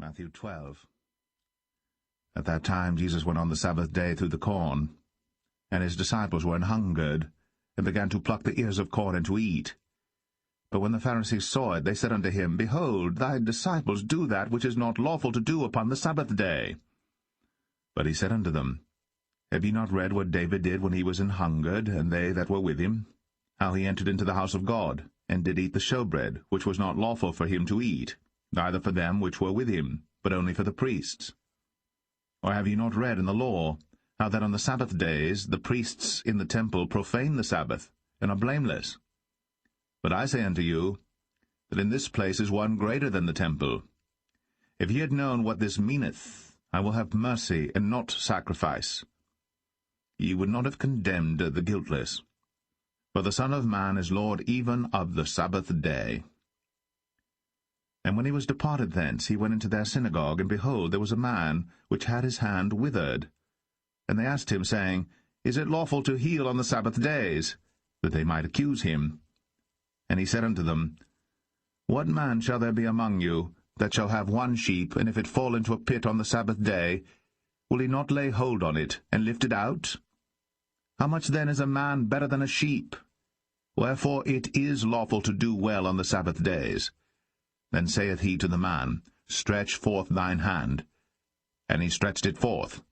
Matthew 12. At that time Jesus went on the Sabbath day through the corn, and his disciples were an-hungered, and began to pluck the ears of corn and to eat. But when the Pharisees saw it, they said unto him, Behold, thy disciples do that which is not lawful to do upon the Sabbath day. But he said unto them, Have ye not read what David did when he was an-hungered, and they that were with him? How he entered into the house of God, and did eat the showbread, which was not lawful for him to eat, neither for them which were with him, but only for the priests. Or have ye not read in the law, how that on the Sabbath days the priests in the temple profane the Sabbath, and are blameless? But I say unto you, that in this place is one greater than the temple. If ye had known what this meaneth, I will have mercy, and not sacrifice, ye would not have condemned the guiltless. For the Son of Man is Lord even of the Sabbath day. And when he was departed thence, he went into their synagogue, and behold, there was a man which had his hand withered. And they asked him, saying, Is it lawful to heal on the Sabbath days? That they might accuse him. And he said unto them, What man shall there be among you, that shall have one sheep, and if it fall into a pit on the Sabbath day, will he not lay hold on it, and lift it out? How much then is a man better than a sheep? Wherefore it is lawful to do well on the Sabbath days. Then saith he to the man, Stretch forth thine hand. And he stretched it forth,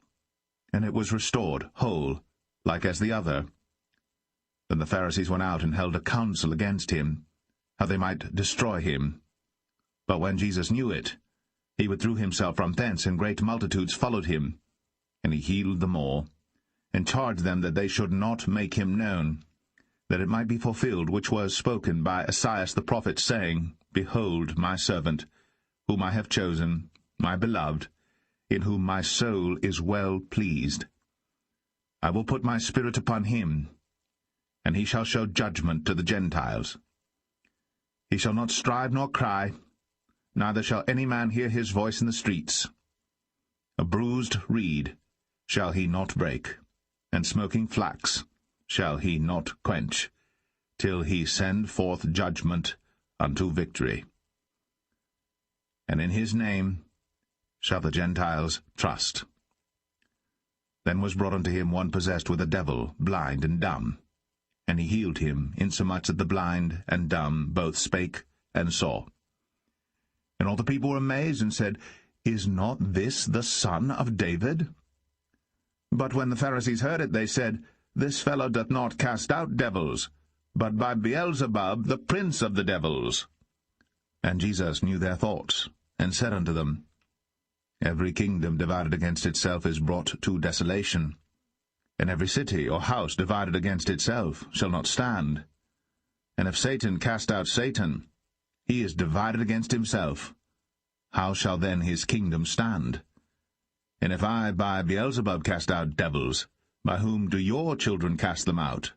and it was restored whole, like as the other. Then the Pharisees went out and held a council against him, how they might destroy him. But when Jesus knew it, he withdrew himself from thence, and great multitudes followed him. And he healed them all, and charged them that they should not make him known, that it might be fulfilled which was spoken by Esaias the prophet, saying, Behold my servant, whom I have chosen, my beloved, in whom my soul is well pleased. I will put my spirit upon him, and he shall show judgment to the Gentiles. He shall not strive nor cry, neither shall any man hear his voice in the streets. A bruised reed shall he not break, and smoking flax shall he not quench, till he send forth judgment unto victory. And in his name shall the Gentiles trust. Then was brought unto him one possessed with a devil, blind and dumb. And he healed him, insomuch that the blind and dumb both spake and saw. And all the people were amazed, and said, Is not this the son of David? But when the Pharisees heard it, they said, This fellow doth not cast out devils, but by Beelzebub, the prince of the devils. And Jesus knew their thoughts, and said unto them, Every kingdom divided against itself is brought to desolation, and every city or house divided against itself shall not stand. And if Satan cast out Satan, he is divided against himself. How shall then his kingdom stand? And if I by Beelzebub cast out devils, by whom do your children cast them out?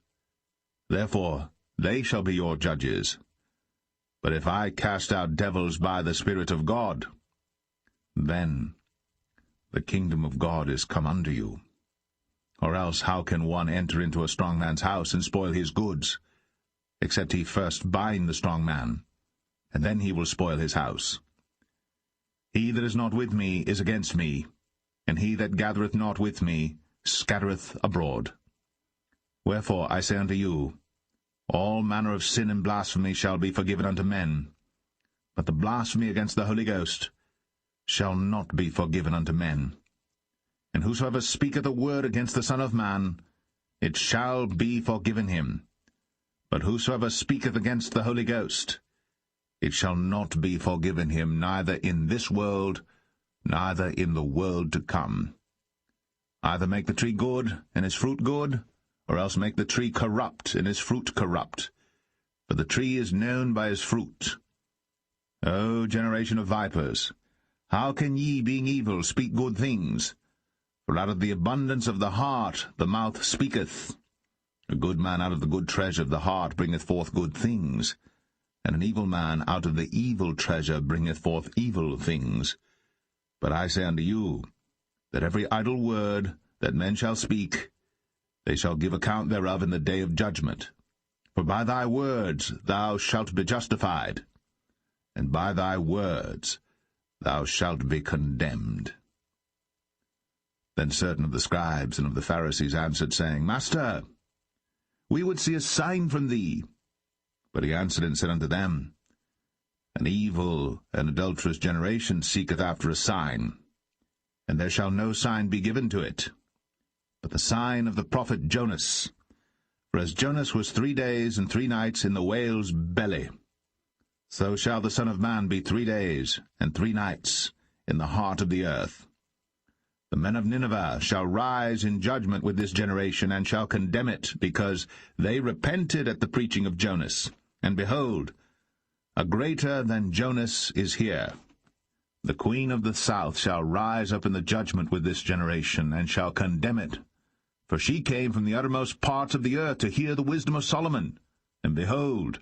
Therefore they shall be your judges. But if I cast out devils by the Spirit of God, then the kingdom of God is come unto you. Or else how can one enter into a strong man's house and spoil his goods, except he first bind the strong man, and then he will spoil his house? He that is not with me is against me, and he that gathereth not with me scattereth abroad. Wherefore I say unto you, all manner of sin and blasphemy shall be forgiven unto men, but the blasphemy against the Holy Ghost shall not be forgiven unto men. And whosoever speaketh a word against the Son of Man, it shall be forgiven him. But whosoever speaketh against the Holy Ghost, it shall not be forgiven him, neither in this world, neither in the world to come. Either make the tree good, and his fruit good, or else make the tree corrupt, and his fruit corrupt. For the tree is known by his fruit. O generation of vipers, how can ye, being evil, speak good things? For out of the abundance of the heart the mouth speaketh. A good man out of the good treasure of the heart bringeth forth good things, and an evil man out of the evil treasure bringeth forth evil things. But I say unto you, that every idle word that men shall speak, they shall give account thereof in the day of judgment. For by thy words thou shalt be justified, and by thy words thou shalt be condemned. Then certain of the scribes and of the Pharisees answered, saying, Master, we would see a sign from thee. But he answered and said unto them, An evil and adulterous generation seeketh after a sign, and there shall no sign be given to it, but the sign of the prophet Jonas. For as Jonas was 3 days and 3 nights in the whale's belly, so shall the Son of Man be 3 days and 3 nights in the heart of the earth. The men of Nineveh shall rise in judgment with this generation, and shall condemn it, because they repented at the preaching of Jonas. And behold, a greater than Jonas is here. The queen of the south shall rise up in the judgment with this generation, and shall condemn it. For she came from the uttermost parts of the earth to hear the wisdom of Solomon. And behold,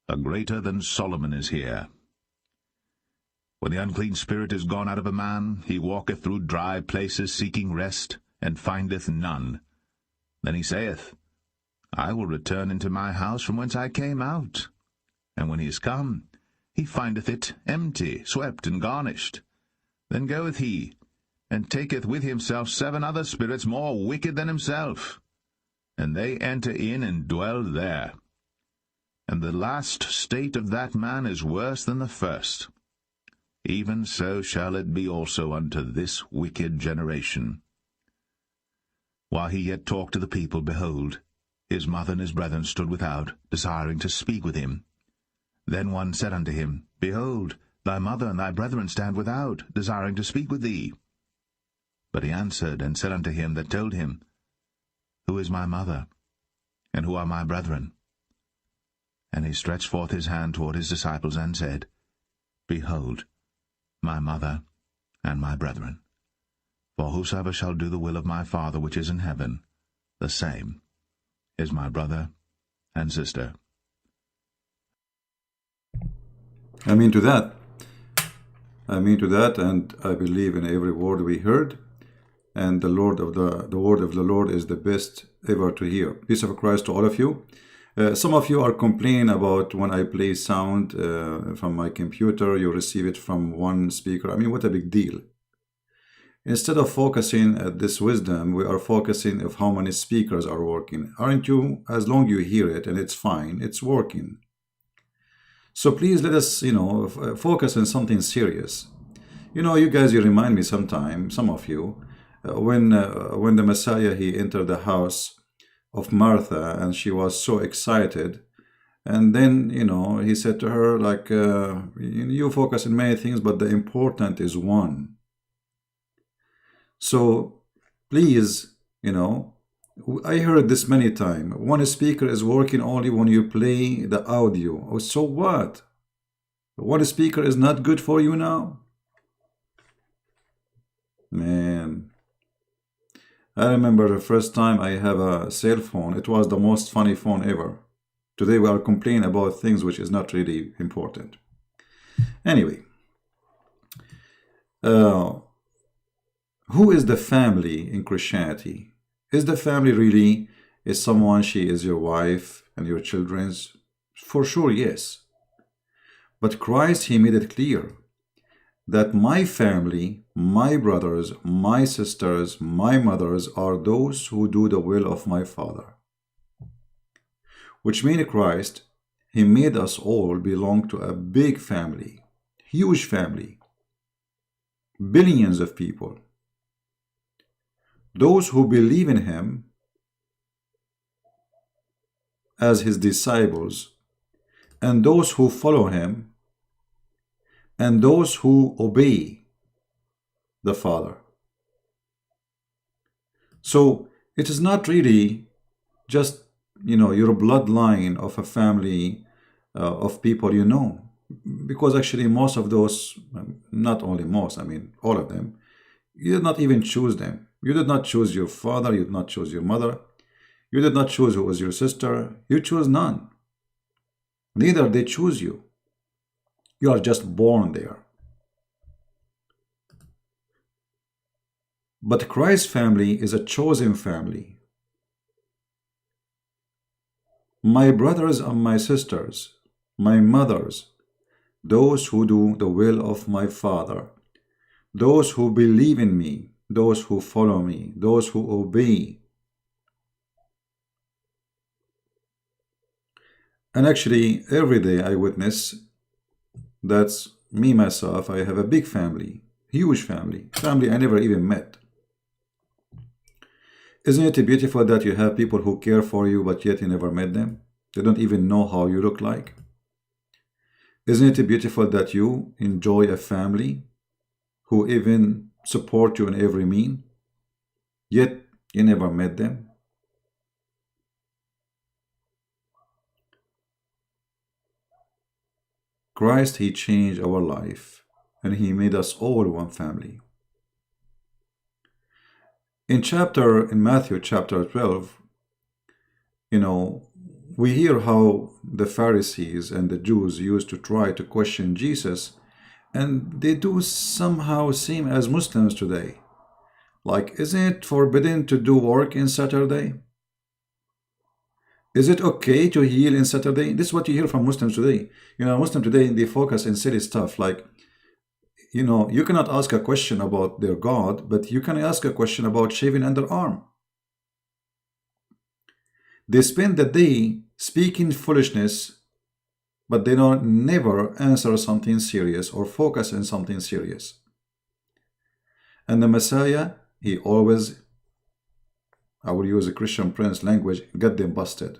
a greater than Solomon is here. When the unclean spirit is gone out of a man, he walketh through dry places seeking rest, and findeth none. Then he saith, I will return into my house from whence I came out. And when he is come, he findeth it empty, swept, and garnished. Then goeth he, and taketh with himself 7 other spirits more wicked than himself. And they enter in and dwell there. And the last state of that man is worse than the first. Even so shall it be also unto this wicked generation. While he yet talked to the people, behold, his mother and his brethren stood without, desiring to speak with him. Then one said unto him, Behold, thy mother and thy brethren stand without, desiring to speak with thee. But he answered and said unto him that told him, Who is my mother, and who are my brethren? And he stretched forth his hand toward his disciples, and said, Behold, my mother and my brethren. For whosoever shall do the will of my Father which is in heaven, the same is my brother and sister. Amen to that. Amen to that, and I believe in every word we heard. And the word of the Lord is the best ever to hear. Peace of Christ to all of you. Some of you are complaining about when I play sound from my computer, you receive it from one speaker. I mean, what a big deal. Instead of focusing at this wisdom, we are focusing of how many speakers are working. Aren't you? As long as you hear it and it's fine, it's working. So please let us, focus on something serious. You guys, you remind me sometime, some of you, when the Messiah, he entered the house of Martha, and she was so excited, and then he said to her, like, you focus on many things, but the important is one. So please, I heard this many times. One speaker is working only when you play the audio. Oh, so what? One speaker is not good for you now? Man, I remember the first time I have a cell phone. It was the most funny phone ever. Today we are complaining about things which is not really important. Anyway, who is the family in Christianity? Is the family really is someone, she is your wife and your children's? For sure, yes. But Christ, he made it clear that my family, my brothers, my sisters, my mothers are those who do the will of my Father. Which means Christ, he made us all belong to a big family, huge family, billions of people. Those who believe in him as his disciples, and those who follow him, and those who obey the Father. So it is not really just, your bloodline of a family of people because actually most of those, not only most, I mean all of them, you did not even choose them. You did not choose your father, you did not choose your mother, you did not choose who was your sister, you chose none. Neither they choose you. You are just born there. But Christ's family is a chosen family. My brothers and my sisters, my mothers, those who do the will of my Father, those who believe in me, those who follow me, those who obey. And actually, every day I witness that's me, myself. I have a big family, huge family I never even met. Isn't it beautiful that you have people who care for you, but yet you never met them? They don't even know how you look like. Isn't it beautiful that you enjoy a family who even support you in every mean, yet you never met them? Christ, He changed our life, and He made us all one family. In Matthew chapter 12, we hear how the Pharisees and the Jews used to try to question Jesus, and they do somehow seem as Muslims today. Like, isn't it forbidden to do work in Saturday? Is it okay to heal in Saturday? This is what you hear from Muslims today. Muslims today, they focus in silly stuff like, you cannot ask a question about their God, but you can ask a question about shaving underarm. They spend the day speaking foolishness, but they don't never answer something serious or focus on something serious. And the Messiah, he always, I will use a Christian Prince language, got them busted.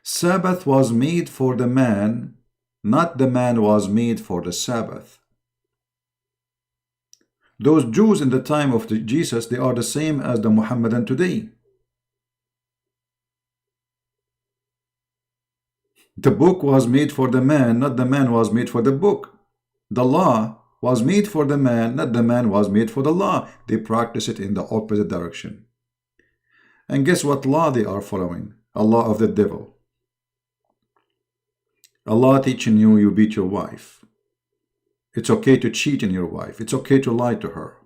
Sabbath was made for the man, not the man was made for the Sabbath. Those Jews in the time of Jesus, they are the same as the Muhammadan today. The book was made for the man, not the man was made for the book. The law was made for the man, not the man was made for the law. They practice it in the opposite direction. And guess what law they are following? A law of the devil. Allah teaching you beat your wife. It's okay to cheat on your wife. It's okay to lie to her.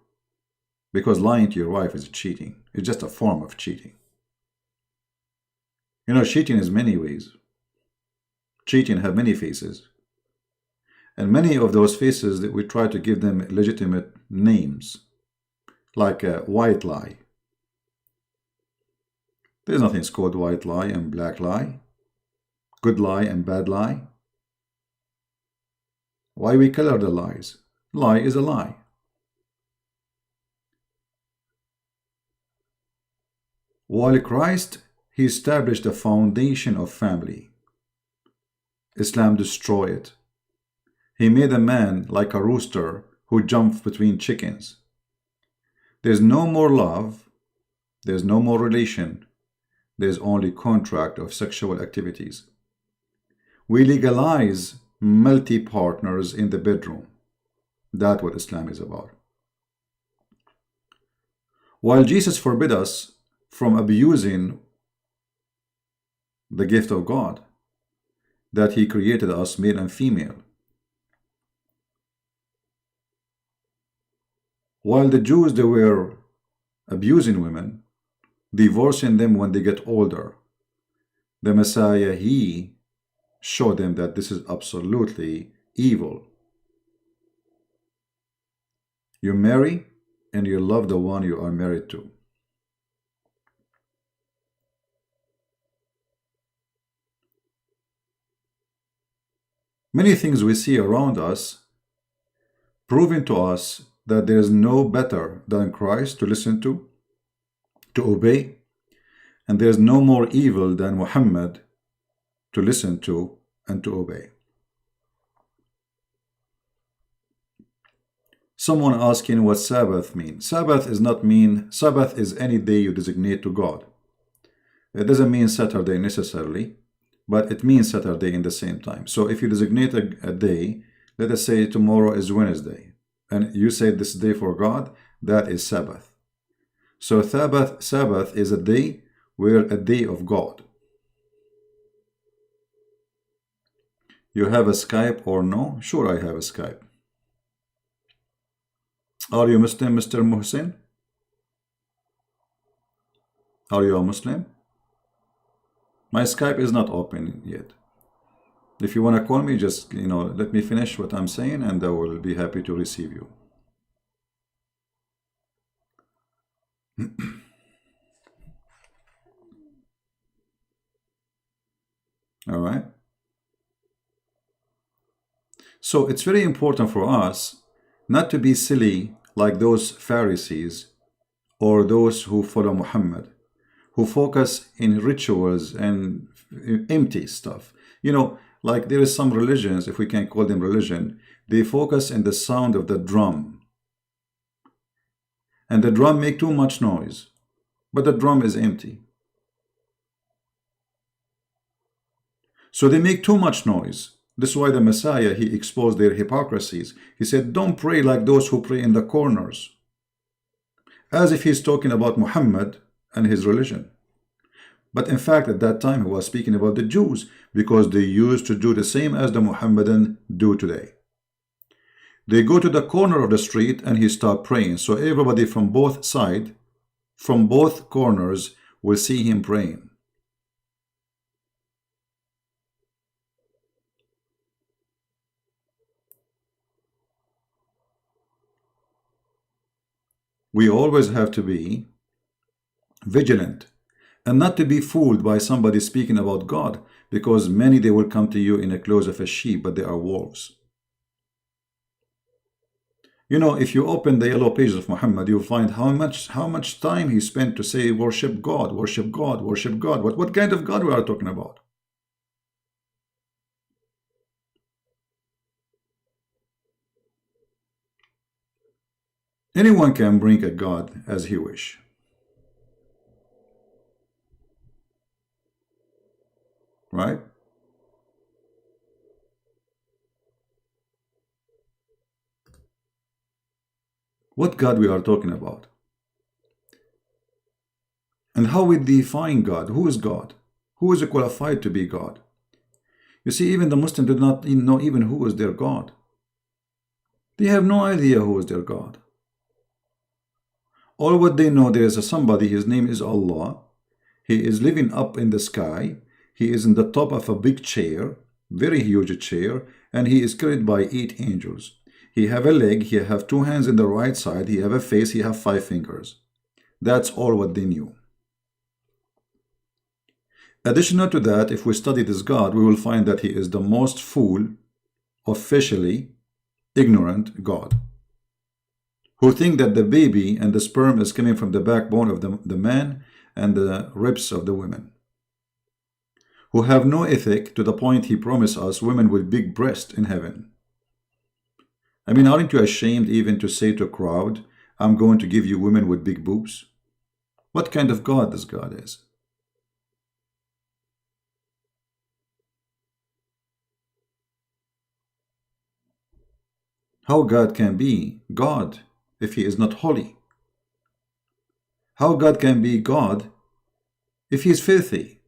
Because lying to your wife is cheating. It's just a form of cheating. Cheating is many ways. Cheating have many faces. And many of those faces that we try to give them legitimate names. Like a white lie. There's nothing called white lie and black lie. Good lie and bad lie. Why we color the lies? Lie is a lie. While Christ, he established the foundation of family. Islam destroyed it. He made a man like a rooster who jumps between chickens. There's no more love. There's no more relation. There's only contract of sexual activities. We legalize multi-partners in the bedroom. That's what Islam is about. While Jesus forbid us from abusing the gift of God, that he created us male and female. While the Jews, they were abusing women, divorcing them when they get older, the Messiah, he showed them that this is absolutely evil. You marry and you love the one you are married to. Many things we see around us proving to us that there is no better than Christ to listen to obey, and there is no more evil than Muhammad to listen to and to obey. Someone asking what Sabbath means. Sabbath is any day you designate to God. It doesn't mean Saturday necessarily, but it means Saturday in the same time. So if you designate a day, let us say tomorrow is Wednesday, and you say this day for God, that is Sabbath. So Sabbath is a day where a day of God. You have a Skype or no? Sure, I have a Skype. Are you Muslim, Mr. Muhsin? Are you a Muslim? My Skype is not open yet. If you want to call me, just, let me finish what I'm saying, and I will be happy to receive you. All right. So it's very important for us not to be silly like those Pharisees or those who follow Muhammad, who focus in rituals and empty stuff. Like there is some religions, if we can call them religion, they focus in the sound of the drum. And the drum make too much noise, but the drum is empty. So they make too much noise. This is why the Messiah, he exposed their hypocrisies. He said, don't pray like those who pray in the corners. As if he's talking about Muhammad and his religion. But in fact, at that time, he was speaking about the Jews, because they used to do the same as the Muhammadan do today. They go to the corner of the street and he start praying. So everybody from both sides, from both corners, will see him praying. We always have to be vigilant and not to be fooled by somebody speaking about God, because many, they will come to you in the clothes of a sheep, but they are wolves. If you open the yellow pages of Muhammad, you'll find how much time he spent to say worship God, worship God, worship God. What kind of God we are talking about? Anyone can bring a God as he wish. Right? What God we are talking about? And how we define God? Who is God? Who is qualified to be God? You see, even the Muslims do not know even who is their God. They have no idea who is their God. All what they know, there is somebody, his name is Allah. He is living up in the sky. He is in the top of a big chair, very huge chair, and he is carried by 8 angels. He have a leg, he have 2 hands in the right side, he have a face, he have 5 fingers. That's all what they knew. Additional to that, if we study this God, we will find that he is the most fool, officially ignorant God, who think that the baby and the sperm is coming from the backbone of the man and the ribs of the women, who have no ethic to the point he promised us women with big breasts in heaven. I mean, aren't you ashamed even to say to a crowd, I'm going to give you women with big boobs? What kind of God this God is? How God can be God if he is not holy? How God can be God if he is filthy?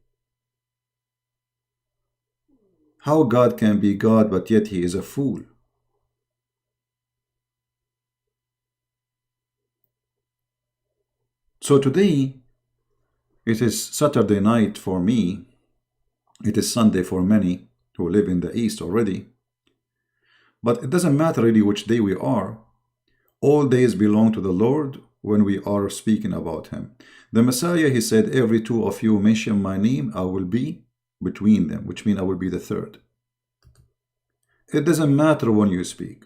How God can be God but yet he is a fool? So today, it is Saturday night for me. It is Sunday for many who live in the East already. But it doesn't matter really which day we are. All days belong to the Lord when we are speaking about him. The Messiah, he said, every 2 of you mention my name, I will be between them, which means I will be the 3rd. It doesn't matter when you speak.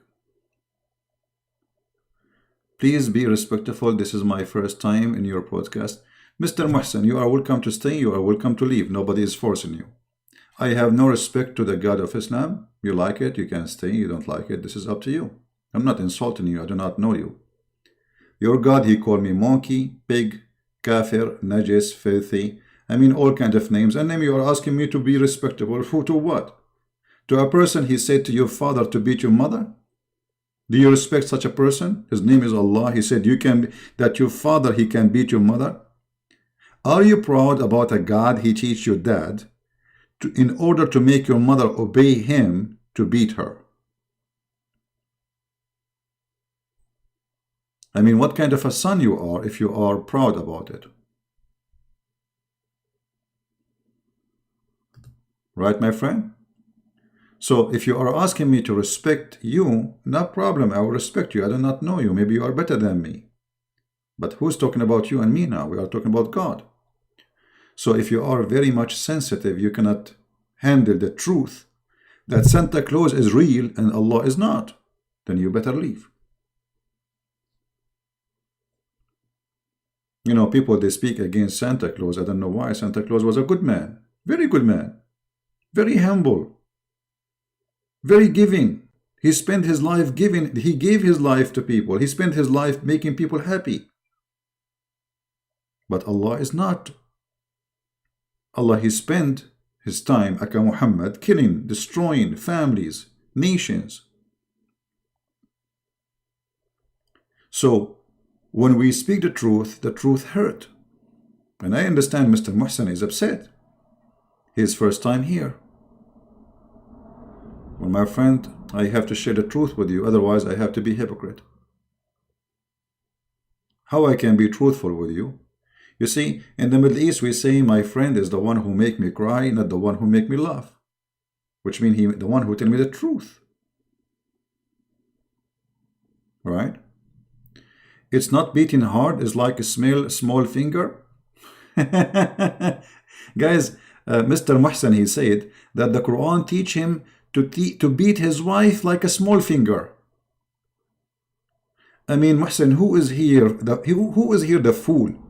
Please be respectful. This is my first time in your podcast. Mr. Muhsin, you are welcome to stay. You are welcome to leave. Nobody is forcing you. I have no respect to the God of Islam. You like it, you can stay. You don't like it, this is up to you. I'm not insulting you. I do not know you. Your God, he called me monkey, pig, kafir, najis, filthy. I mean, all kinds of names. And then you are asking me to be respectable. To what? To a person, he said to your father to beat your mother? Do you respect such a person? His name is Allah. He said that your father, he can beat your mother. Are you proud about a God he teach your dad in order to make your mother obey him to beat her? I mean, what kind of a son you are if you are proud about it? Right, my friend? So if you are asking me to respect you, no problem, I will respect you. I do not know you. Maybe you are better than me. But who's talking about you and me now? We are talking about God. So if you are very much sensitive, you cannot handle the truth that Santa Claus is real and Allah is not, then you better leave. You know, people, they speak against Santa Claus. I don't know why. Santa Claus was a good man, very good man, very humble, very giving. He spent his life giving. He gave his life to people. He spent his life making people happy. But Allah is not. Allah, He spent His time, Aka Muhammad, killing, destroying families, nations. So when we speak the truth hurt. And I understand Mr. Muhsin is upset. His first time here. Well, my friend, I have to share the truth with you, otherwise I have to be hypocrite. How I can be truthful with you? You see, in the Middle East we say my friend is the one who make me cry, not the one who make me laugh. Which means he the one who tell me the truth. Right? It's not beating hard, it's like a small finger. Guys, Mr. Muhsin, he said that the Quran teach him to beat his wife like a small finger. I mean, Muhsin, who is here the fool?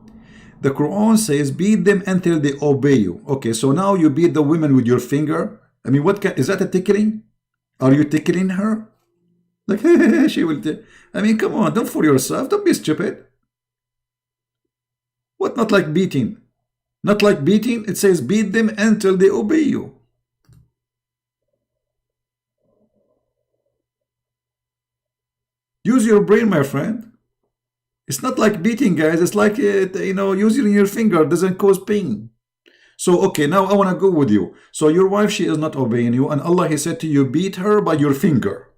The Quran says beat them until they obey you. Okay, so now you beat the women with your finger. I mean, is that a tickling? Are you tickling her? Like, she will. I mean, come on, don't fool yourself. Don't be stupid. What, not like beating? Not like beating? It says beat them until they obey you. Use your brain, my friend. It's not like beating, guys. It's like, you know, using your finger doesn't cause pain. So, okay, now I want to go with you. So your wife, she is not obeying you. And Allah, He said to you, beat her by your finger.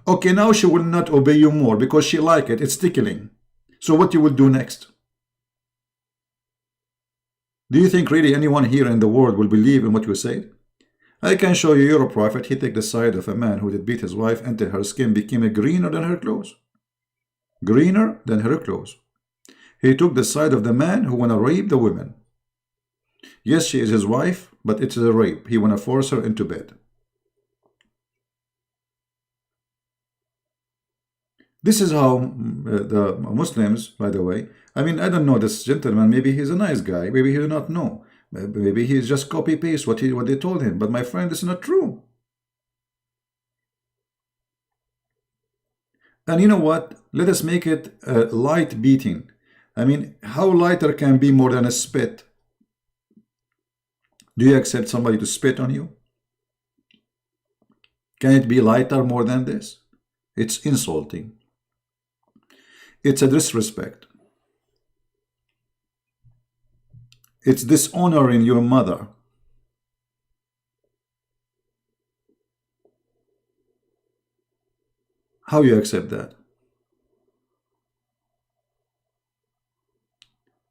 Okay, now she will not obey you more because she like it. It's tickling. So what you will do next? Do you think really anyone here in the world will believe in what you say? I can show you your prophet. He took the side of a man who did beat his wife until her skin became greener than her clothes. Greener than her clothes. He took the side of the man who wanna rape the woman. Yes, she is his wife, but it's a rape. He wanna force her into bed. This is how the Muslims, by the way, I mean, I don't know this gentleman. Maybe he's a nice guy. Maybe he do not know. Maybe he's just copy-paste what they told him. But my friend, it's not true. And you know what? Let us make it a light beating. I mean, how lighter can be more than a spit? Do you accept somebody to spit on you? Can it be lighter more than this? It's insulting. It's a disrespect. It's dishonoring your mother. How you accept that?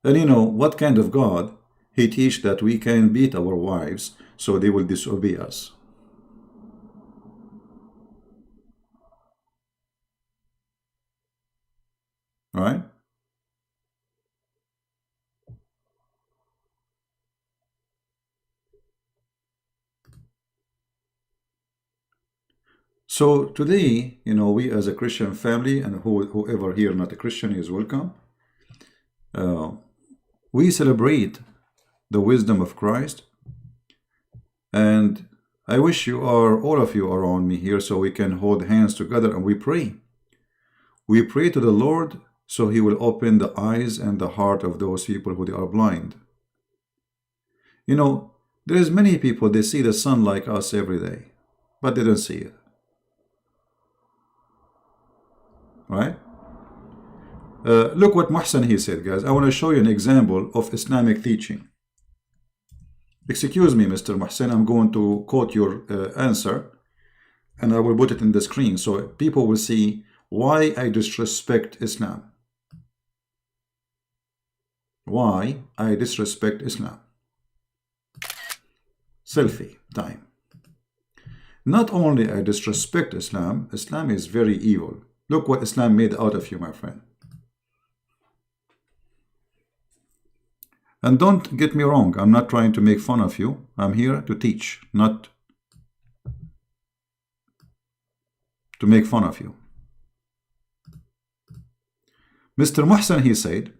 And you know, what kind of God He teach that we can beat our wives so they will disobey us? Right? So today, you know, we as a Christian family, and whoever here not a Christian is welcome, we celebrate the wisdom of Christ. And I wish all of you around me here so we can hold hands together and we pray. We pray to the Lord so He will open the eyes and the heart of those people who they are blind. You know, there is many people, they see the sun like us every day, but they don't see it. Right? Look what Muhsin he said, guys. I want to show you an example of Islamic teaching. Excuse me, Mr. Muhsin, I'm going to quote your answer and I will put it in the screen so people will see why I disrespect Islam. Why I disrespect Islam. Selfie time. Not only I disrespect Islam, Islam is very evil. Look what Islam made out of you, my friend. And don't get me wrong, I'm not trying to make fun of you. I'm here to teach, not to make fun of you. Mr. Muhsin, he said,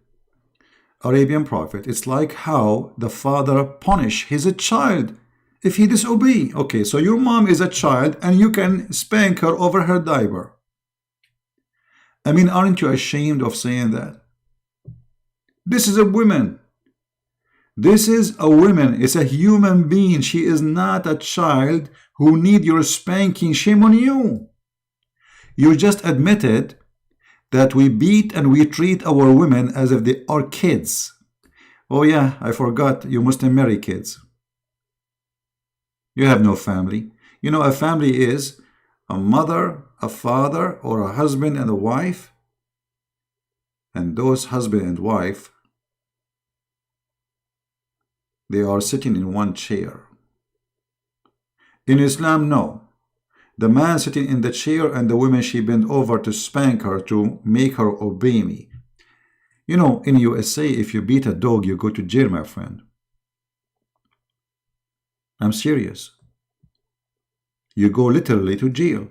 Arabian prophet, it's like how the father punish his child if he disobey. Okay, so your mom is a child and you can spank her over her diaper. I mean, aren't you ashamed of saying that? This is a woman. This is a woman. It's a human being. She is not a child who need your spanking. Shame on you. You just admitted that we beat and we treat our women as if they are kids. Oh yeah, I forgot, you Muslim marry kids. You have no family. You know, a family is a mother, a father, or a husband and a wife. And those husband and wife, they are sitting in one chair. In Islam, no. The man sitting in the chair and the woman, she bent over to spank her, to make her obey me. You know, in USA, if you beat a dog, you go to jail, my friend. I'm serious. You go literally to jail.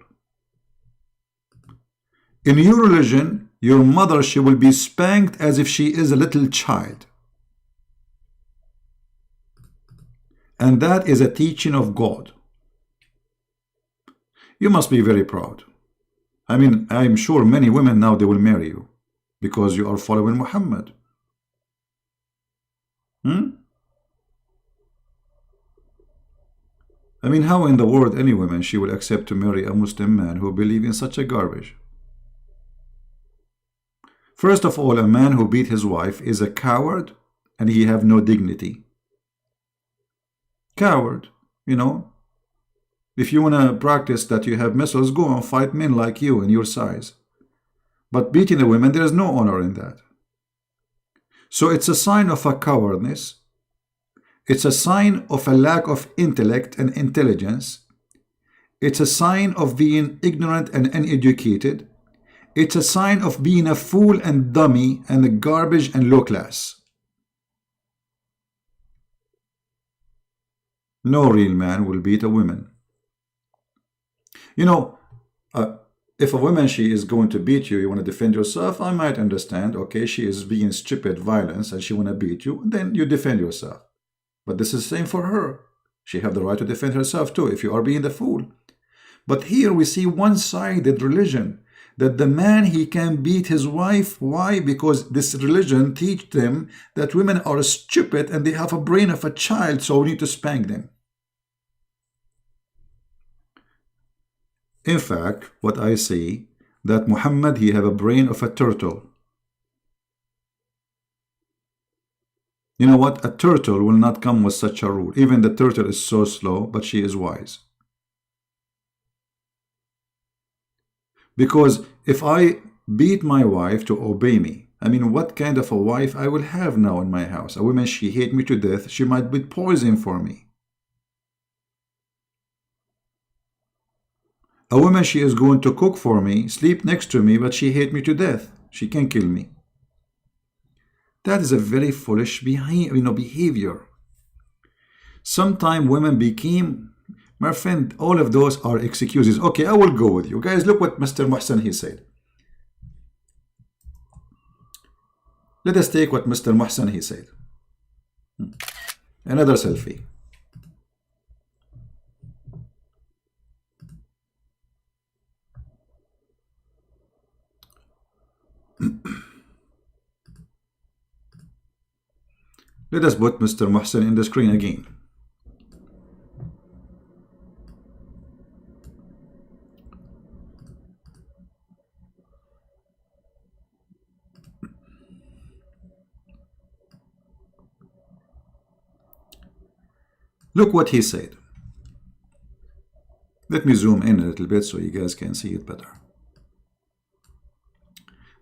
In your religion, your mother, she will be spanked as if she is a little child. And that is a teaching of God. You must be very proud. I mean, I'm sure many women now, they will marry you because you are following Muhammad. I mean, how in the world any woman she will accept to marry a Muslim man who believes in such a garbage? First of all, a man who beat his wife is a coward and he have no dignity. Coward, you know. If you want to practice that you have muscles, go and fight men like you in your size. But beating a woman, there is no honor in that. So it's a sign of a cowardness. It's a sign of a lack of intellect and intelligence. It's a sign of being ignorant and uneducated. It's a sign of being a fool and dummy and a garbage and low class. No real man will beat a woman. You know, if a woman, she is going to beat you, you want to defend yourself, I might understand. Okay, she is being stupid, violence, and she want to beat you, then you defend yourself. But this is the same for her. She have the right to defend herself too, if you are being the fool. But here we see one-sided religion, that the man, he can beat his wife. Why? Because this religion teach them that women are stupid and they have a brain of a child, so we need to spank them. In fact, what I see, that Muhammad, he have a brain of a turtle. You know what? A turtle will not come with such a rule. Even the turtle is so slow, but she is wise. Because if I beat my wife to obey me, I mean, what kind of a wife I will have now in my house? A woman, she hate me to death. She might be poison for me. A woman, she is going to cook for me, sleep next to me, but she hate me to death. She can kill me. That is a very foolish behavior. Sometimes women became, my friend, all of those are excuses. Okay, I will go with you. Guys, look what Mr. Muhsin, he said. Let us take what Mr. Muhsin, he said. Another selfie. Let us put Mr. Muhsin in the screen again. Look what he said. Let me zoom in a little bit so you guys can see it better.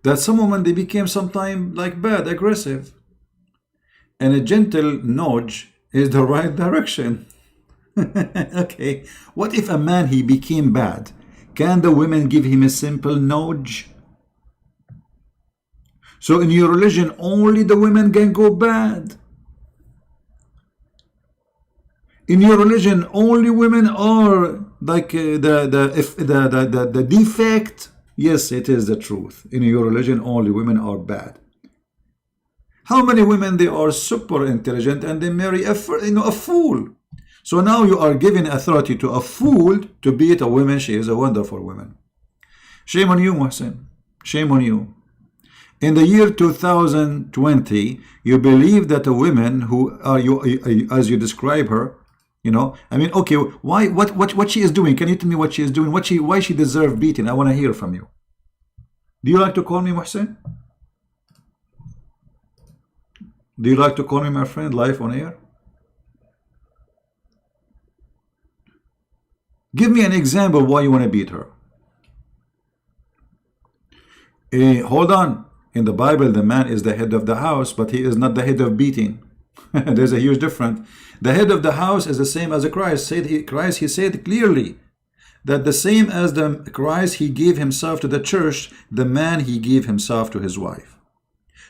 That some women, they became sometimes like bad, aggressive. And a gentle nudge is the right direction. Okay, what if a man he became bad? Can the women give him a simple nudge? So in your religion, only the women can go bad. In your religion, only women are like the defect. Yes, it is the truth. In your religion, only women are bad. How many women they are super intelligent and they marry a fool? So now you are giving authority to a fool to beat a woman. She is a wonderful woman. Shame on you, Mohsen. Shame on you. In the year 2020, you believe that a woman who as you describe her, you know, I mean, okay, why? What she is doing? Can you tell me what she is doing? Why she deserve beating? I want to hear from you. Do you like to call me Mohsen? Do you like to call me my friend live on air? Give me an example why you want to beat her. Hold on. In the Bible, the man is the head of the house, but he is not the head of beating. There's a huge difference. The head of the house is the same as Christ. Christ, he said clearly that the same as the Christ, he gave himself to the church, the man, he gave himself to his wife.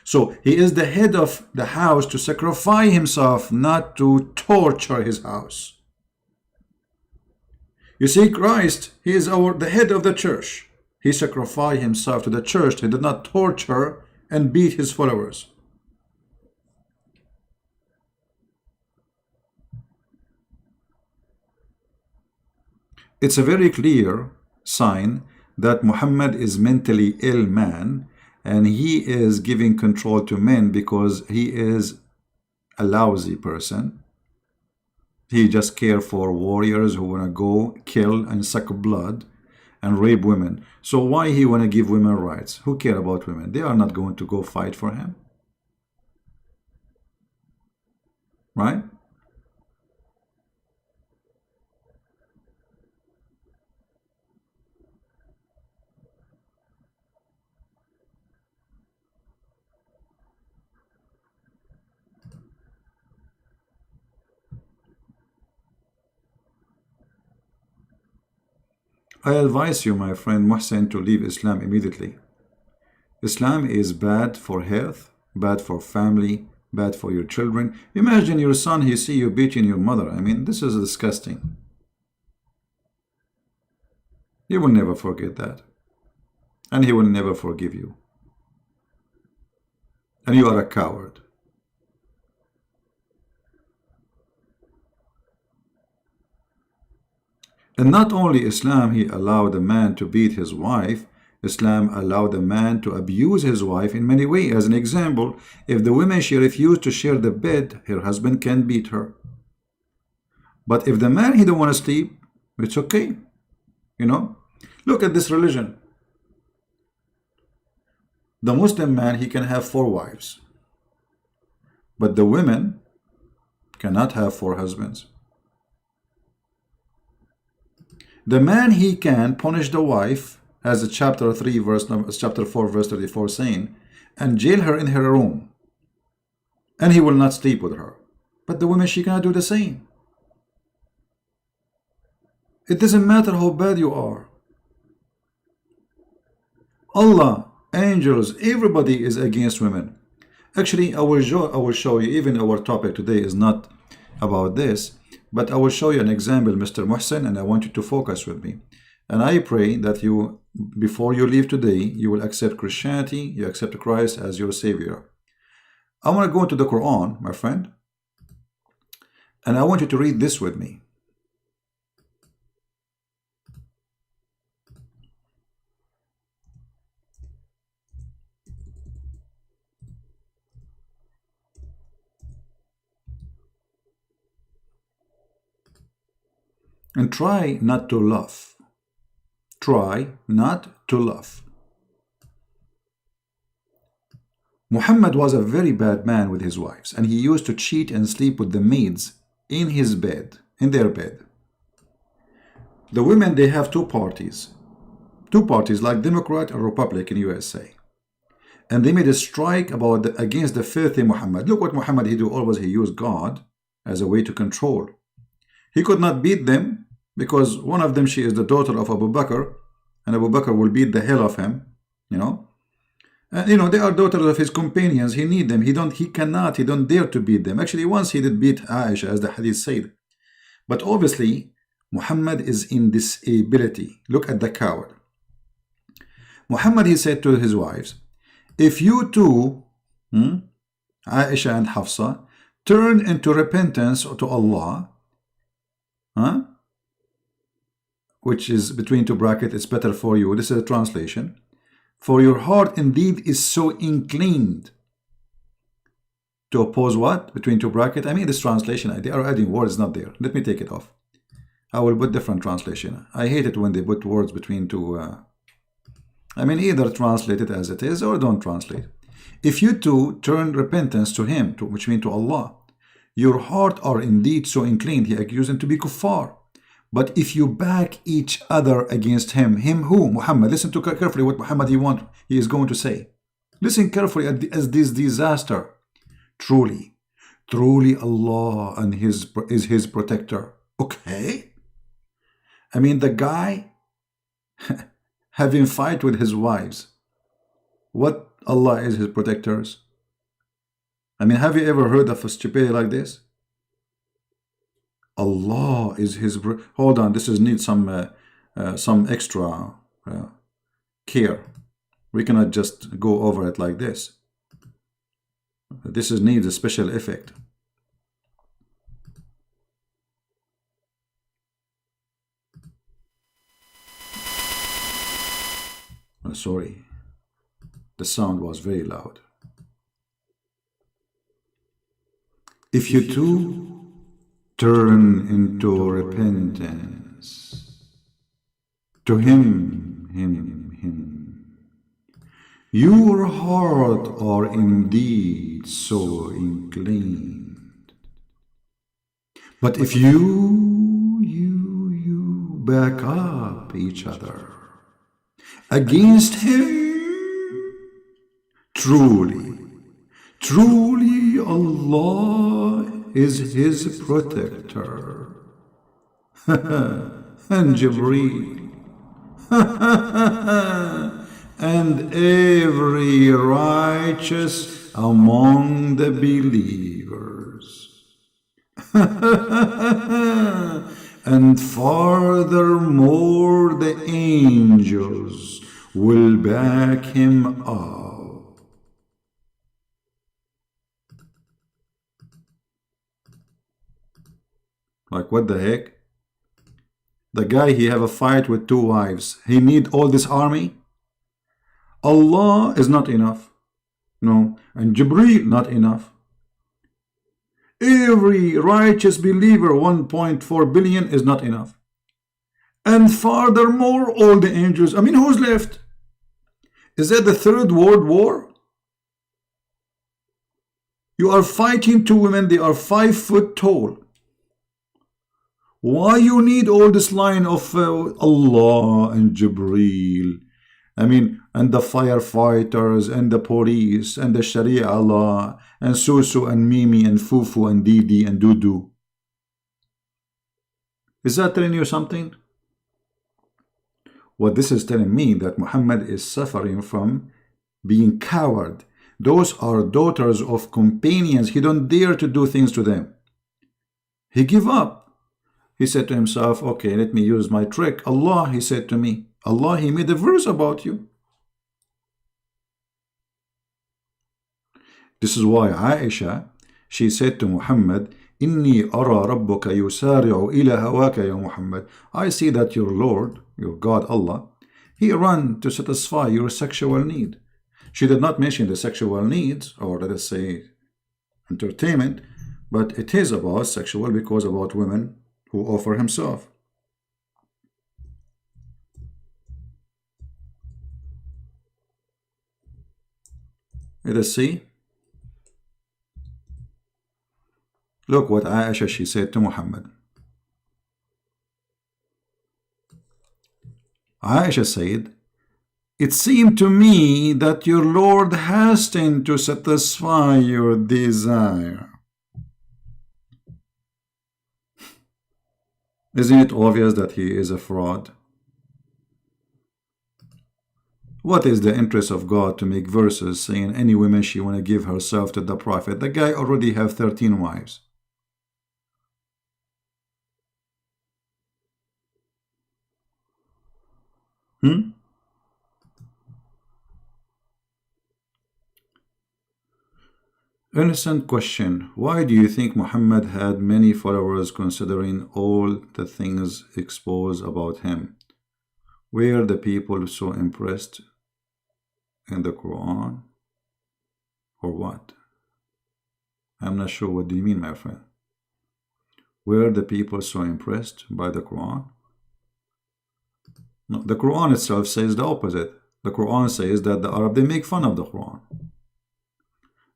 So he is the head of the house to sacrifice himself, not to torture his house. You see, Christ, he is the head of the church. He sacrificed himself to the church. He did not torture and beat his followers. It's a very clear sign that Muhammad is mentally ill man, and he is giving control to men because he is a lousy person. He just cares for warriors who want to go kill and suck blood and rape women. So why he want to give women rights? Who care about women? They are not going to go fight for him. Right? I advise you, my friend Mohsen, to leave Islam immediately. Islam is bad for health, bad for family, bad for your children. Imagine your son, he see you beating your mother. I mean, this is disgusting. He will never forget that. And he will never forgive you. And you are a coward. And not only Islam, he allowed a man to beat his wife, Islam allowed a man to abuse his wife in many ways. As an example, if the woman, she refused to share the bed, her husband can beat her. But if the man, he don't want to sleep, it's okay. You know, look at this religion. The Muslim man, he can have 4 wives. But the women cannot have 4 husbands. The man, he can punish the wife, as chapter 4 verse 34 saying, and jail her in her room, and he will not sleep with her. But the woman, she cannot do the same. It doesn't matter how bad you are. Allah, angels, everybody is against women. Actually, I will show you, even our topic today is not about this, but I will show you an example, Mr. Mohsen, and I want you to focus with me. And I pray that you, before you leave today, you will accept Christianity, you accept Christ as your Savior. I want to go into the Quran, my friend, and I want you to read this with me. And try not to laugh. Try not to laugh. Muhammad was a very bad man with his wives, and he used to cheat and sleep with the maids in his bed, in their bed. The women, they have two parties like Democrat and Republican USA. And they made a strike against the filthy Muhammad. Look what Muhammad he do. Always he used God as a way to control. He could not beat them because one of them, she is the daughter of Abu Bakr, and Abu Bakr will beat the hell of him, you know. And you know, they are daughters of his companions. He need them. He don't dare to beat them. Actually, once he did beat Aisha, as the hadith said. But obviously, Muhammad is in disability. Look at the coward. Muhammad, he said to his wives, if you two, Aisha and Hafsa, turn into repentance to Allah, which is between two brackets, it's better for you. This is a translation. For your heart indeed is so inclined to oppose what? Between two brackets. I mean, this translation, they are adding words not there. Let me take it off. I will put different translation. I hate it when they put words between two. I mean, either translate it as it is or don't translate. If you two turn repentance to him, which means to Allah, your heart are indeed so inclined. He accused him to be kuffar. But if you back each other against him who? Muhammad. Listen to carefully what Muhammad he is going to say. Listen carefully as this disaster. Truly Allah and is his protector. Okay. I mean, the guy having fight with his wives. What Allah is his protectors? I mean, have you ever heard of a stupidity like this? Allah is his. Hold on, this needs some extra care. We cannot just go over it like this. This needs a special effect. Sorry, the sound was very loud. If you two turn into repentance to him, your heart are indeed so inclined. But if you back up each other against him, truly Allah is his protector. And Jibreel and every righteous among the believers. And furthermore, the angels will back him up. Like, what the heck? The guy, he have a fight with two wives. He need all this army? Allah is not enough. No. And Jibreel not enough. Every righteous believer, 1.4 billion, is not enough. And furthermore, all the angels. I mean, who's left? Is that the Third World War? You are fighting two women. They are 5 foot tall. Why you need all this line of Allah and Jibreel? I mean, and the firefighters and the police and the Sharia law and Susu and Mimi and Fufu and Didi and Dudu. Is that telling you something? What this is telling me, that Muhammad is suffering from being coward. Those are daughters of companions. He don't dare to do things to them. He give up. He said to himself, okay, let me use my trick. Allah, he said to me, Allah, he made a verse about you. This is why Aisha, she said to Muhammad, Inni ara rabbuka yusari'u ila hawaka ya Muhammad. I see that your Lord, your God Allah, he run to satisfy your sexual need. She did not mention the sexual needs, or let us say entertainment, but it is about sexual because about women who offer himself. Let us see. Look what Aisha, she said to Muhammad. Aisha said, it seemed to me that your Lord hastened to satisfy your desire. Isn't it obvious that he is a fraud? What is the interest of God to make verses saying any woman she want to give herself to the prophet? The guy already have 13 wives. Innocent question. Why do you think Muhammad had many followers considering all the things exposed about him? Were the people so impressed in the Quran? Or what? I'm not sure what do you mean, my friend. Were the people so impressed by the Quran? No, the Quran itself says the opposite. The Quran says that the Arab, they make fun of the Quran.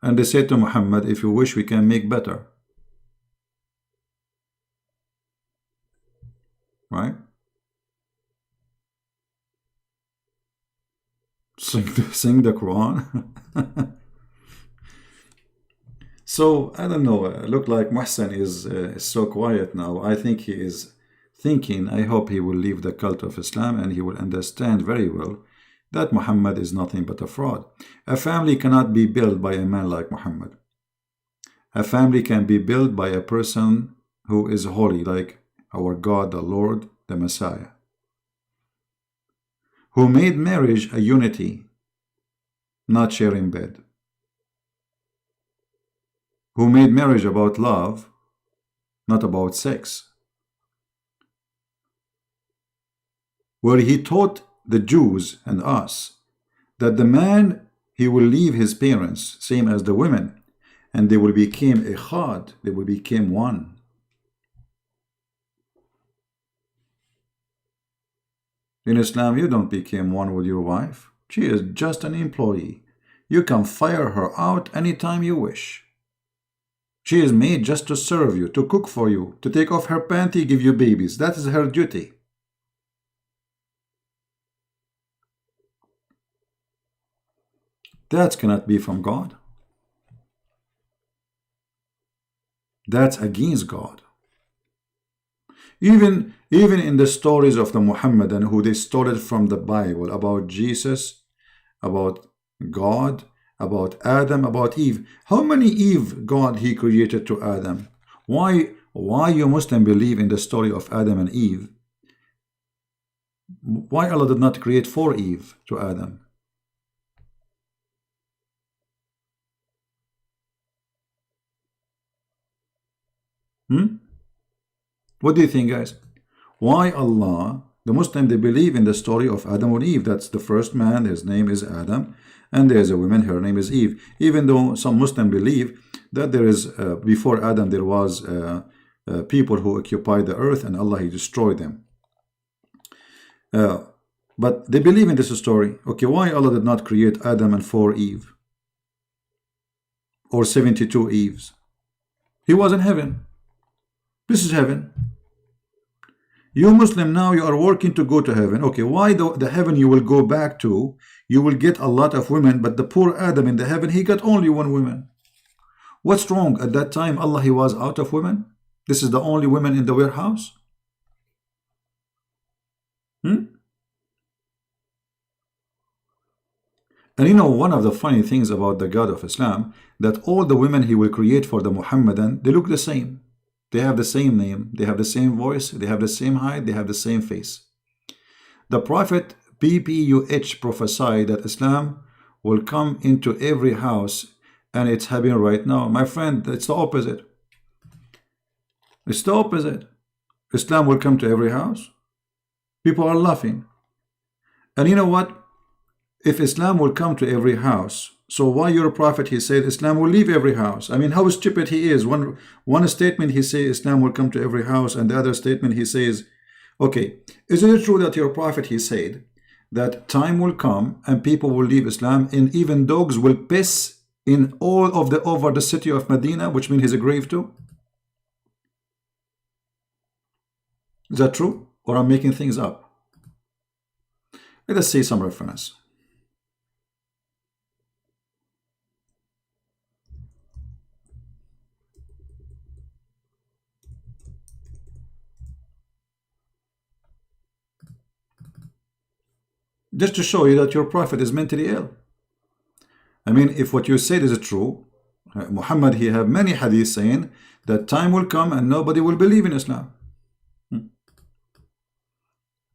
And they say to Muhammad, if you wish, we can make better. Right? Sing the Quran. So, I don't know, look like Muhsin is so quiet now. I think he is thinking, I hope he will leave the cult of Islam and he will understand very well that Muhammad is nothing but a fraud. A family cannot be built by a man like Muhammad. A family can be built by a person who is holy, like our God, the Lord, the Messiah, who made marriage a unity, not sharing bed, who made marriage about love, not about sex, where he taught the Jews and us that the man, he will leave his parents, same as the women, and they will become echad, they will become one. In Islam, you don't become one with your wife. She is just an employee. You can fire her out anytime you wish. She is made just to serve you, to cook for you, to take off her panty, give you babies. That is her duty. That cannot be from God. That's against God. Even in the stories of the Muhammadan who they stole it from the Bible about Jesus, about God, about Adam, about Eve. How many Eve God he created to Adam? Why you Muslim believe in the story of Adam and Eve? Why Allah did not create 4 Eve to Adam? What do you think, guys? Why Allah, the Muslim, they believe in the story of Adam and Eve. That's the first man, his name is Adam, and there's a woman, her name is Eve. Even though some Muslim believe that there is, before Adam, there was people who occupied the earth and Allah, he destroyed them. But they believe in this story. Okay, why Allah did not create Adam and 4 Eve? Or 72 Eves? He was in heaven. This is heaven. You Muslim now, you are working to go to heaven. Okay, why the heaven you will go back to, you will get a lot of women, but the poor Adam in the heaven, he got only 1 woman. What's wrong? At that time, Allah, he was out of women? This is the only woman in the warehouse? And you know, one of the funny things about the God of Islam, that all the women he will create for the Muhammadan, they look the same. They have the same name, they have the same voice, they have the same height, they have the same face. The Prophet PPUH prophesied that Islam will come into every house, and it's happening right now. My friend, it's the opposite. It's the opposite. Islam will come to every house. People are laughing. And you know what? If Islam will come to every house, so why your prophet, he said Islam will leave every house? I mean, how stupid he is. One statement he says Islam will come to every house, and the other statement he says, okay, isn't it true that your prophet, he said that time will come and people will leave Islam, and even dogs will piss in all of the over the city of Medina, which means his grave too? Is that true? Or I'm making things up? Let us see some reference. Just to show you that your prophet is mentally ill. I mean, if what you said is true, Muhammad, he have many hadiths saying that time will come and nobody will believe in Islam.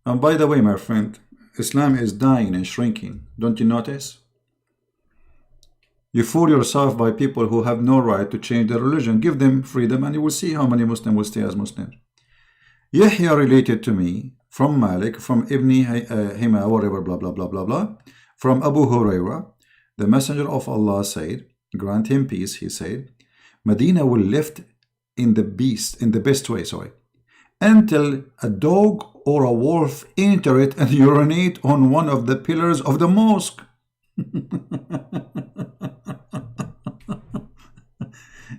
And by the way, my friend, Islam is dying and shrinking. Don't you notice? You fool yourself by people who have no right to change their religion. Give them freedom and you will see how many Muslims will stay as Muslims. Yahya related to me from Malik, from Ibn Hima, whatever, blah, blah, blah, blah, blah, from Abu Huraira. The Messenger of Allah said, grant him peace, he said, Medina will live in the best way, until a dog or a wolf enter it and urinate on one of the pillars of the mosque.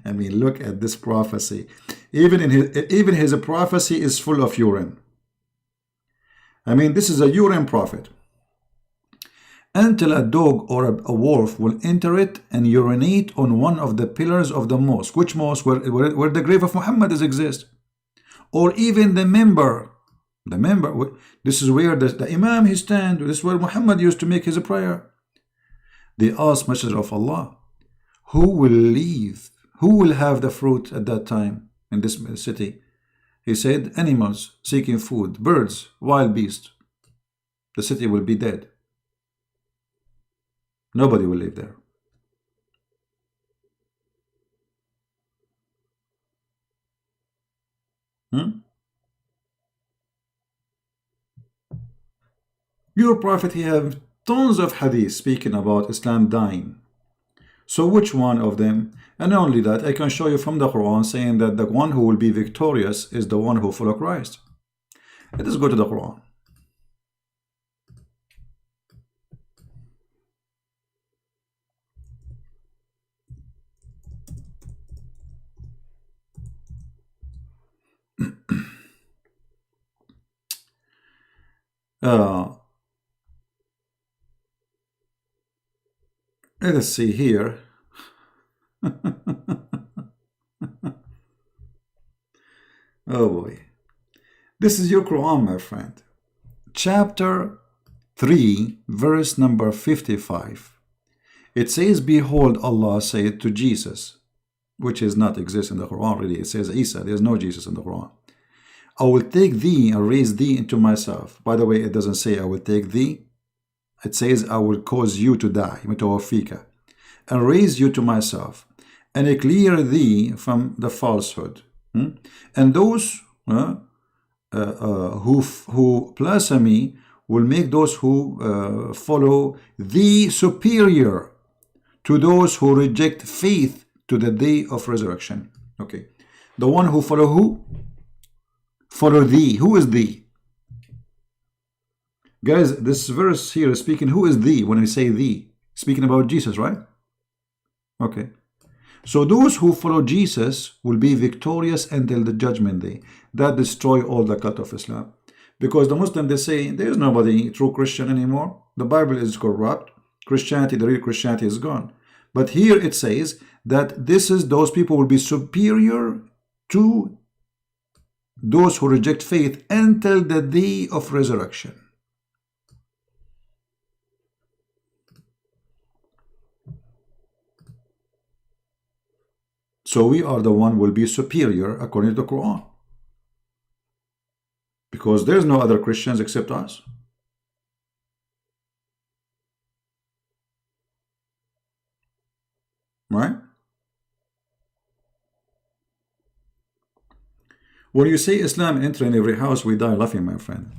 I mean, look at this prophecy. Even his prophecy is full of urine. I mean, this is a urine prophet. Until a dog or a wolf will enter it and urinate on one of the pillars of the mosque. Which mosque? Where the grave of Muhammad exists. Or even the member. This is where the Imam he stands. This is where Muhammad used to make his prayer. They asked Messenger of Allah, who will leave? Who will have the fruit at that time in this city? He said, animals seeking food, birds, wild beasts. The city will be dead. Nobody will live there. Your prophet, he have tons of hadith speaking about Islam dying. So which one of them? And not only that, I can show you from the Quran saying that the one who will be victorious is the one who follows Christ. Let us go to the Quran. Let us see here. Oh boy. This is your Quran, my friend. Chapter 3, verse number 55. It says, behold, Allah said to Jesus, which is not exist in the Quran really. It says Isa. There's no Jesus in the Quran. I will take thee and raise thee into myself. By the way, it doesn't say I will take thee. It says I will cause you to die, mutawafika, and raise you to myself, and I clear thee from the falsehood. And those who blaspheme will make those who follow thee superior to those who reject faith to the day of resurrection. Okay, the one who follow who? Follow thee. Who is thee? Guys, this verse here is speaking, who is thee? When I say thee, speaking about Jesus, right? Okay. So those who follow Jesus will be victorious until the judgment day. That destroy all the cult of Islam. Because the Muslims, they say, there is nobody true Christian anymore. The Bible is corrupt. Christianity, the real Christianity is gone. But here it says that those people will be superior to those who reject faith until the day of resurrection. So we are the one will be superior according to the Quran. Because there's no other Christians except us. Right? When you say Islam enter in every house, we die laughing, my friend.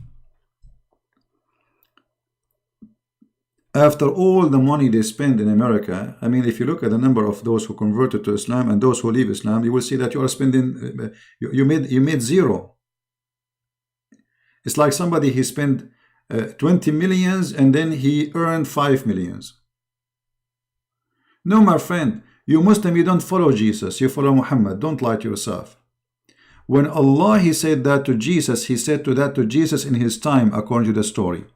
After all the money they spend in America, I mean, if you look at the number of those who converted to Islam and those who leave Islam, you will see that you are spending, you made zero. It's like somebody, he spent 20 millions and then he earned 5 millions. No, my friend, you Muslim, you don't follow Jesus, you follow Muhammad. Don't lie to yourself. When Allah, he said that to Jesus, he said that to Jesus in his time, according to the story.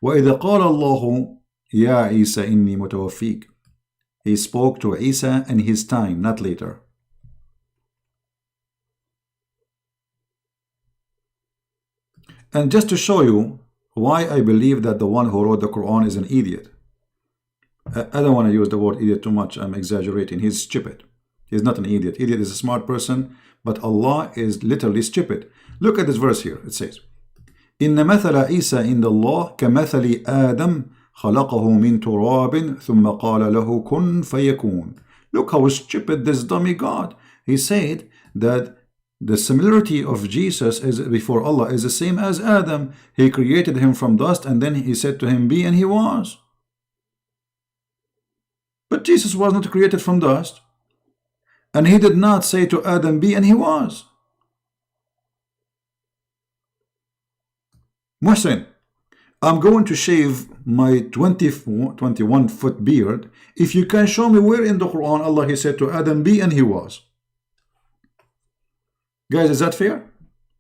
وَإِذَا قَالَ اللَّهُ يَا عِيسَى إِنِّي مُتَوَفِّيكَ. He spoke to Isa in his time, not later. And just to show you why I believe that the one who wrote the Quran is an idiot. I don't want to use the word idiot too much. I'm exaggerating. He's stupid. He's not an idiot. Idiot is a smart person, but Allah is literally stupid. Look at this verse here. It says, إن مثل عيسى عند الله كمثل آدم خلقه من تراب ثم قال له كن فيكون. Look how stupid this dummy God. He said that the similarity of Jesus is before Allah is the same as Adam. He created him from dust and then he said to him, be, and he was. But Jesus was not created from dust. And he did not say to Adam, be, and he was. Muhsin, I'm going to shave my 21-foot beard if you can show me where in the Quran Allah he said to Adam, be, and he was. Guys, is that fair?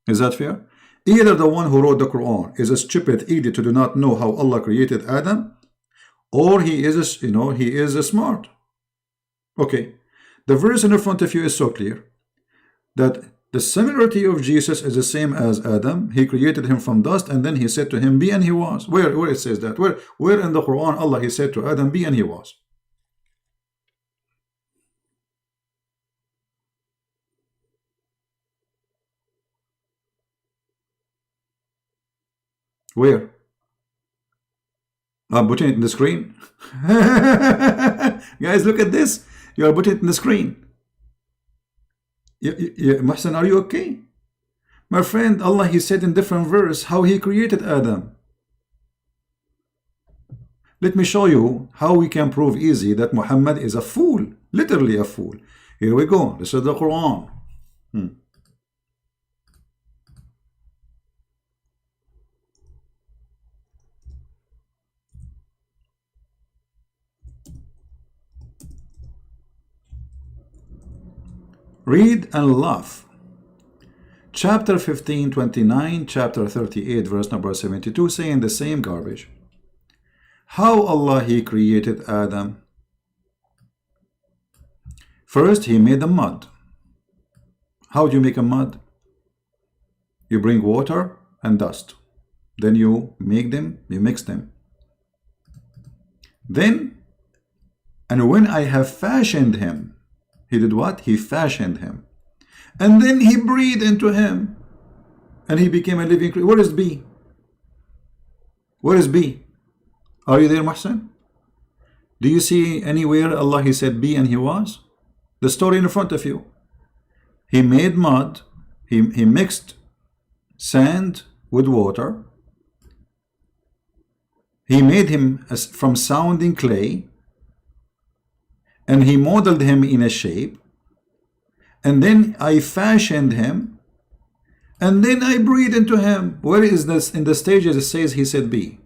Is that fair? Either the one who wrote the Quran is a stupid idiot who do not know how Allah created Adam, or he is he is a smart. Okay, the verse in front of you is so clear that the similarity of Jesus is the same as Adam. He created him from dust and then he said to him, be, and he was. Where it says that? Where in the Quran Allah he said to Adam, be, and he was? Where? I'm putting it in the screen. Guys, look at this. You are putting it in the screen. Muhsin, are you okay? My friend, Allah he said in different verse how he created Adam. Let me show you how we can prove easy that Muhammad is a fool. Literally a fool. Here we go. This is the Quran. Read and laugh. Chapter 15, 29, chapter 38, verse number 72, saying the same garbage. How Allah he created Adam. First, he made the mud. How do you make a mud? You bring water and dust. Then you make them, you mix them. Then, and when I have fashioned him, he did what? He fashioned him. And then he breathed into him. And he became a living creature. Where is B? Where is B? Are you there, Muhsin? Do you see anywhere Allah he said be, and he was? The story in front of you. He made mud. He mixed sand with water. He made him from sounding clay. And he modeled him in a shape, and then I fashioned him, and then I breathed into him. Where is this in the stages? It says he said be.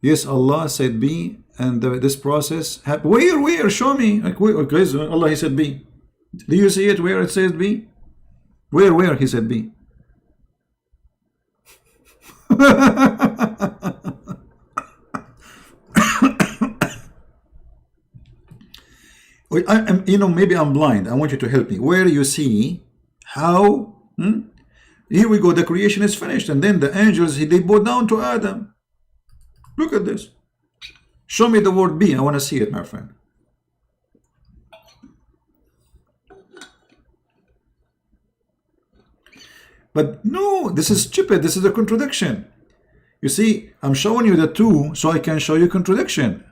Yes, Allah said be, and this process happened. Where? Show me. Like, where? Okay, so Allah he said be. Do you see it where it says be? Where he said be? Maybe I'm blind. I want you to help me. Where you see how, here we go, the creation is finished. And then the angels, they bow down to Adam. Look at this. Show me the word be. I want to see it, my friend. But no, this is stupid. This is a contradiction. You see, I'm showing you the two so I can show you contradiction.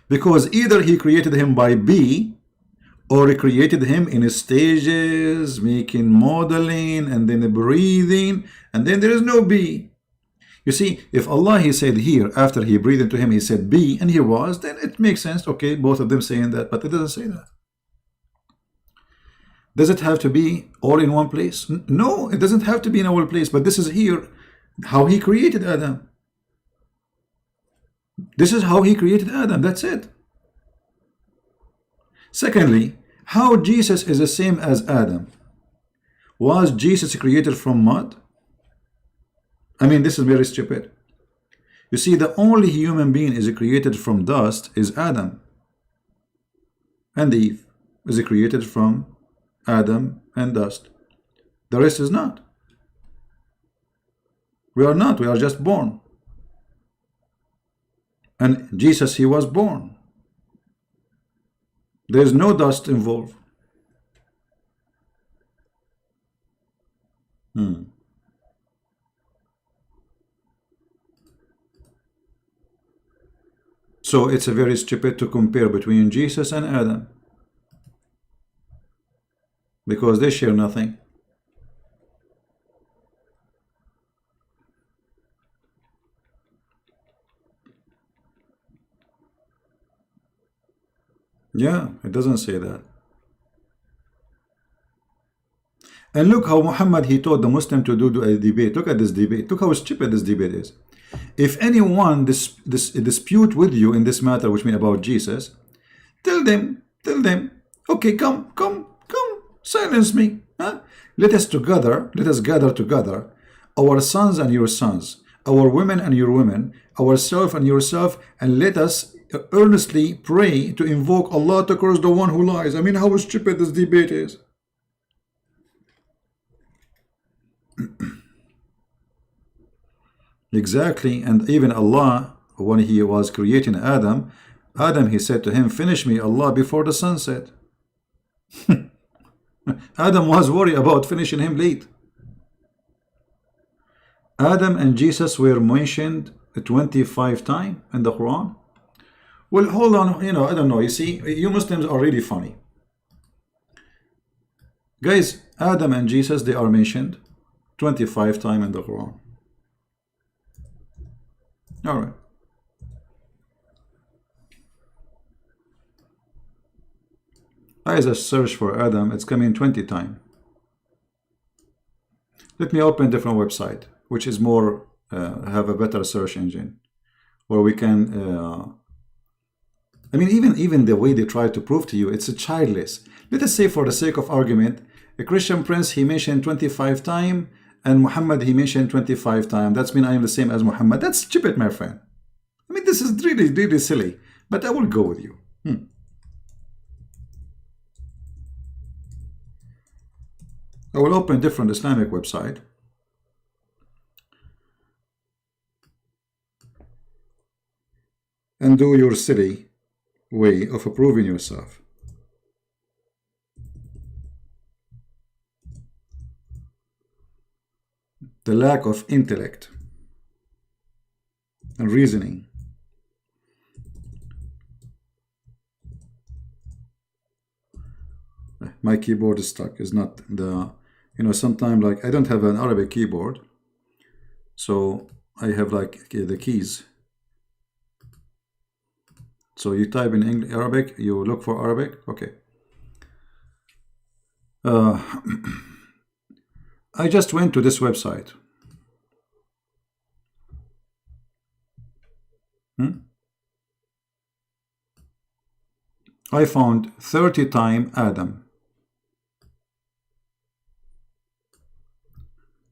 Because either he created him by B, or he created him in stages, making modeling, and then breathing, and then there is no B. You see, if Allah he said here, after he breathed into him, he said be, and he was, then it makes sense. Okay, both of them saying that, but it doesn't say that. Does it have to be all in one place? No, it doesn't have to be in one place, but this is here how he created Adam. This is how he created Adam. That's it. Secondly, how Jesus is the same as Adam. Was Jesus created from mud? I mean, this is very stupid. You see, the only human being is created from dust is Adam. And Eve is created from Adam and dust. The rest is not. We are not. We are just born. And Jesus, he was born. There is no dust involved. So it's a very stupid to compare between Jesus and Adam, because they share nothing. Yeah, it doesn't say that. And look how Muhammad, he told the Muslim to do a debate. Look at this debate. Look how stupid this debate is. If anyone dispute with you in this matter, which means about Jesus, tell them, okay, come, silence me. Huh? Let us gather together, our sons and your sons, our women and your women, ourselves and yourself, and let us earnestly pray to invoke Allah to curse the one who lies. I mean, how stupid this debate is. Exactly. And even Allah, when he was creating Adam, he said to him, finish me, Allah, before the sunset. Adam was worried about finishing him late. Adam and Jesus were mentioned 25 times in the Quran. Well, hold on, I don't know. You see, you Muslims are really funny. Guys, Adam and Jesus, they are mentioned 25 times in the Quran. All right. I just search for Adam, it's coming 20 times. Let me open a different website, which is more, have a better search engine, where we can, I mean, even the way they try to prove to you, it's a childless. Let us say, for the sake of argument, a Christian prince, he mentioned 25 times, and Muhammad, he mentioned 25 times. That's mean I am the same as Muhammad. That's stupid, my friend. I mean, this is really, really silly. But I will go with you. I will open a different Islamic website. And do your silly way of approving yourself. The lack of intellect and reasoning. My keyboard is stuck. It's not the, sometimes like I don't have an Arabic keyboard, so I have like the keys. So you type in English, Arabic, you look for Arabic. Okay. I just went to this website. I found 30 times Adam.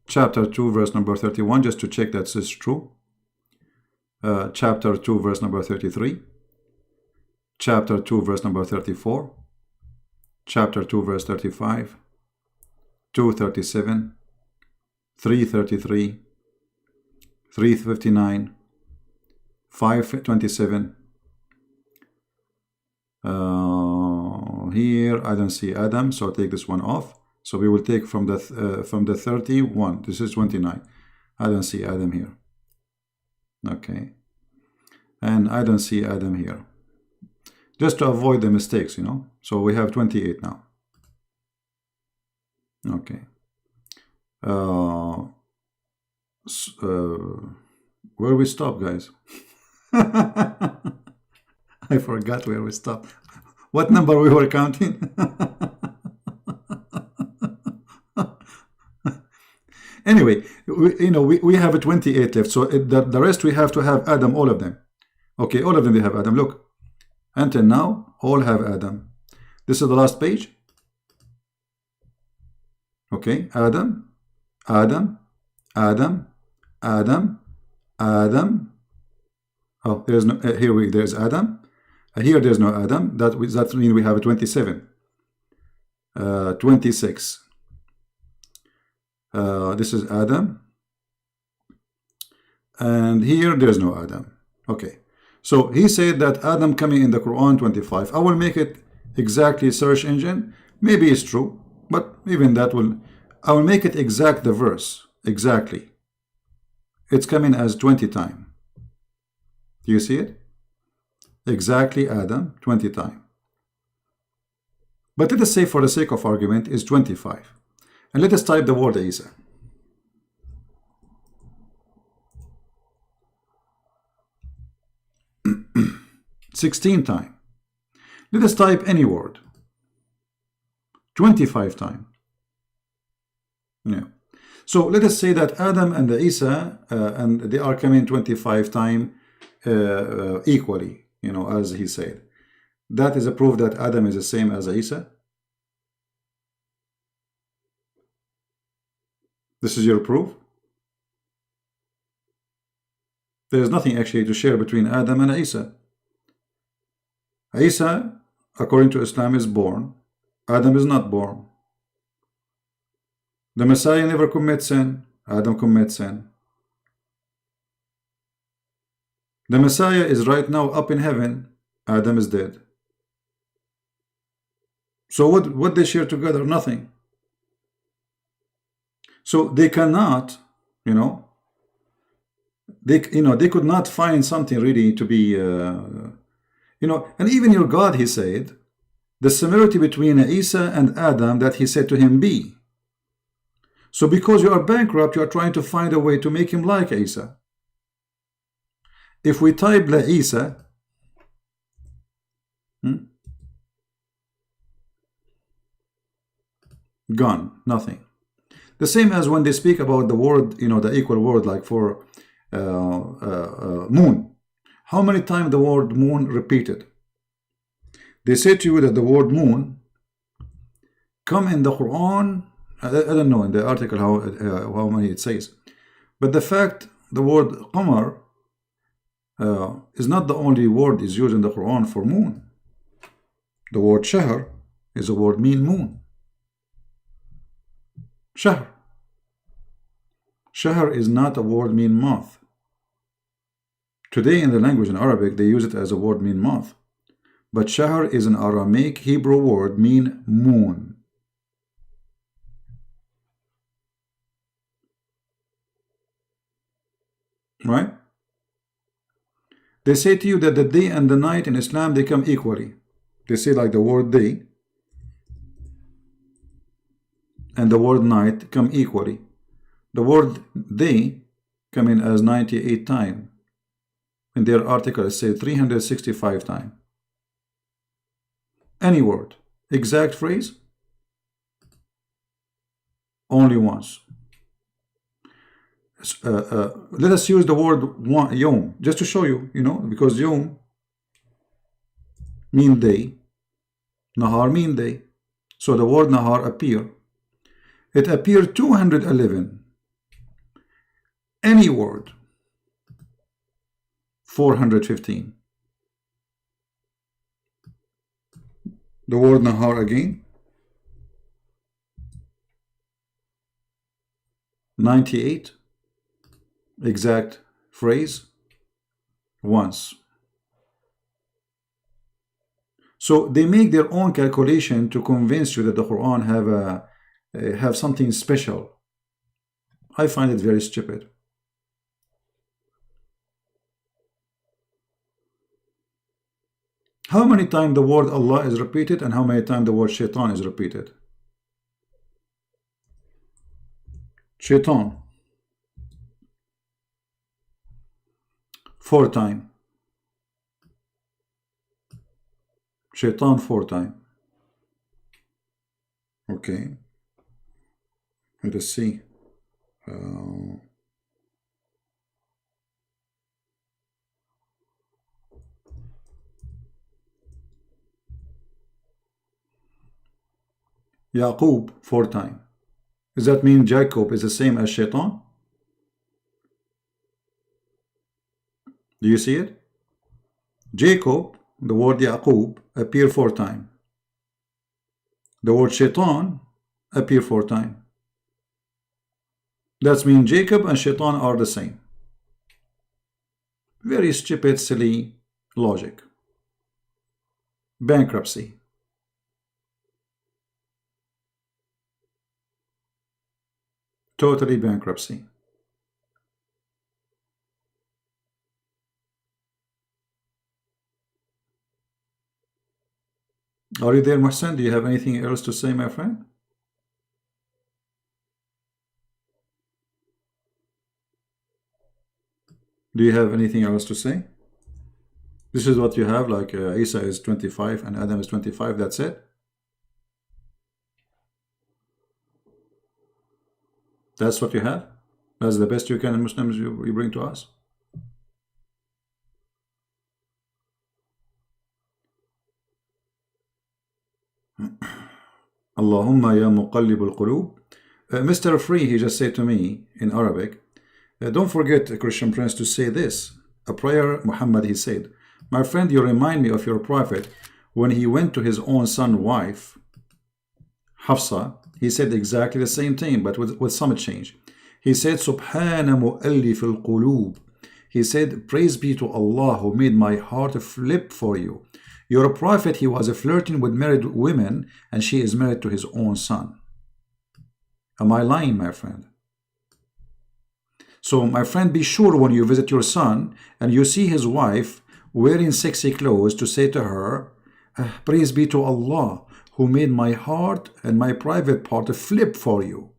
Chapter 2, verse number 31, just to check that this is true. Chapter 2, verse number 33. Chapter 2, verse number 34. Chapter 2, verse 35. 237, 333, 359, 527. Here I don't see Adam, so I'll take this one off. So we will take from the 31. This is 29. I don't see Adam here. Okay, and I don't see Adam here. Just to avoid the mistakes, So we have 28 now. Okay. Where we stop, guys? I forgot where we stopped. What number we were counting? Anyway, we have a 28 left. So the rest we have to have Adam, all of them. Okay, all of them they have Adam. Look, until now, all have Adam. This is the last page. Okay, Adam, Adam, Adam, Adam, Adam. Oh, there's no there's Adam. Here there's no Adam. That means we have a 27. 26. This is Adam. and here there's no Adam. Okay, so he said that Adam coming in the Quran 25. I will make it exactly search engine. Maybe it's true, but even that I will make it exact the verse exactly. It's coming as 20 times. Do you see it? Exactly Adam 20 times. But let us say for the sake of argument is 25. And let us type the word Isa. 16 times. Let us type any word. 25 times. Yeah. So let us say that Adam and the Isa and they are coming 25 times equally, you know, as he said. That is a proof that Adam is the same as Isa. This is your proof. There is nothing actually to share between Adam and Isa. Isa, according to Islam, is born. Adam is not born. The Messiah never commits sin. Adam commits sin. The Messiah is right now up in heaven. Adam is dead. So what they share together? Nothing. So they cannot, you know, they could not find something really to be, you know, and even your God, he said, the similarity between Isa and Adam that he said to him be. So because you are bankrupt, you are trying to find a way to make him like Isa. If we type La Isa, gone, nothing. The same as when they speak about the word, you know, the equal word, like for moon. How many times the word moon repeated? They say to you that the word moon come in the Quran. I don't know in the article how many it says, but the fact the word qamar is not the only word is used in the Quran for moon. The word shahr is a word mean moon. Shahr. Shahr is not a word mean month. Today in the language in Arabic they use it as a word mean month. But shahr is an Aramaic Hebrew word mean moon. Right? They say to you that the day and the night in Islam they come equally. They say like the word day and the word night come equally. The word day come in as 98 times. In their article it says 365 times. Any word, exact phrase, only once. Let us use the word yom, just to show you, you know, because yom mean day, nahar mean day. So the word nahar appear. It appeared 211. Any word, 415. The word nahar again, 98. Exact phrase, once. So they make their own calculation to convince you that the Quran have something special. I find it very stupid. How many times the word Allah is repeated and how many times the word shaitan is repeated? Shaitan 4 times. Shaitan 4 times. Okay. Let us see. Yaqub 4 times. Does that mean Jacob is the same as Shaitan? Do you see it? Jacob, the word Yaqub, appear 4 times. The word Shaitan appear 4 times. That means Jacob and Shaitan are the same. Very stupid, silly logic. Bankruptcy. Totally bankruptcy. Are you there, Mohsen? Do you have anything else to say, my friend? Do you have anything else to say? This is what you have, like Isa is 25 and Adam is 25, that's it? That's what you have? That's the best you can in Muslims you bring to us? Allahumma ya muqallib al-qulub. Mr. Free, he just said to me in Arabic, don't forget, Christian Prince, to say this. A prayer, Muhammad, he said, my friend, you remind me of your prophet when he went to his own son's wife, Hafsa. He said exactly the same thing, but with some change. He said, Subhana mu'allif al-qulub. He said, praise be to Allah who made my heart flip for you. Your prophet, he was flirting with married women, and she is married to his own son. Am I lying, my friend? So, my friend, be sure when you visit your son and you see his wife wearing sexy clothes to say to her, praise be to Allah who made my heart and my private part flip for you.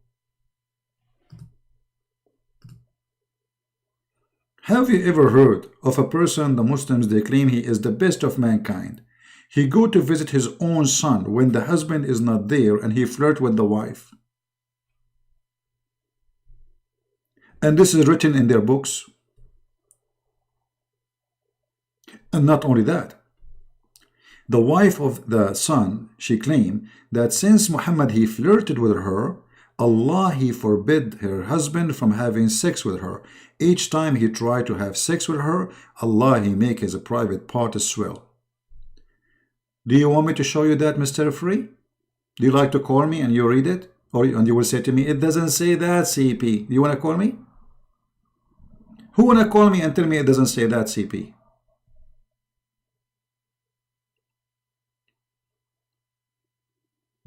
Have you ever heard of a person, the Muslims, they claim he is the best of mankind? He go to visit his own son when the husband is not there and he flirt with the wife. And this is written in their books. And not only that, the wife of the son, she claimed that since Muhammad, he flirted with her, Allah, he forbid her husband from having sex with her. Each time he tried to have sex with her, Allah, he make his private part swell. Do you want me to show you that, Mr. Free? Do you like to call me and you read it? And you will say to me, it doesn't say that, CP. Do you want to call me? Who want to call me and tell me it doesn't say that, CP?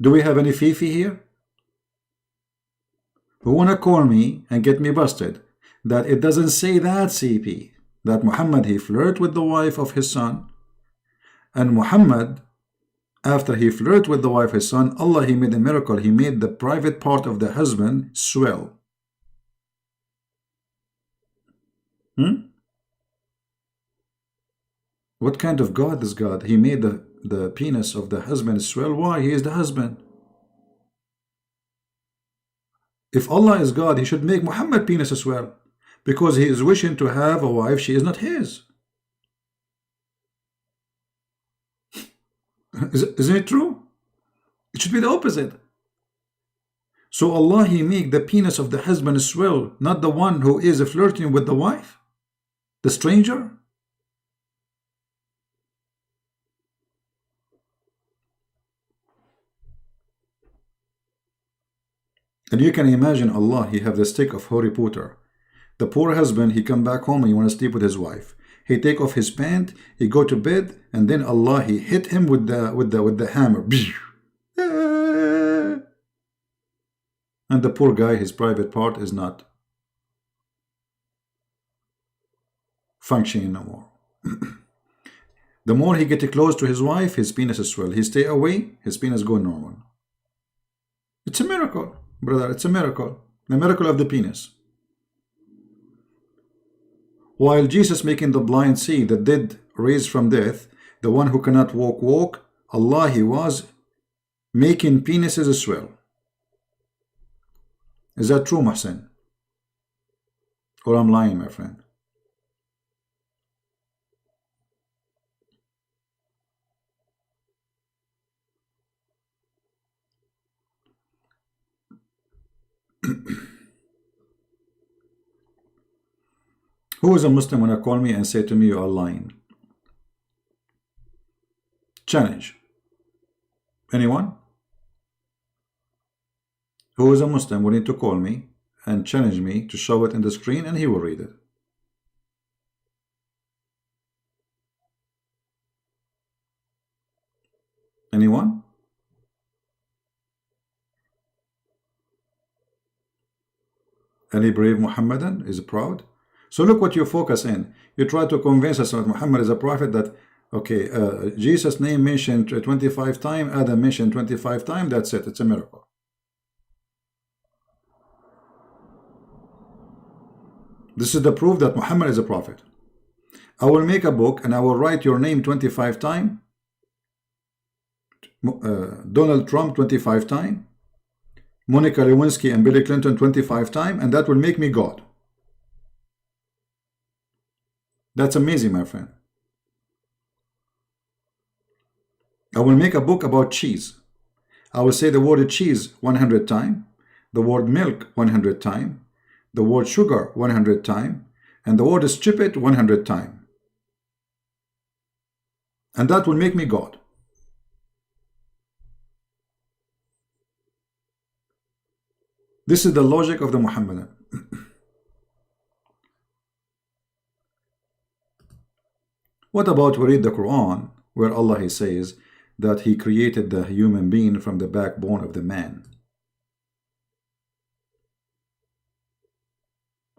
Do we have any Fifi here? Who want to call me and get me busted that it doesn't say that, CP? That Muhammad, he flirt with the wife of his son, and Muhammad, after he flirt with the wife of his son, Allah, he made a miracle. He made the private part of the husband swell. What kind of God is God? He made the penis of the husband swell. Why? He is the husband. If Allah is God, he should make Muhammad penis swell, because he is wishing to have a wife, she is not his. Isn't it true? It should be the opposite. So Allah, he make the penis of the husband swell, not the one who is flirting with the wife, the stranger. And you can imagine Allah, he have the stick of Harry Potter. The poor husband, he come back home and he want to sleep with his wife. He take off his pant, he go to bed, and then Allah, he hit him with the hammer. And the poor guy, his private part is not functioning no more. The more he get close to his wife, his penis is swell. He stay away, his penis go normal. It's a miracle, brother. It's a miracle. The miracle of the penis. While Jesus making the blind see, the dead raised from death, the one who cannot walk, Allah, he was making penises swell. Is that true, Mohsen? Or I'm lying, my friend? Who is a Muslim when I call me and say to me you are lying? Challenge. Anyone? Who is a Muslim willing to call me and challenge me to show it in the screen, and he will read it. Anyone? Any brave Muhammadan is proud? So look what you focus in. You try to convince us that Muhammad is a prophet, that, okay, Jesus' name mentioned 25 times, Adam mentioned 25 times, that's it, it's a miracle. This is the proof that Muhammad is a prophet. I will make a book and I will write your name 25 times, Donald Trump 25 times, Monica Lewinsky and Bill Clinton 25 times, and that will make me God. That's amazing, my friend. I will make a book about cheese. I will say the word cheese 100 times, the word milk 100 times, the word sugar 100 times, and the word stupid 100 times. And that will make me God. This is the logic of the Muhammadan. What about we read the Quran, where Allah He says that He created the human being from the backbone of the man?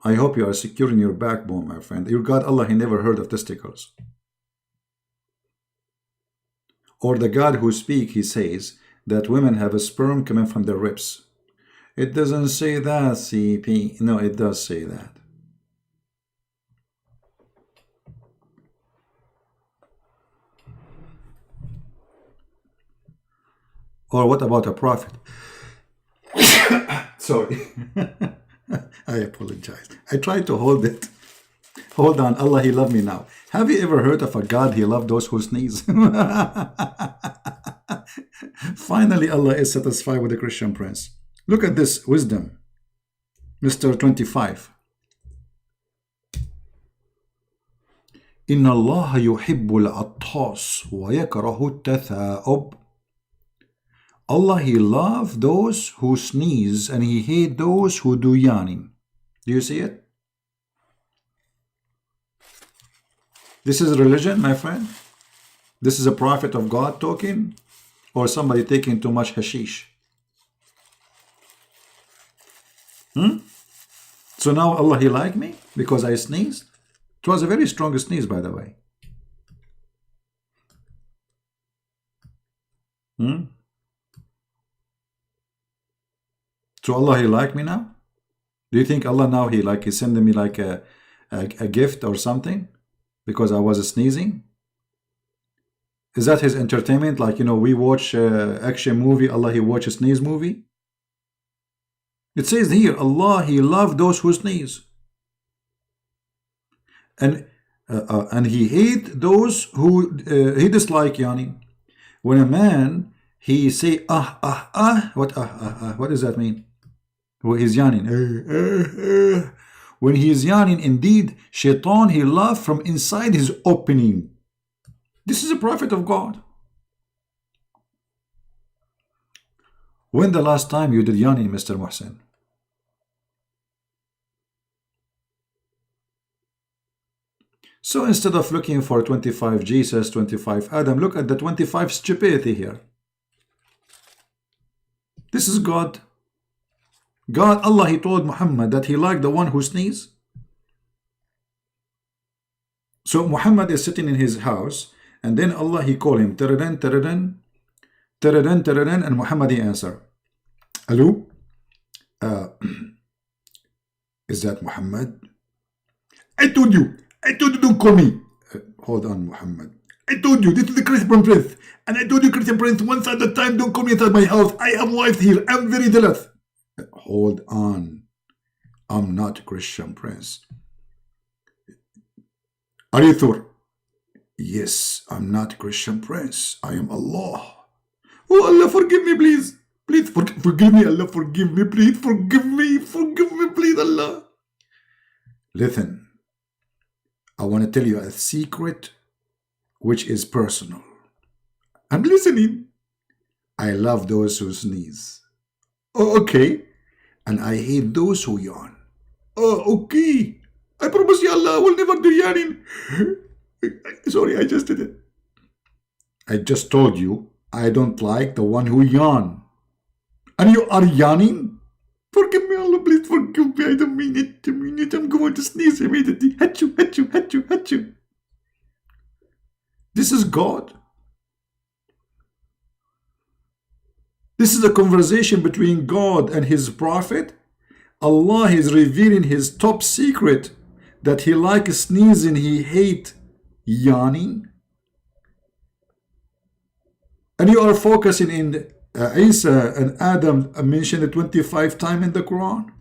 I hope you are secure in your backbone, my friend. Your God Allah, He never heard of testicles. Or the God who speaks, He says that women have a sperm coming from their ribs. It doesn't say that, CP. No, it does say that. Or what about a prophet? Sorry. I apologize. I tried to hold it. Hold on. Allah, He loved me now. Have you ever heard of a God He loved those who sneeze? Finally, Allah is satisfied with the Christian prince. Look at this wisdom. Mr. 25. إن الله يحب العطاس ويكره التثاؤب. Allah, He loves those who sneeze and He hates those who do yawning. Do you see it? This is religion, my friend. This is a prophet of God talking, or somebody taking too much hashish. So now Allah, He liked me because I sneezed. It was a very strong sneeze, by the way. So Allah, He liked me now? Do you think Allah now He's sending me like a gift or something because I was sneezing? Is that His entertainment? Like, you know, we watch action movie, Allah, He watch a sneeze movie? It says here, Allah, He loved those who sneeze. And He hate those who He dislike yawning. When a man, he say what does that mean? When he's yawning. When he is yawning, indeed, shaitan, he laugh from inside his opening. This is a prophet of God. When the last time you did yawning, Mr. Muhsin? So instead of looking for 25 Jesus, 25 Adam, look at the 25 stupidity here. This is God. God, Allah, He told Muhammad that He liked the one who sneezes. So Muhammad is sitting in his house, and then Allah, He called him, taradan, taradan, taradan, taradan, and Muhammad, he answered, hello? Is that Muhammad? I told you, don't call me. Hold on, Muhammad. I told you, this is the Christian prince. And I told you, Christian prince, once at a time, don't come inside my house. I have wife here. I'm very jealous. Hold on. I'm not Christian prince. Are you sure? Yes, I'm not Christian prince. I am Allah. Oh, Allah, forgive me, please. Please forgive me, Allah. Forgive me, please. Forgive me. Forgive me, please, Allah. Listen. I want to tell you a secret which is personal. I'm listening. I love those who sneeze. Oh, okay. And I hate those who yawn. Oh, okay. I promise you, Allah, I will never do yawning. Sorry, I just did it. I just told you I don't like the one who yawn. And you are yawning? Forgive me, Allah, please forgive me. I don't mean it. I mean it. I'm going to sneeze immediately. Hatchu, hatchu, hatchu, hatchu. This is God. This is a conversation between God and his prophet. Allah is revealing his top secret, that he likes sneezing, he hates yawning. And you are focusing in Isa and Adam mentioned 25 times in the Quran.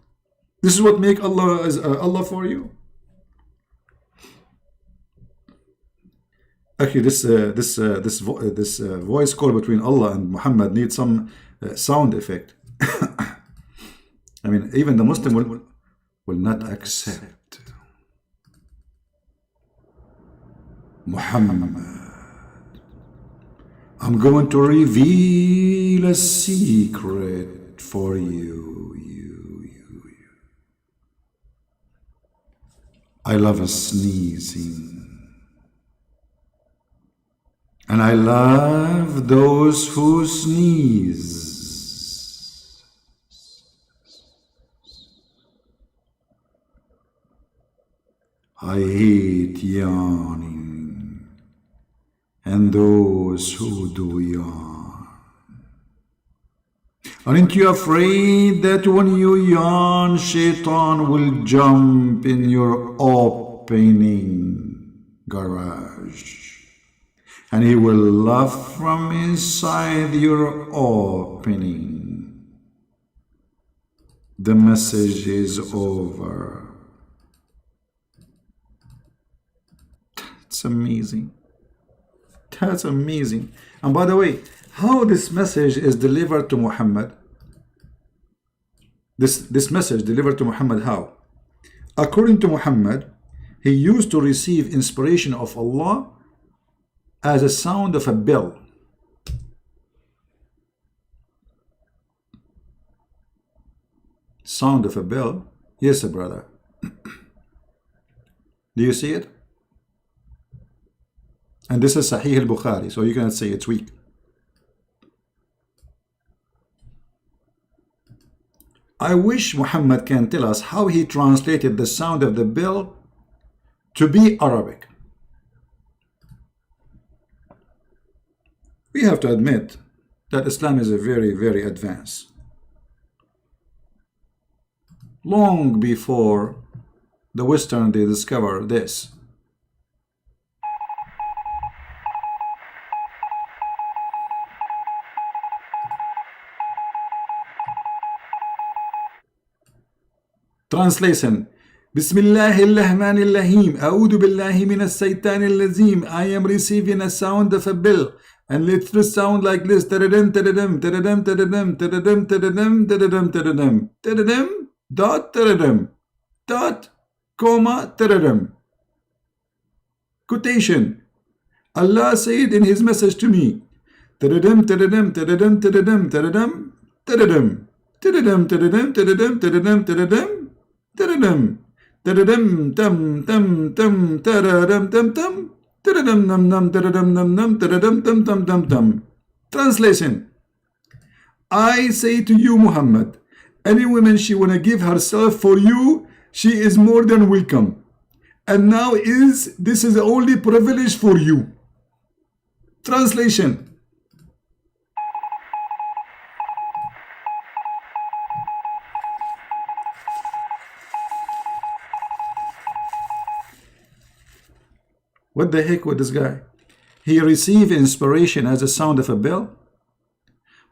This is what make Allah Allah for you. Actually, this voice call between Allah and Muhammad needs some sound effect. I mean, even the Muslim will not accept Muhammad. I'm going to reveal a secret for you. I love sneezing. And I love those who sneeze. I hate yawning and those who do yawn. Aren't you afraid that when you yawn, Shaitan will jump in your opening garage? And he will laugh from inside your opening. The message is over. That's amazing. That's amazing. And by the way, how this message is delivered to Muhammad? This message delivered to Muhammad, how? According to Muhammad, he used to receive inspiration of Allah as a sound of a bell. Sound of a bell? Yes, brother. Do you see it? And this is Sahih al-Bukhari, so you cannot say it's weak. I wish Muhammad can tell us how he translated the sound of the bell to be Arabic. We have to admit that Islam is a very, very advanced. Long before the Western they discover this. Translation. Bismillahirrahmanirrahim. A'udhu billahi minas shaitanir rajim. I am receiving a sound of a bell. And let's just sound like this. Tadadam, tadadam, tadadam, tadadam, tadadam, tadadam, tadadam, tadadam, tadadam, dot, tadadam, dot, comma, tadadam. Quotation. Allah said in his message to me, tadadam, tadadam, tadadam, tadadam, tadadam, tadadam, tadadam, tadadam, tadadam, tadadam, tadadam, tadadam, tadadam, tam, tam, tam, tadadam, tam, tam. Translation. I say to you, Muhammad, any woman she wanna give herself for you, she is more than welcome. And now this is the only privilege for you. Translation. What the heck with this guy? He received inspiration as the sound of a bell?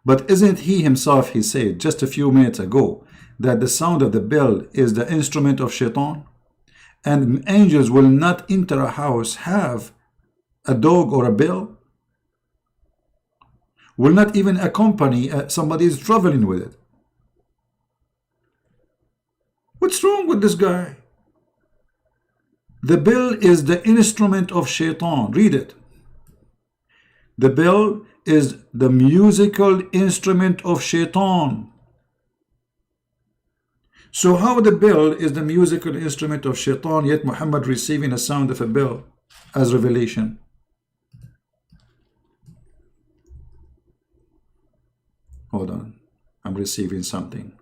But isn't he himself, he said just a few minutes ago, that the sound of the bell is the instrument of Shaitan? And angels will not enter a house, have a dog or a bell? Will not even accompany somebody is traveling with it. What's wrong with this guy? The bell is the instrument of Shaitan. Read it. The bell is the musical instrument of Shaitan. So how the bell is the musical instrument of Shaitan, yet Muhammad receiving a sound of a bell as revelation? Hold on. I'm receiving something.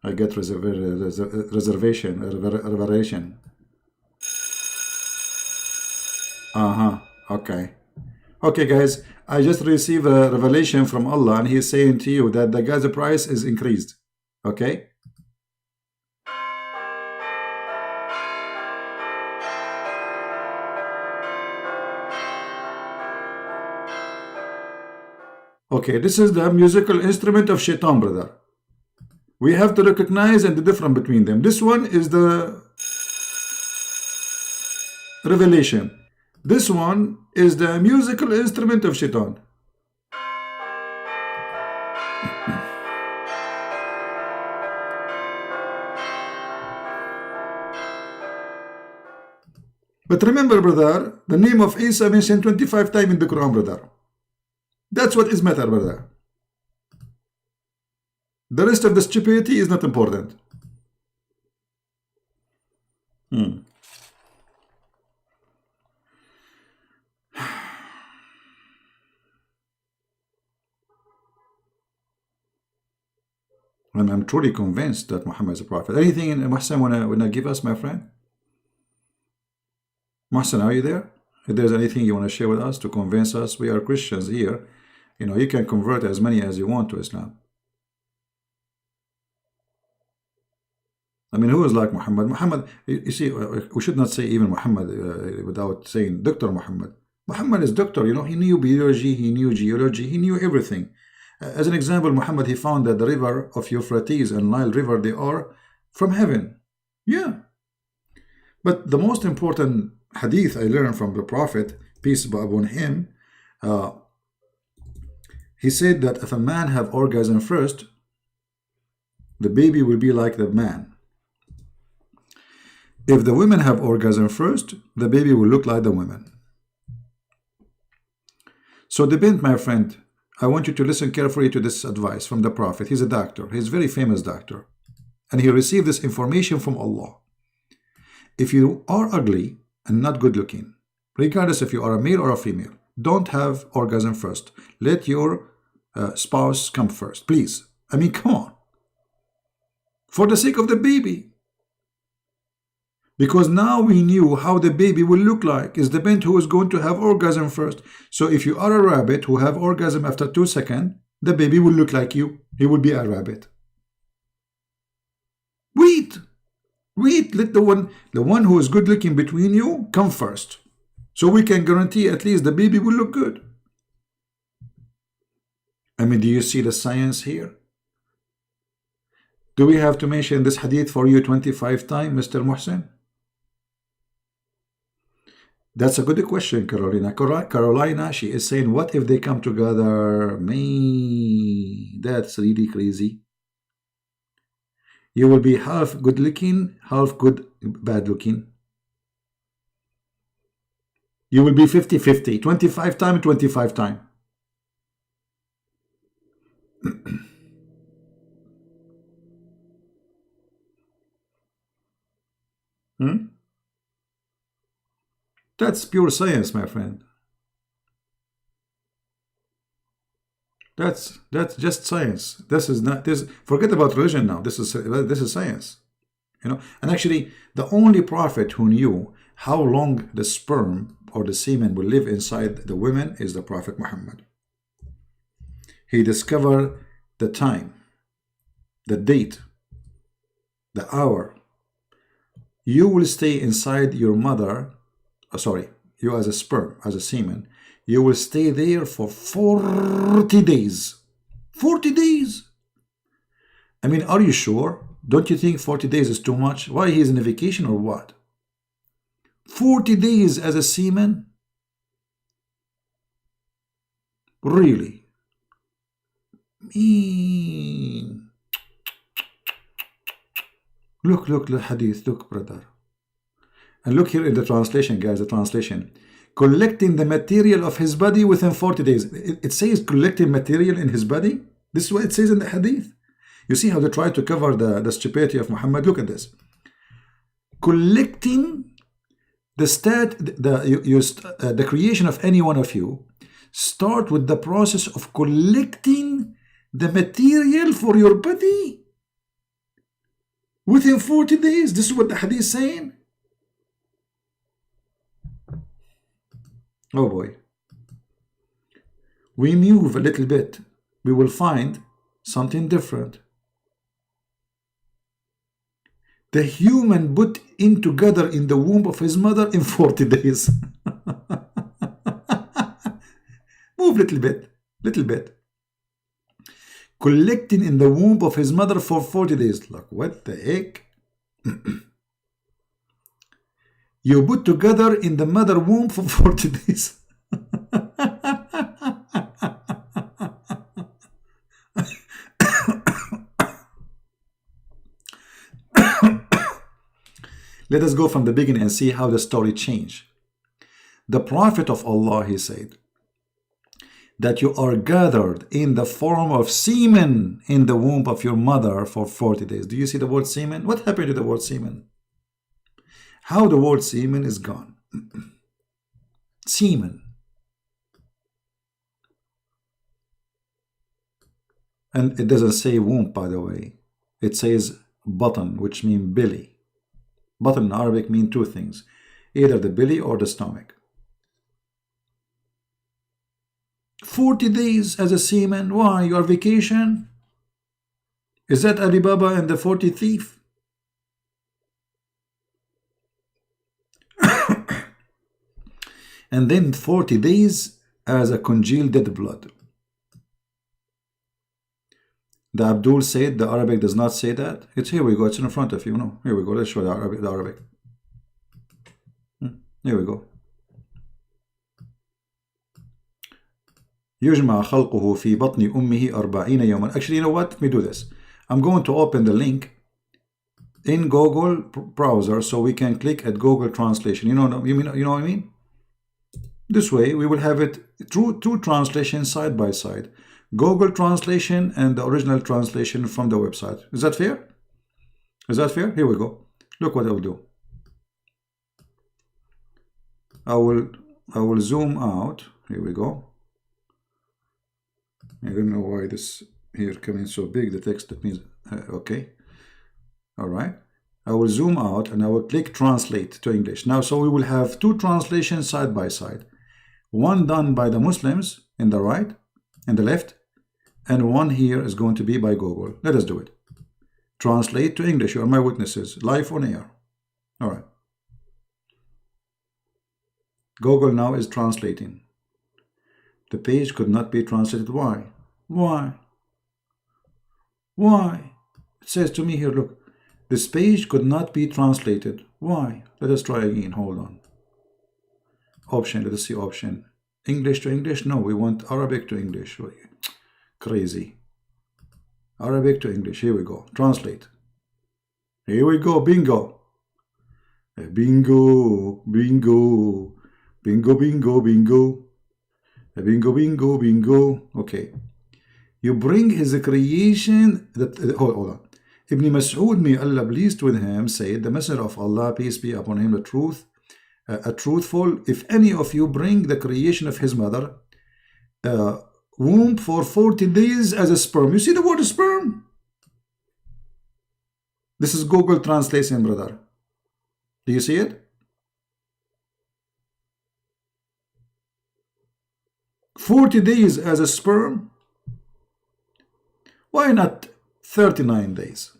I get reservation. Okay. Okay, guys. I just received a revelation from Allah, and He's saying to you that the gas price is increased. Okay? Okay, this is the musical instrument of Shaitan, brother. We have to recognize the difference between them. This one is the revelation. This one is the musical instrument of Shaitan. But remember, brother, the name of Isa mentioned 25 times in the Quran, brother. That's what is matter, brother. The rest of the stupidity is not important. And I'm truly convinced that Muhammad is a prophet. Anything in Muhsin wanna give us, my friend? Muhsin, are you there? If there's anything you want to share with us to convince us, we are Christians here. You know, you can convert as many as you want to Islam. I mean, who is like Muhammad? Muhammad, you see, we should not say even Muhammad without saying Dr. Muhammad. Muhammad is doctor, you know, he knew biology, he knew geology, he knew everything. As an example, Muhammad, he found that the river of Euphrates and Nile River, they are from heaven. Yeah. But the most important hadith I learned from the Prophet, peace be upon him, he said that if a man have orgasm first, the baby will be like the man. If the women have orgasm first, the baby will look like the women. So depend, my friend, I want you to listen carefully to this advice from the Prophet. He's a doctor. He's a very famous doctor. And he received this information from Allah. If you are ugly and not good looking, regardless if you are a male or a female, don't have orgasm first. Let your spouse come first, please. I mean, come on. For the sake of the baby. Because now we knew how the baby will look like. It depends who is going to have orgasm first. So if you are a rabbit who have orgasm after 2 seconds, the baby will look like you. He will be a rabbit. Wait. Let the one who is good looking between you come first. So we can guarantee at least the baby will look good. I mean, do you see the science here? Do we have to mention this hadith for you 25 times, Mr. Muhsin? That's a good question, Carolina. Carolina, she is saying, what if they come together? Me, that's really crazy. You will be half good looking, half good bad looking. You will be 50-50, 25 times, 25 times. That's pure science, my friend. That's just science. This is not this. Forget about religion now. This is science, you know. And actually, the only prophet who knew how long the sperm or the semen will live inside the women is the Prophet Muhammad. He discovered the time, the date, the hour. You will stay inside your mother. You as a sperm, as a semen. You will stay there for 40 days. 40 days. I mean, are you sure? Don't you think 40 days is too much? Why, he is on a vacation or what? 40 days as a semen? Really? Look, the hadith, look, brother. And look here in the translation, guys, the translation. Collecting the material of his body within 40 days. It says collecting material in his body. This is what it says in the hadith. You see how they try to cover the stupidity of Muhammad? Look at this. Collecting the creation of any one of you. start with the process of collecting the material for your body within 40 days. This is what the hadith is saying. Oh boy. We move a little bit, we will find something different. The human put in together in the womb of his mother in 40 days. Move little bit. Collecting in the womb of his mother for 40 days. Like, what the heck? You put together in the mother womb for 40 days. Let us go from the beginning and see how the story changed. The Prophet of Allah, he said, that you are gathered in the form of semen in the womb of your mother for 40 days. Do you see the word semen? What happened to the word semen? How the word semen is gone. Semen. And it doesn't say womb, by the way. It says button, which means belly. Button in Arabic means two things, either the belly or the stomach. 40 days as a seaman. Why? Your vacation? Is that Alibaba and the 40 thief? And then 40 days as a congealed dead blood. The Abdul said the Arabic does not say that. It's here we go. It's in front of you. No, here we go. Let's show the Arabic. Here we go. يجمع خلقه في بطن أمه 40 يوما. Actually, you know what? Let me do this. I'm going to open the link in Google browser so we can click at Google Translation. You know what I mean? This way we will have it two translations side by side. Google translation and the original translation from the website. Is that fair? Is that fair? Here we go. Look what I will do. I will zoom out. Here we go. I don't know why this here coming so big, the text. That means okay. All right. I will zoom out and I will click translate to English. Now, so we will have two translations side by side. One done by the Muslims in the right and the left, and one here is going to be by Google. Let us do it. Translate to English. You are my witnesses. Live on air. All right. Google now is translating. The page could not be translated. Why? Why? Why? It says to me here, look, this page could not be translated. Why? Let us try again. Hold on. Option. Let us see option. English to English? No, we want Arabic to English. Crazy. Arabic to English. Here we go. Translate. Here we go. Bingo. Bingo. Bingo. Bingo, bingo, bingo. Bingo, bingo, bingo. Okay. You bring his creation. Hold on. Ibn Mas'ud, may Allah pleased with him, said, the Messenger of Allah, peace be upon him, a truthful, if any of you bring the creation of his mother, womb for 40 days as a sperm. You see the word sperm? This is Google translation, brother. Do you see it? 40 days as a sperm? Why not 39 days?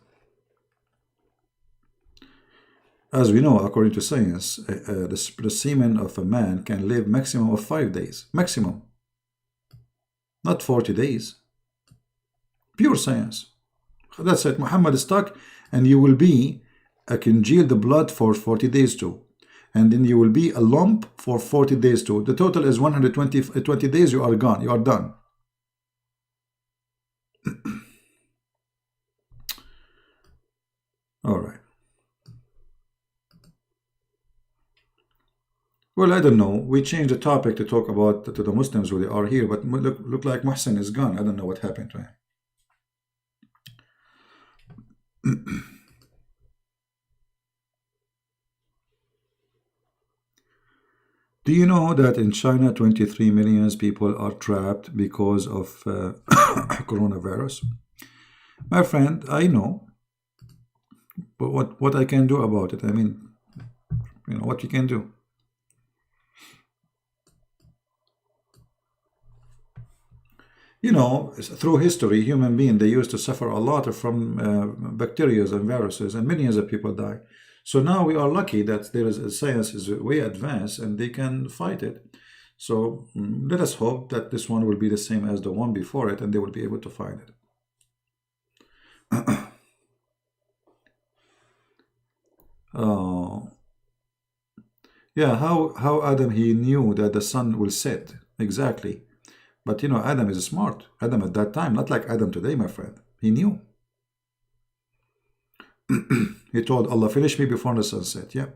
As we know, according to science, the semen of a man can live maximum of 5 days. Maximum. Not 40 days. Pure science. That's it. Muhammad is stuck, and you will be a congealed blood for 40 days too. And then you will be a lump for 40 days too. The total is 120 days. You are gone. You are done. All right. Well, I don't know. We changed the topic to talk about to the Muslims who they are here, but look like Muhsin is gone. I don't know what happened to him. Do you know that in China 23 million people are trapped because of coronavirus? My friend, I know, but what I can do about it? I mean, you know what you can do. You know, through history, human beings, they used to suffer a lot from bacteria and viruses, and millions of people die. So now we are lucky that there is science is way advanced and they can fight it. So let us hope that this one will be the same as the one before it, and they will be able to fight it. Yeah, how Adam, he knew that the sun will set exactly. But you know, Adam is smart. Adam at that time, not like Adam today, my friend. He knew. He told Allah, finish me before the sunset. Yeah.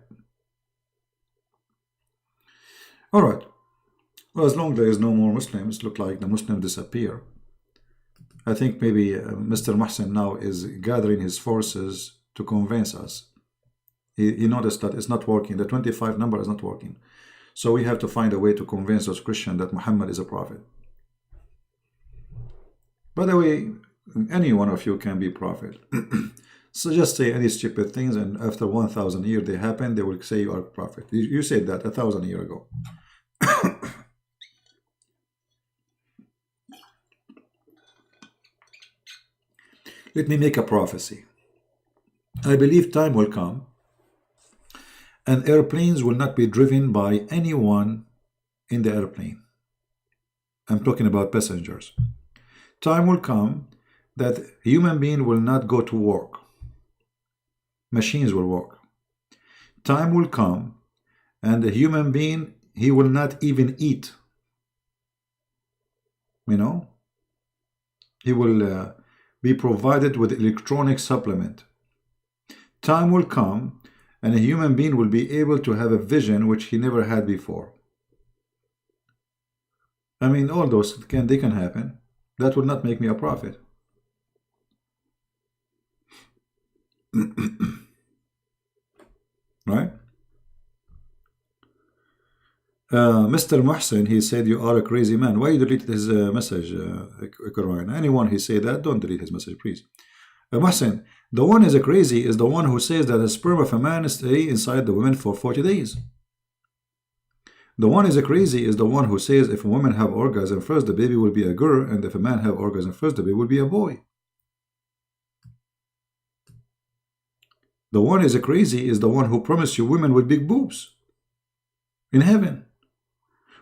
All right. Well, as long as there is no more Muslims, look like the Muslims disappear. I think maybe Mr. Muhsin now is gathering his forces to convince us. He noticed that it's not working. The 25 number is not working. So we have to find a way to convince those Christians that Muhammad is a prophet. By the way, any one of you can be prophet. So just say any stupid things, and after 1,000 years they happen, they will say you are a prophet. You said that 1,000 years ago. Let me make a prophecy. I believe time will come and airplanes will not be driven by anyone in the airplane. I'm talking about passengers. Time will come that human being will not go to work. Machines will work. Time will come and the human being, he will not even eat. You know? He will be provided with electronic supplement. Time will come and a human being will be able to have a vision which he never had before. I mean, all those they can happen. That will not make me a prophet. Right? Mr. Muhsin, he said you are a crazy man. Why you deleted his message, qur'an? Anyone he say that, don't delete his message, please. Muhsin, the one is a crazy is the one who says that the sperm of a man stay inside the woman for 40 days. The one is a crazy is the one who says if a woman have orgasm first, the baby will be a girl, and if a man have orgasm first, the baby will be a boy. The one is a crazy is the one who promised you women with big boobs in heaven.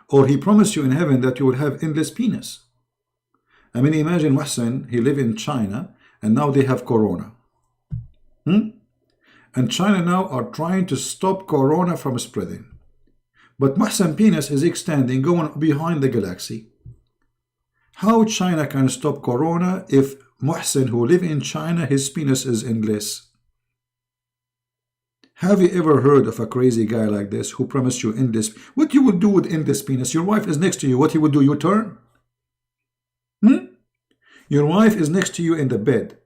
Or he promised you in heaven that you will have endless penis. I mean, imagine Muhsin, he live in China, and now they have corona. And China now are trying to stop corona from spreading. But Muhsin penis is extending, going behind the galaxy. How China can stop corona if Muhsin, who live in China, his penis is endless? Have you ever heard of a crazy guy like this who promised you endless? What you would do with endless penis? Your wife is next to you. What he would do? You turn? Your wife is next to you in the bed.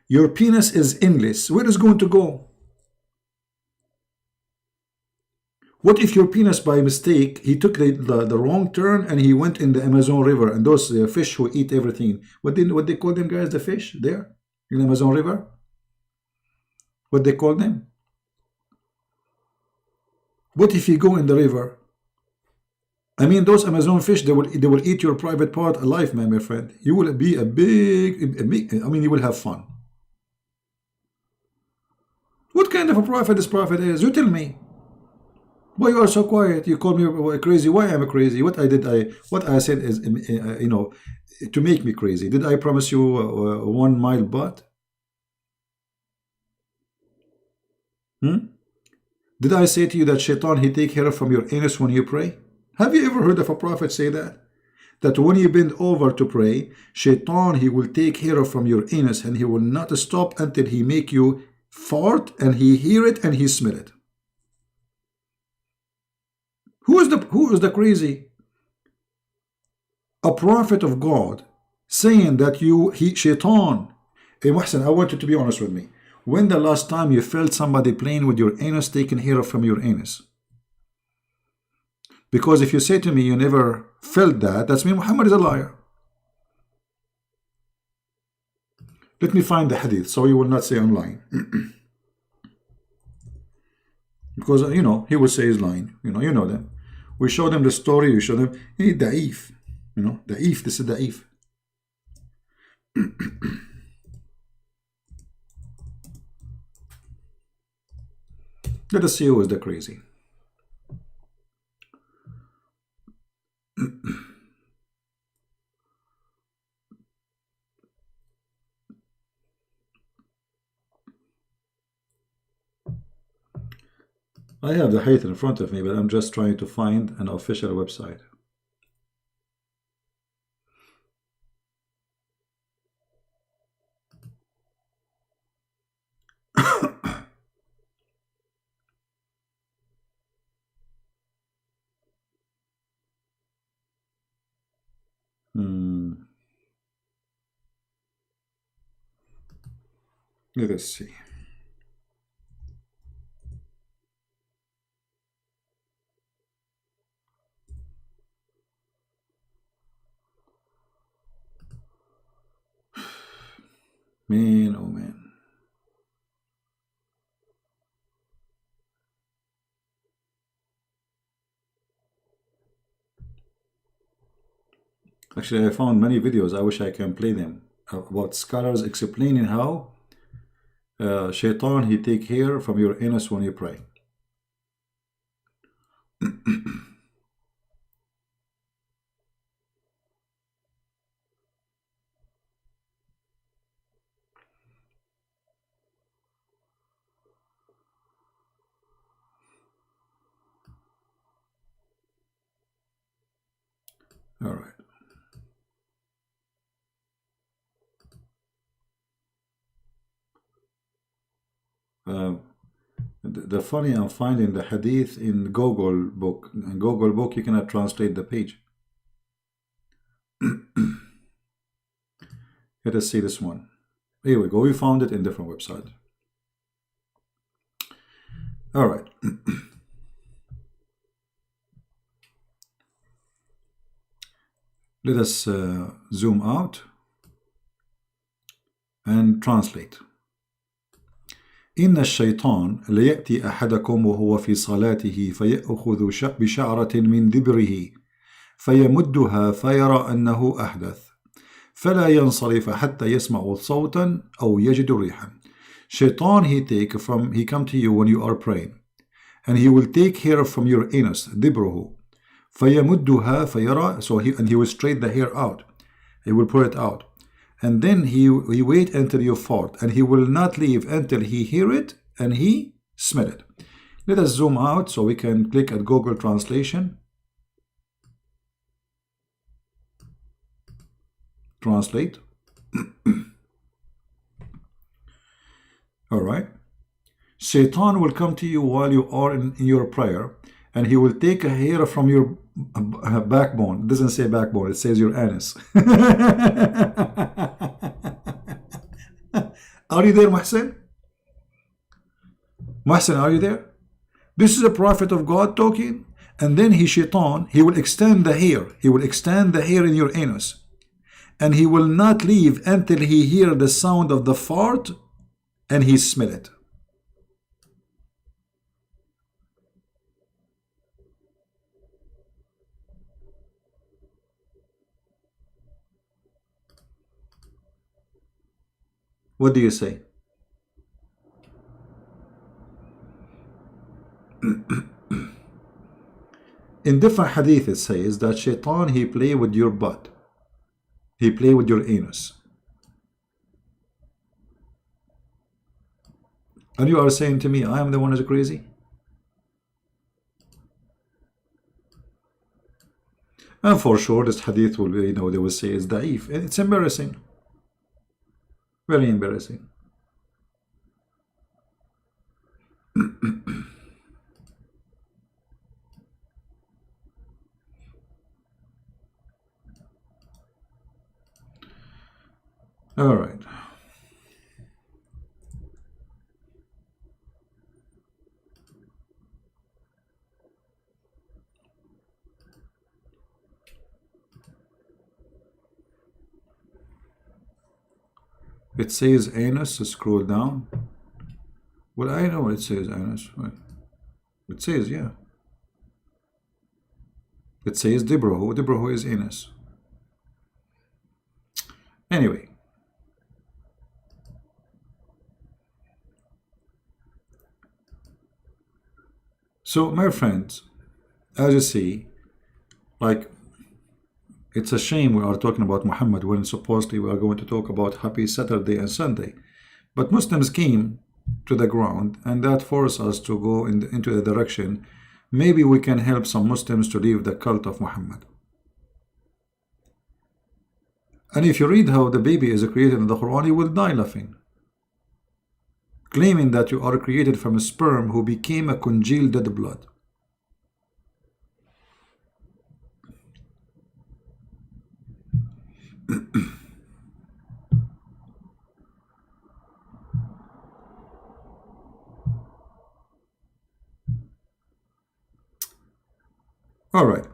Your penis is endless. Where is it going to go? What if your penis by mistake, he took the wrong turn and he went in the Amazon River, and those fish who eat everything, what they call them, guys, the fish there in the Amazon River? What they call them? What if you go in the river? I mean, those Amazon fish, they will eat your private part alive, man, my friend. You will be a big, I mean, you will have fun. What kind of a prophet this prophet is? You tell me. Why you are so quiet? You call me crazy. Why am I crazy? What I said is, you know, to make me crazy. Did I promise you 1 mile butt? Did I say to you that Shaitan, he take care from your anus when you pray? Have you ever heard of a prophet say that? That when you bend over to pray, Shaitan, he will take care from your anus and he will not stop until he make you fart and he hear it and he smell it. Who is the crazy? A prophet of God saying that Shaitan. Hey Muhsin, I want you to be honest with me. When the last time you felt somebody playing with your anus, taking hair from your anus? Because if you say to me you never felt that, that's mean Muhammad is a liar. Let me find the hadith so you will not say I'm lying. Because you know he will say he's lying. You know them. We show them the story. We show them hey, da'if. You know, da'if. This is da'if. Let us see who is the crazy. I have the hadith in front of me, but I'm just trying to find an official website. Let us see. Man, oh man. Actually, I found many videos. I wish I can play them about scholars explaining how shaitan, he take hair from your anus when you pray. All right. The funny, I'm finding the hadith in Google book. In Google book, you cannot translate the page. Let us see this one. Here we go. We found it in different website. All right. Let us zoom out and translate. إن الشيطان ليأتي أحدكم وهو في صلاته فيأخذ بشعرة من دبره فيمدها فيرى أنه أحدث فلا ينصرف حتى يسمع صوتا أو يجد ريحا. Shaitan, he come to you when you are praying, and he will take hair from your anus, dibruhu. فيمدها فيرى, so he will straight the hair out. He will pull it out. And then he wait until you fart, and he will not leave until he hear it and he smell it. Let us zoom out so we can click at Google Translation. Translate. All right. Satan will come to you while you are in your prayer, and he will take a hair from your backbone. It doesn't say backbone, it says your anus. Are you there, Muhsin? Muhsin, are you there? This is a prophet of God talking, and then Shaitan, he will extend the hair. He will extend the hair in your anus, and he will not leave until he hear the sound of the fart and he smell it. What do you say? In different hadith it says that Shaitan, he play with your butt. He play with your anus. And you are saying to me, I am the one who's crazy? And for sure this hadith will be, they will say it's da'if. It's embarrassing. Very embarrassing. All right. It says anus, so scroll down. Well, I know it says anus. It says, yeah. It says Debrahu. Debrahu is anus. Anyway. So, my friends, as you see, like, it's a shame we are talking about Muhammad when supposedly we are going to talk about Happy Saturday and Sunday. But Muslims came to the ground, and that forced us to go into the direction. Maybe we can help some Muslims to leave the cult of Muhammad. And if you read how the baby is created in the Quran, you will die laughing. Claiming that you are created from a sperm who became a congealed dead blood. All right.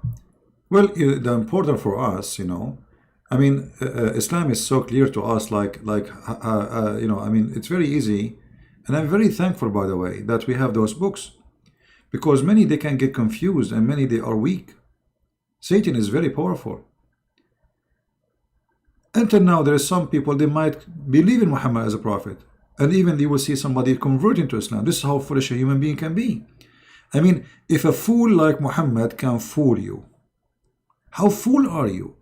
Well, the important for us, I mean, Islam is so clear to us, I mean, it's very easy. And I'm very thankful, by the way, that we have those books, because many, they can get confused, and many, they are weak. Satan is very powerful. Until now, there are some people, they might believe in Muhammad as a prophet, and even they will see somebody converting to Islam. This is how foolish a human being can be. I mean, if a fool like Muhammad can fool you, how fool are you?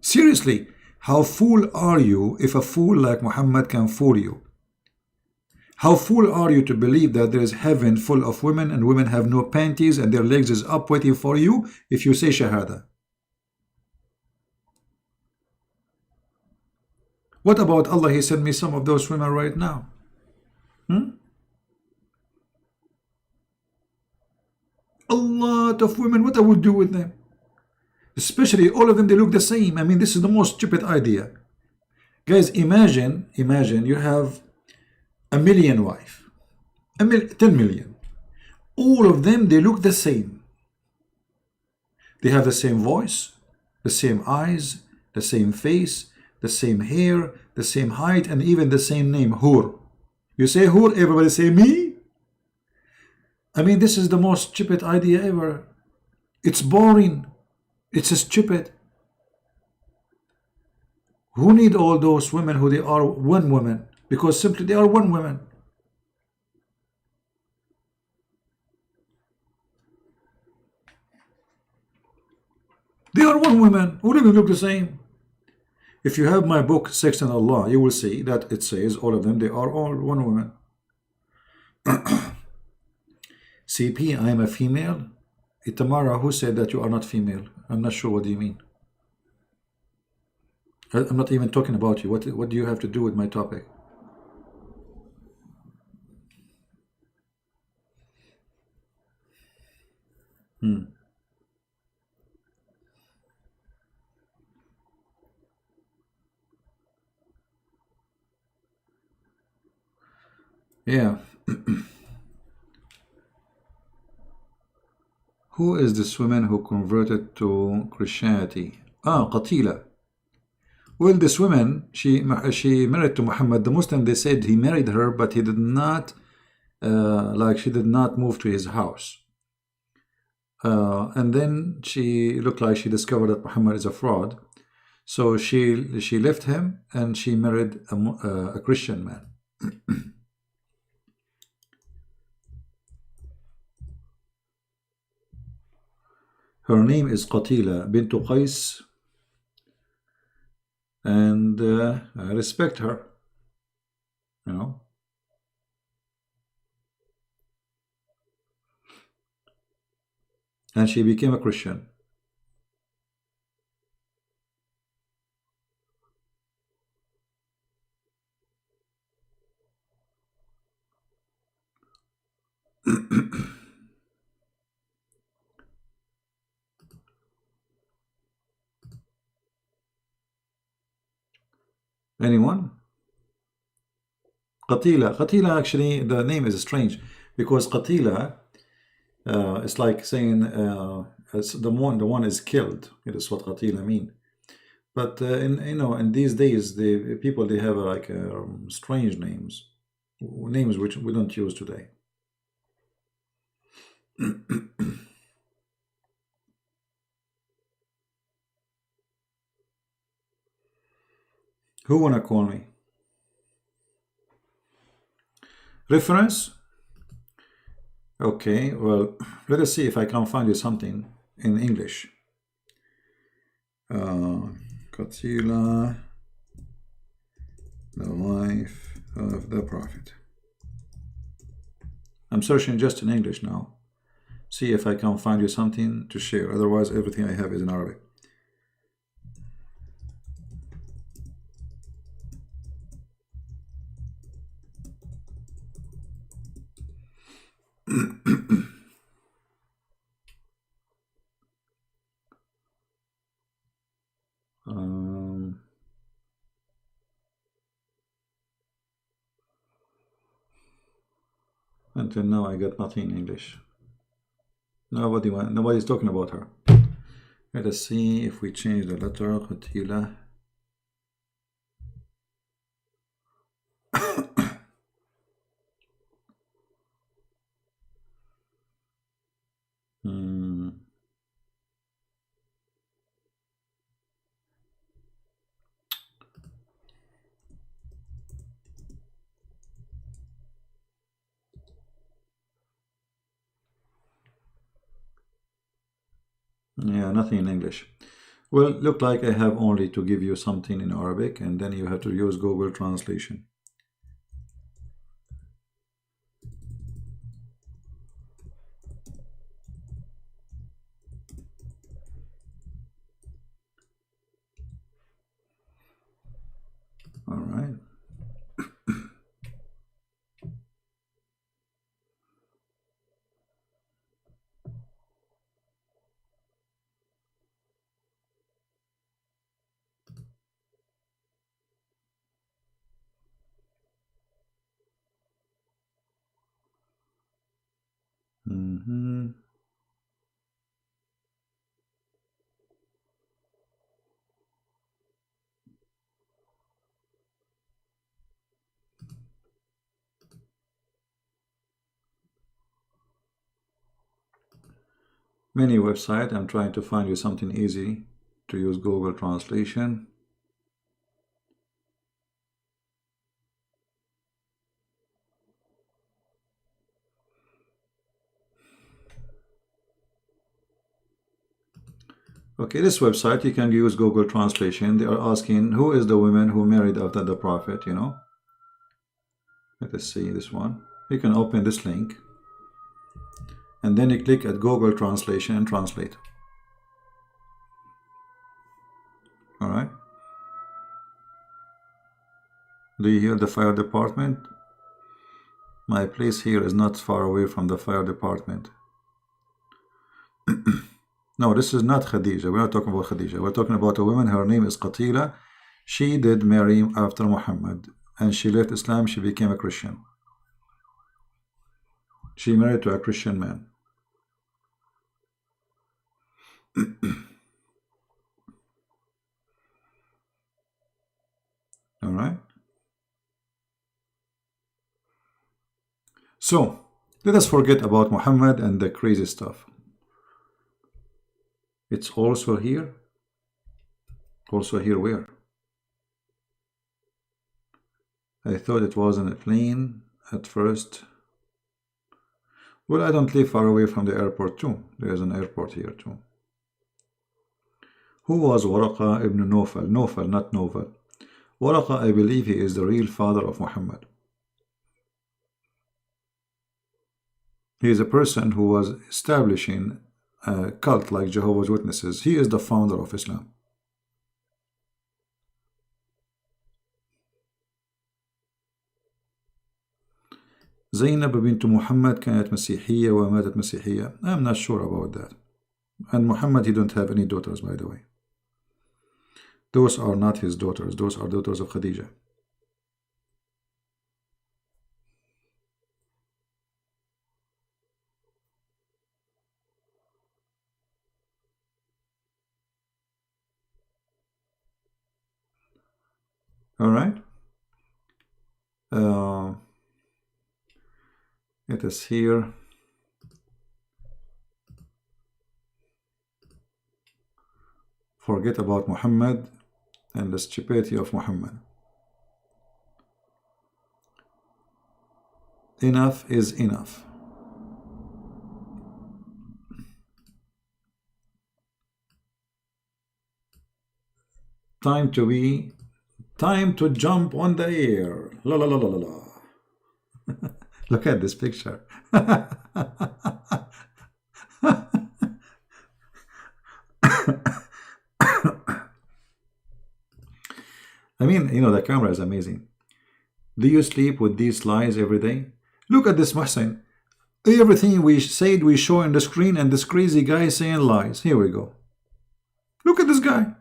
Seriously, how fool are you if a fool like Muhammad can fool you? How fool are you to believe that there is heaven full of women and women have no panties and their legs is up waiting for you if you say Shahada? What about Allah? He sent me some of those women right now. A lot of women, what I would do with them? Especially all of them, they look the same. I mean, this is the most stupid idea. Guys, imagine you have a million wives, 10 million. All of them, they look the same. They have the same voice, the same eyes, the same face, the same hair, the same height, and even the same name, Hur. You say Hur, everybody say me? I mean, this is the most stupid idea ever. It's boring. It's stupid. Who need all those women who they are one woman? Because simply they are one woman. They are one woman. All of them look the same. If you have my book, Sex and Allah, you will see that it says all of them, they are all one woman. CP, I am a female. Itamara, who said that you are not female? I'm not sure what do you mean. I'm not even talking about you. What do you have to do with my topic? Yeah. Who is this woman who converted to Christianity? Qatila. Well, this woman, she married to Muhammad. The Muslim, they said he married her, but he did not, she did not move to his house. And then she looked like she discovered that Muhammad is a fraud. So she left him and she married a Christian man. Her name is Qatila bint Qais, and I respect her, And she became a Christian. Anyone? Qatila. Qatila, actually, the name is strange because Qatila, it's like saying it's the one is killed. It is what Qatila mean. But in these days, the people, they have like strange names, names which we don't use today. Who wanna call me? Reference? Okay, well, let us see if I can find you something in English. Qatila, the wife of the Prophet. I'm searching just in English now. See if I can find you something to share. Otherwise, everything I have is in Arabic. Until now, I got nothing in English. Nobody's talking about her. Let us see if we change the letter Qatila. Yeah, nothing in English. Well, look like I have only to give you something in Arabic, and then you have to use Google Translation. All right. Many website. I'm trying to find you something easy to use Google Translation. Okay, this website, you can use Google Translation. They are asking who is the woman who married after the Prophet, you know. Let us see this one. You can open this link and then you click at Google Translation and translate. All right. Do you hear the fire department? My place here is not far away from the fire department. No, this is not Khadija. We're not talking about Khadija. We're talking about a woman. Her name is Qatila. She did marry after Muhammad, and she left Islam. She became a Christian. She married to a Christian man. All right. So let us forget about Muhammad and the crazy stuff. It's also here. Also here where? I thought it was in a plane at first. Well, I don't live far away from the airport too. There's an airport here too. Who was Waraqa ibn Nawfal? Nawfal, not Novel. Waraqa, I believe he is the real father of Muhammad. He is a person who was establishing a cult like Jehovah's Witnesses. He is the founder of Islam. زينب بنت محمد كانت مسيحية وماتت مسيحية. I'm not sure about that. And Muhammad, he don't have any daughters, by the way. Those are not his daughters. Those are daughters of Khadija. All right. It is here. Forget about Muhammad and the stupidity of Muhammad. Enough is enough. Time to jump on the air. La la la la la la. Look at this picture. I mean, you know, the camera is amazing. Do you sleep with these lies every day? Look at this, Mohsen. Everything we said we show on the screen, and this crazy guy saying lies. Here we go. Look at this guy.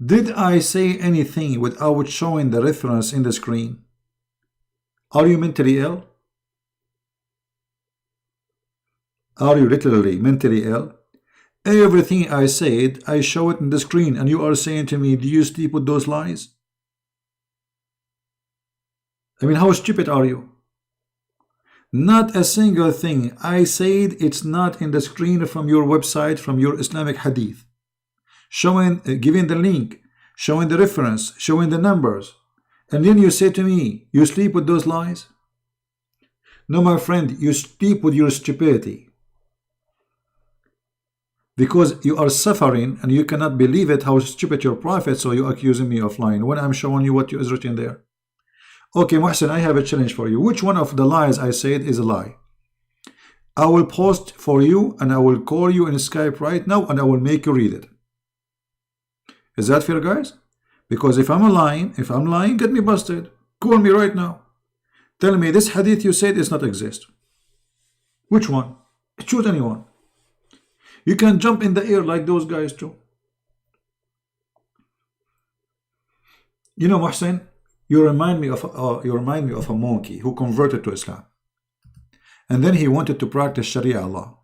Did I say anything without showing the reference in the screen? Are you mentally ill? Are you literally mentally ill? Everything I said, I show it in the screen, and you are saying to me, do you sleep with those lies? I mean, how stupid are you? Not a single thing I said, it's not in the screen from your website, from your Islamic hadith. Showing, giving the link, showing the reference, showing the numbers. And then you say to me, you sleep with those lies? No, my friend, you sleep with your stupidity. Because you are suffering and you cannot believe it, how stupid your prophet, so you're accusing me of lying when I'm showing you what is written there. Okay, Mohsen, I have a challenge for you. Which one of the lies I said is a lie? I will post for you and I will call you in Skype right now and I will make you read it. Is that fair, guys? Because if I'm lying, get me busted. Call me right now. Tell me this hadith you said does not exist. Which one? Choose anyone. You can jump in the air like those guys too. You know, Mohsen, you remind me of a monkey who converted to Islam, and then he wanted to practice Sharia law.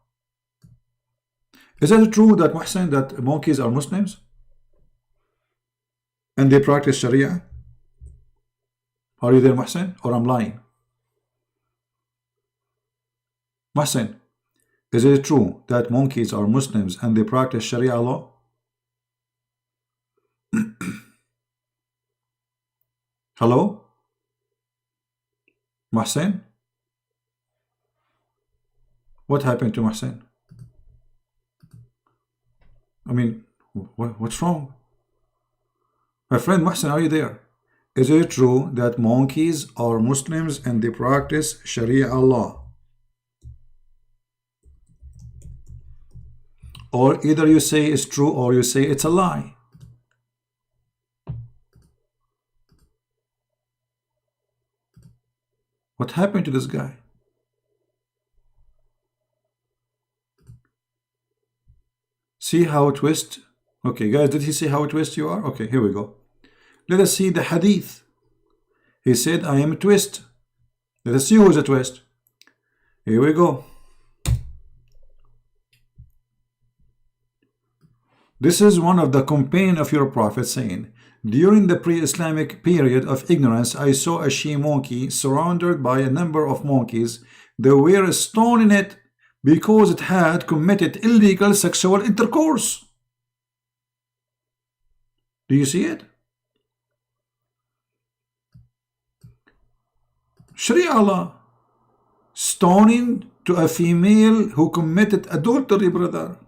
Is it true that, Mohsen, that monkeys are Muslims and they practice Sharia? Are you there, Mohsen, or I'm lying? Mohsen, is it true that monkeys are Muslims and they practice Sharia law? Hello? Mohsen? What happened to Mohsen? I mean, what's wrong? My friend Mohsen, are you there? Is it true that monkeys are Muslims and they practice Sharia law? Or either you say it's true or you say it's a lie. What happened to this guy? See how twist? Okay, guys, did he see how twist you are? Okay, here we go. Let us see the hadith. He said, I am a twist. Let us see who is a twist. Here we go. This is one of the companions of your prophet saying, during the pre-Islamic period of ignorance, I saw a she-monkey surrounded by a number of monkeys. They were stoning it because it had committed illegal sexual intercourse. Do you see it? Sharia law. Stoning to a female who committed adultery, brother.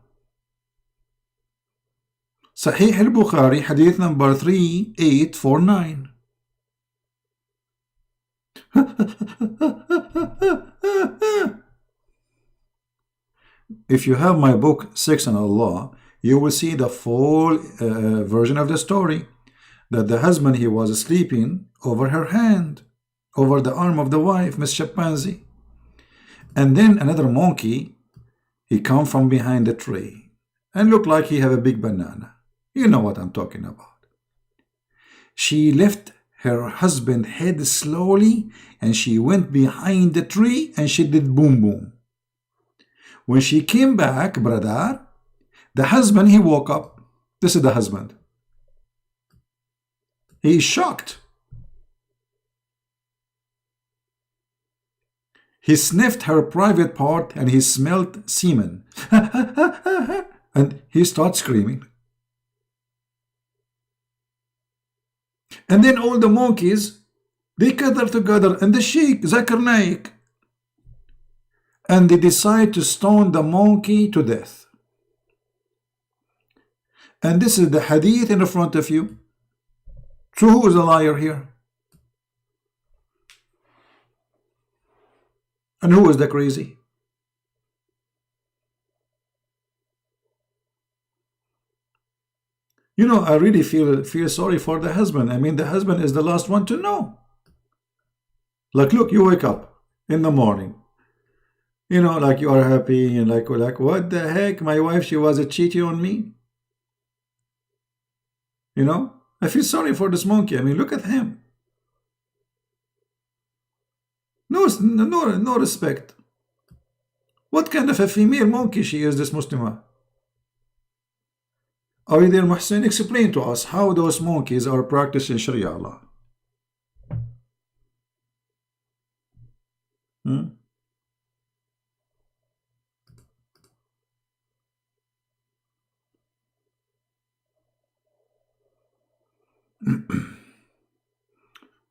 Sahih al-Bukhari, hadith number 3849. If you have my book, Sex and Allah, you will see the full version of the story. That the husband, he was sleeping over her hand, over the arm of the wife, Miss Chimpanzee. And then another monkey, he come from behind the tree and looked like he have a big banana. You know what I'm talking about. She left her husband's head slowly and she went behind the tree and she did boom boom. When she came back, brother, the husband, he woke up. This is the husband. He is shocked. He sniffed her private part and he smelled semen. And he starts screaming. And then all the monkeys, they gather together, and the Sheikh, Zakir Naik, and they decide to stone the monkey to death. And this is the hadith in front of you. So who is a liar here? And who is the crazy? You know, I really feel sorry for the husband. I mean, the husband is the last one to know. Like, look, you wake up in the morning. You know, like you are happy and like what the heck? My wife, she was cheating on me. You know, I feel sorry for this monkey. I mean, look at him. No respect. What kind of a female monkey she is, this Muslima? Are you there, Muhsin? Explain to us how those monkeys are practicing Sharia law.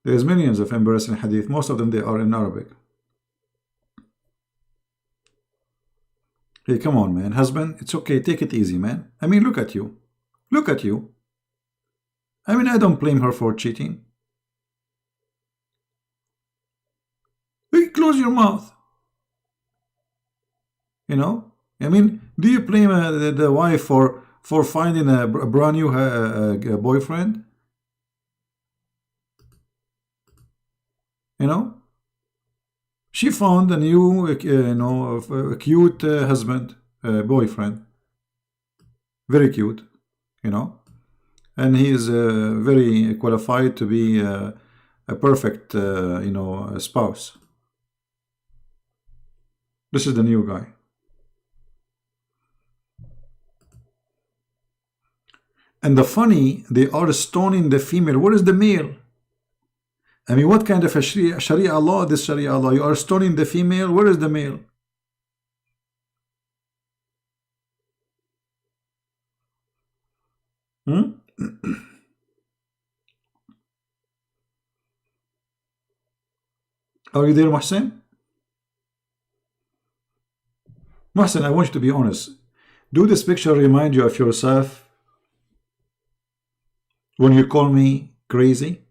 There's millions of embarrassing hadith. Most of them, they are in Arabic. Hey, come on, man. Husband, it's okay. Take it easy, man. I mean, look at you. Look at you. I mean, I don't blame her for cheating. Hey, close your mouth. You know? I mean, do you blame the wife for finding a brand new boyfriend? You know? She found a new, a cute husband, boyfriend. Very cute, you know. And he is very qualified to be a perfect, spouse. This is the new guy. And the funny, they are stoning the female. Where is the male? I mean, what kind of a Sharia law, this Sharia law? You are stoning the female. Where is the male? Are you there, Muhsin? Muhsin, I want you to be honest. Do this picture remind you of yourself when you call me crazy?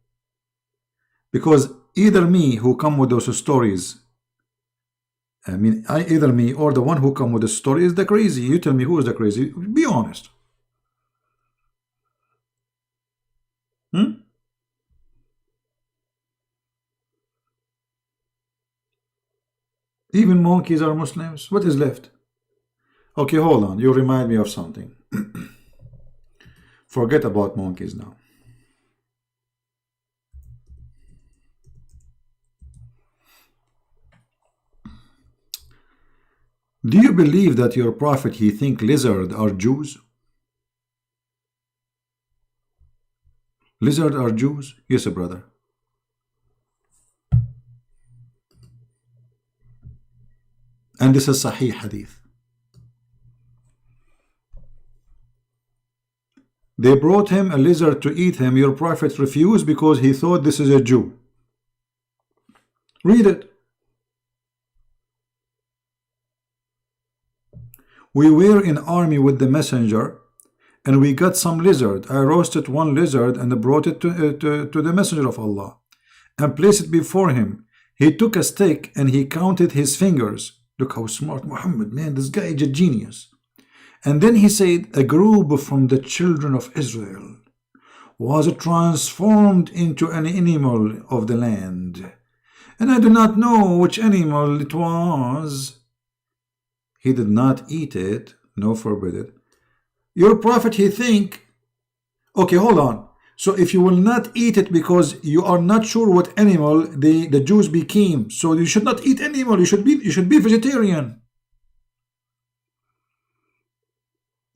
Because either me who come with those stories, I mean, either me or the one who come with the story is the crazy. You tell me who is the crazy. Be honest. Even monkeys are Muslims. What is left? Okay, hold on. You remind me of something. Forget about monkeys now. Do you believe that your prophet, he think lizards are Jews? Lizards are Jews? Yes, brother. And this is Sahih Hadith. They brought him a lizard to eat him. Your prophet refused because he thought this is a Jew. Read it. We were in army with the messenger and we got some lizard. I roasted one lizard and brought it to the messenger of Allah and placed it before him. He took a stick and he counted his fingers. Look how smart Muhammad, man, this guy is a genius. And then he said, a group from the children of Israel was transformed into an animal of the land. And I do not know which animal it was. He did not eat it, no forbid it. Your prophet, he think, okay, hold on. So if you will not eat it because you are not sure what animal the Jews became, so you should not eat animal. You should be vegetarian.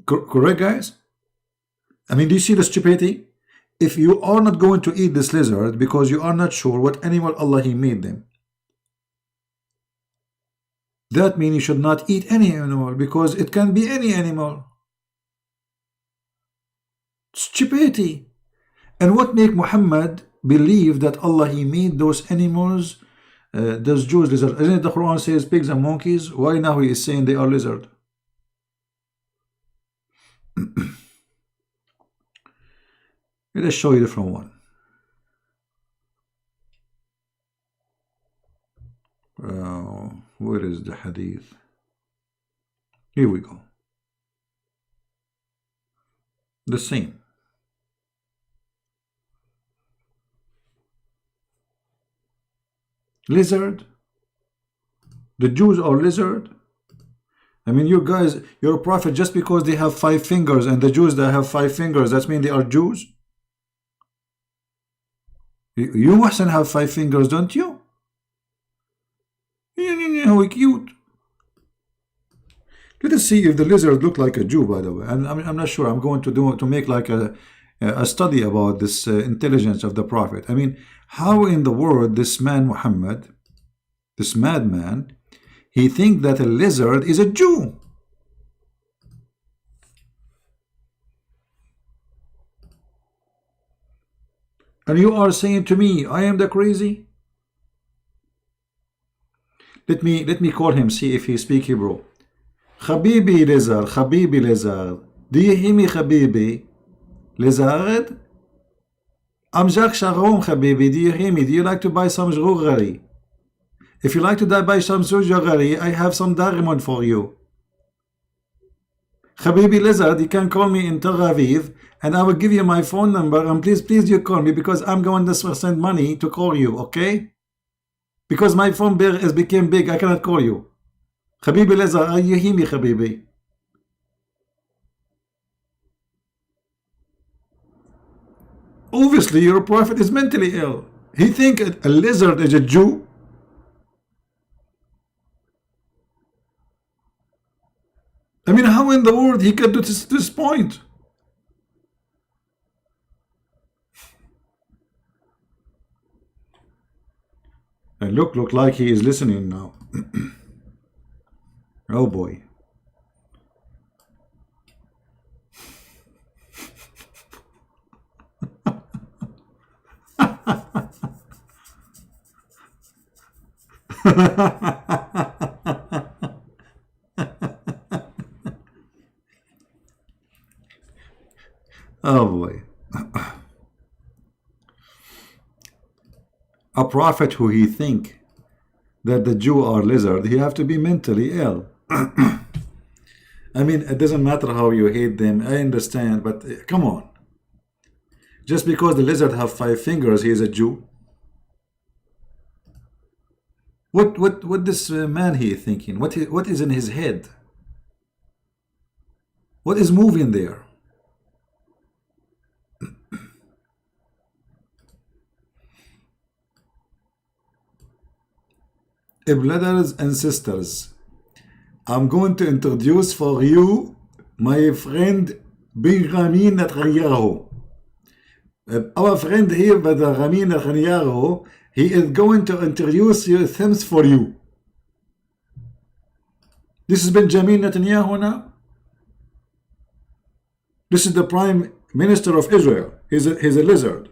Correct, guys? I mean, do you see the stupidity? if you are not going to eat this lizard because you are not sure what animal Allah He made them, that means you should not eat any animal, because it can be any animal. Stupidity. And what make Muhammad believe that Allah He made those animals, those Jews lizard? Isn't it the Quran says pigs and monkeys? Why now He is saying they are lizard? Let us show you a different one. Where is the hadith? Here we go. The same. Lizard. The Jews are lizard. I mean, you guys, you're a prophet just because they have 5 fingers, and the Jews that have 5 fingers, that means they are Jews? You mustn't have 5 fingers, don't you? How cute. Let us see if the lizard look like a Jew, by the way. I'm not sure. I'm going to make like a study about this intelligence of the prophet. I mean, how in the world this man Muhammad, this madman, he think that a lizard is a Jew? And you are saying to me, I am the crazy? Let me call him, see if he speak Hebrew. Habibi lizard, Habibi lizard. Do you hear me, Habibi? Lizard? I'm Jacques Charon, Habibi. Do you hear me? Do you like to buy some jewelry? If you like to buy some jewelry, I have some diamond for you. Habibi lizard, you can call me in Tel Aviv, and I will give you my phone number, and please you call me, because I'm going to send money to call you, okay? Because my phone bill has become big, I cannot call you. Habibi lizard, you hear me, Habibi? Obviously, your prophet is mentally ill. He think a lizard is a Jew. I mean, how in the world he got to this point? And look like he is listening now. Oh boy. Oh boy. A prophet who he think that the Jew are lizard, he have to be mentally ill. I mean, it doesn't matter how you hate them, I understand, but come on. Just because the lizard have 5 fingers, he is a Jew? What this man he is thinking? What is in his head? What is moving there? Brothers and sisters, I'm going to introduce for you my friend Benjamin Netanyahu. Our friend here, Benjamin Netanyahu, he is going to introduce things for you. This is Benjamin Netanyahu now. This is the Prime Minister of Israel. He's a lizard.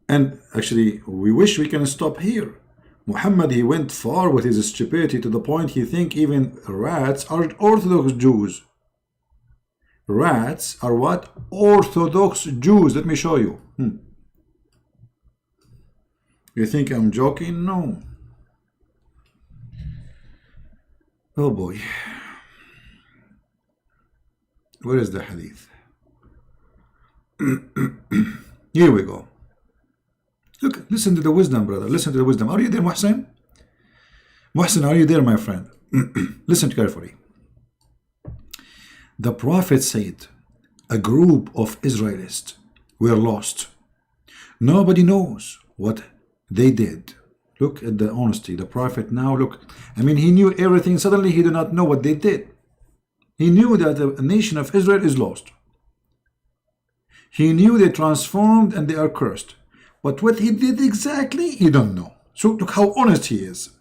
And actually, we wish we can stop here. Muhammad, he went far with his stupidity to the point he think even rats are Orthodox Jews. Rats are what? Orthodox Jews. Let me show you. You think I'm joking? No. Oh boy. Where is the hadith? Here we go. Look, listen to the wisdom, brother. Listen to the wisdom. Are you there, Muhsin? Muhsin, are you there, my friend? Listen carefully. The Prophet said, a group of Israelites were lost. Nobody knows what they did. Look at the honesty. The Prophet now, look, I mean, he knew everything. Suddenly he did not know what they did. He knew that the nation of Israel is lost. He knew they transformed and they are cursed. But what he did exactly, he don't know. So look how honest he is.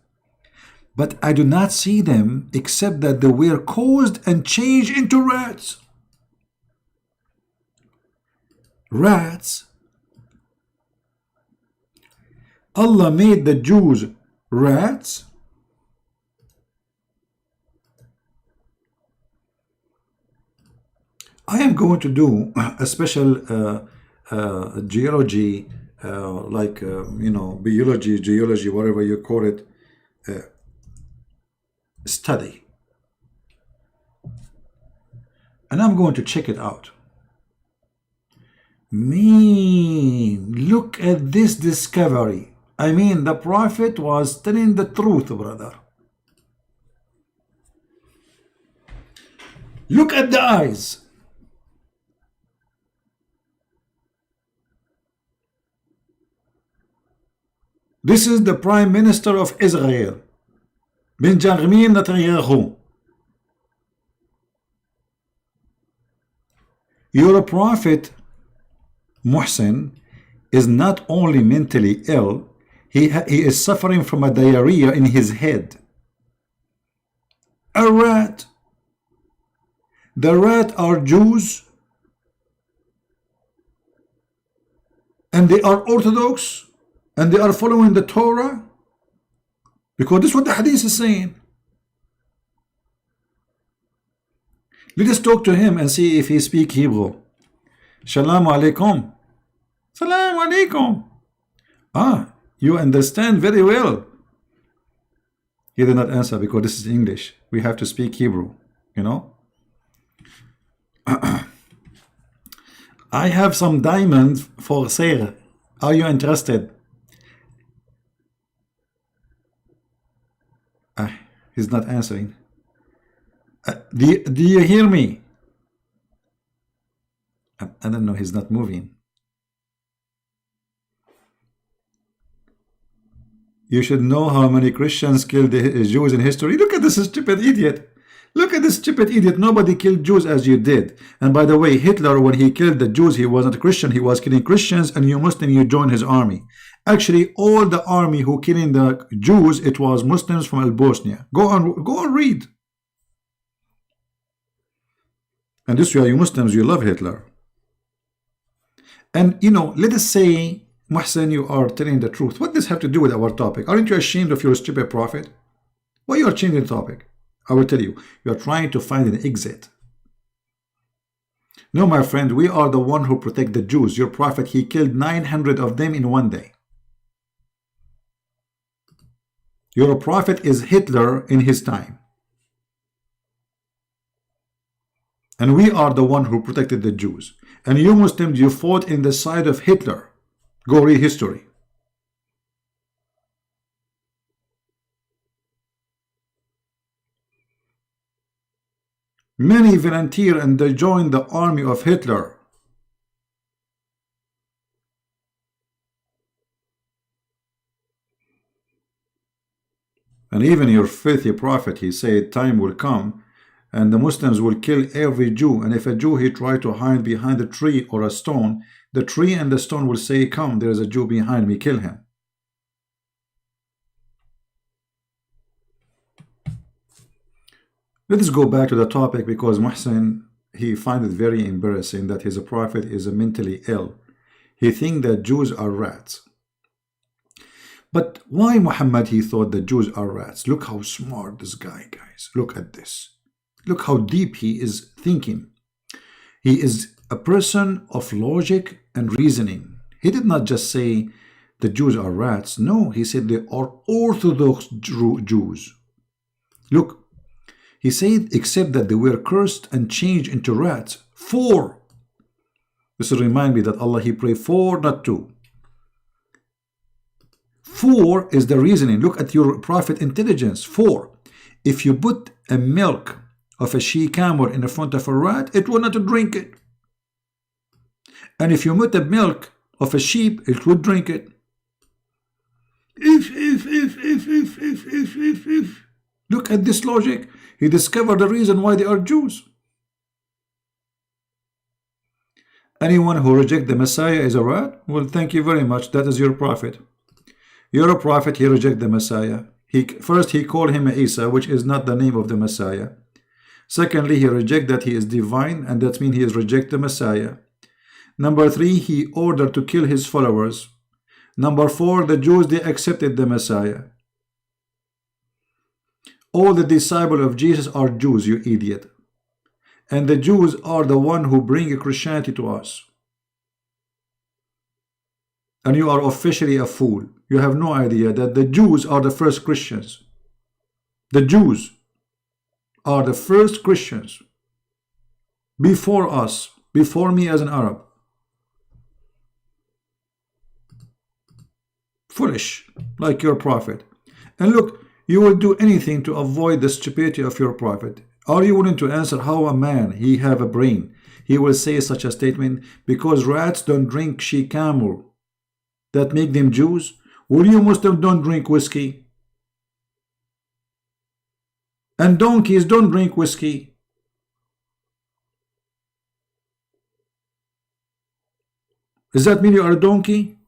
But I do not see them except that they were caused and changed into rats. Rats. Allah made the Jews rats. I am going to do a special geology, you know, biology, geology, whatever you call it, study. And I'm going to check it out. Look at this discovery. I mean, the Prophet was telling the truth, brother. Look at the eyes. This is the Prime Minister of Israel, Benjamin Netanyahu. Your Prophet Muhsin is not only mentally ill, he is suffering from a diarrhea in his head. A rat. The rat are Jews, and they are Orthodox, and they are following the Torah, because this is what the Hadith is saying. Let us talk to him and see if he speaks Hebrew. Shalom alaikum. Salam alaikum. Ah, you understand very well. He did not answer because this is English. We have to speak Hebrew, you know. I have some diamonds for sale. Are you interested? He's not answering. Do you hear me? I don't know. He's not moving. You should know how many Christians killed the Jews in history. Look at this stupid idiot. Look at this stupid idiot. Nobody killed Jews as you did. And by the way, Hitler, when he killed the Jews, he wasn't a Christian. He was killing Christians, and you Muslim, you joined his army. Actually, all the army who killing the Jews, it was Muslims from Bosnia. Go on, read. And this way, you Muslims, you love Hitler. And you know, let us say, Muhsin, you are telling the truth. What does this have to do with our topic? Aren't you ashamed of your stupid prophet? Why you are changing the topic? I will tell you. You are trying to find an exit. No, my friend, we are the one who protect the Jews. Your prophet, he killed 900 of them in one day. Your prophet is Hitler in his time. And we are the one who protected the Jews. And you Muslims, you fought in the side of Hitler. Go read history. Many volunteer and they joined the army of Hitler. And even your filthy prophet, he said, time will come and the Muslims will kill every Jew. And if a Jew, he try to hide behind a tree or a stone, the tree and the stone will say, come, there is a Jew behind me, kill him. Let us go back to the topic, because Muhsin, he find it very embarrassing that his prophet is mentally ill. He thinks that Jews are rats. But why Muhammad, he thought the Jews are rats? Look how smart this guy, guys. Look at this. Look how deep he is thinking. He is a person of logic and reasoning. He did not just say the Jews are rats. No, he said they are Orthodox Jews. Look, he said, except that they were cursed and changed into rats. 4. This will remind me that Allah, he prayed 4, not 2. 4 is the reasoning. Look at your prophet intelligence. 4. If you put a milk of a she-camel in the front of a rat, it will not drink it. And if you put the milk of a sheep, it would drink it. If if. Look at this logic. He discovered the reason why they are Jews. Anyone who rejects the Messiah is a rat? Well, thank you very much. That is your prophet. You're a prophet. He rejects the Messiah. First, he called him Isa, which is not the name of the Messiah. Secondly, he rejects that he is divine, and that means he is reject the Messiah. Number 3, he ordered to kill his followers. Number 4, the Jews, they accepted the Messiah. All the disciples of Jesus are Jews, you idiot. And the Jews are the one who bring Christianity to us. And you are officially a fool. You have no idea that the Jews are the first Christians. The Jews are the first Christians. Before us. Before me as an Arab. Foolish. Like your prophet. And look, you will do anything to avoid the stupidity of your prophet. Are you willing to answer how a man, he have a brain, he will say such a statement? Because rats don't drink she-camel. That make them Jews? Will you Muslims don't drink whiskey? And donkeys don't drink whiskey. Does that mean you are a donkey?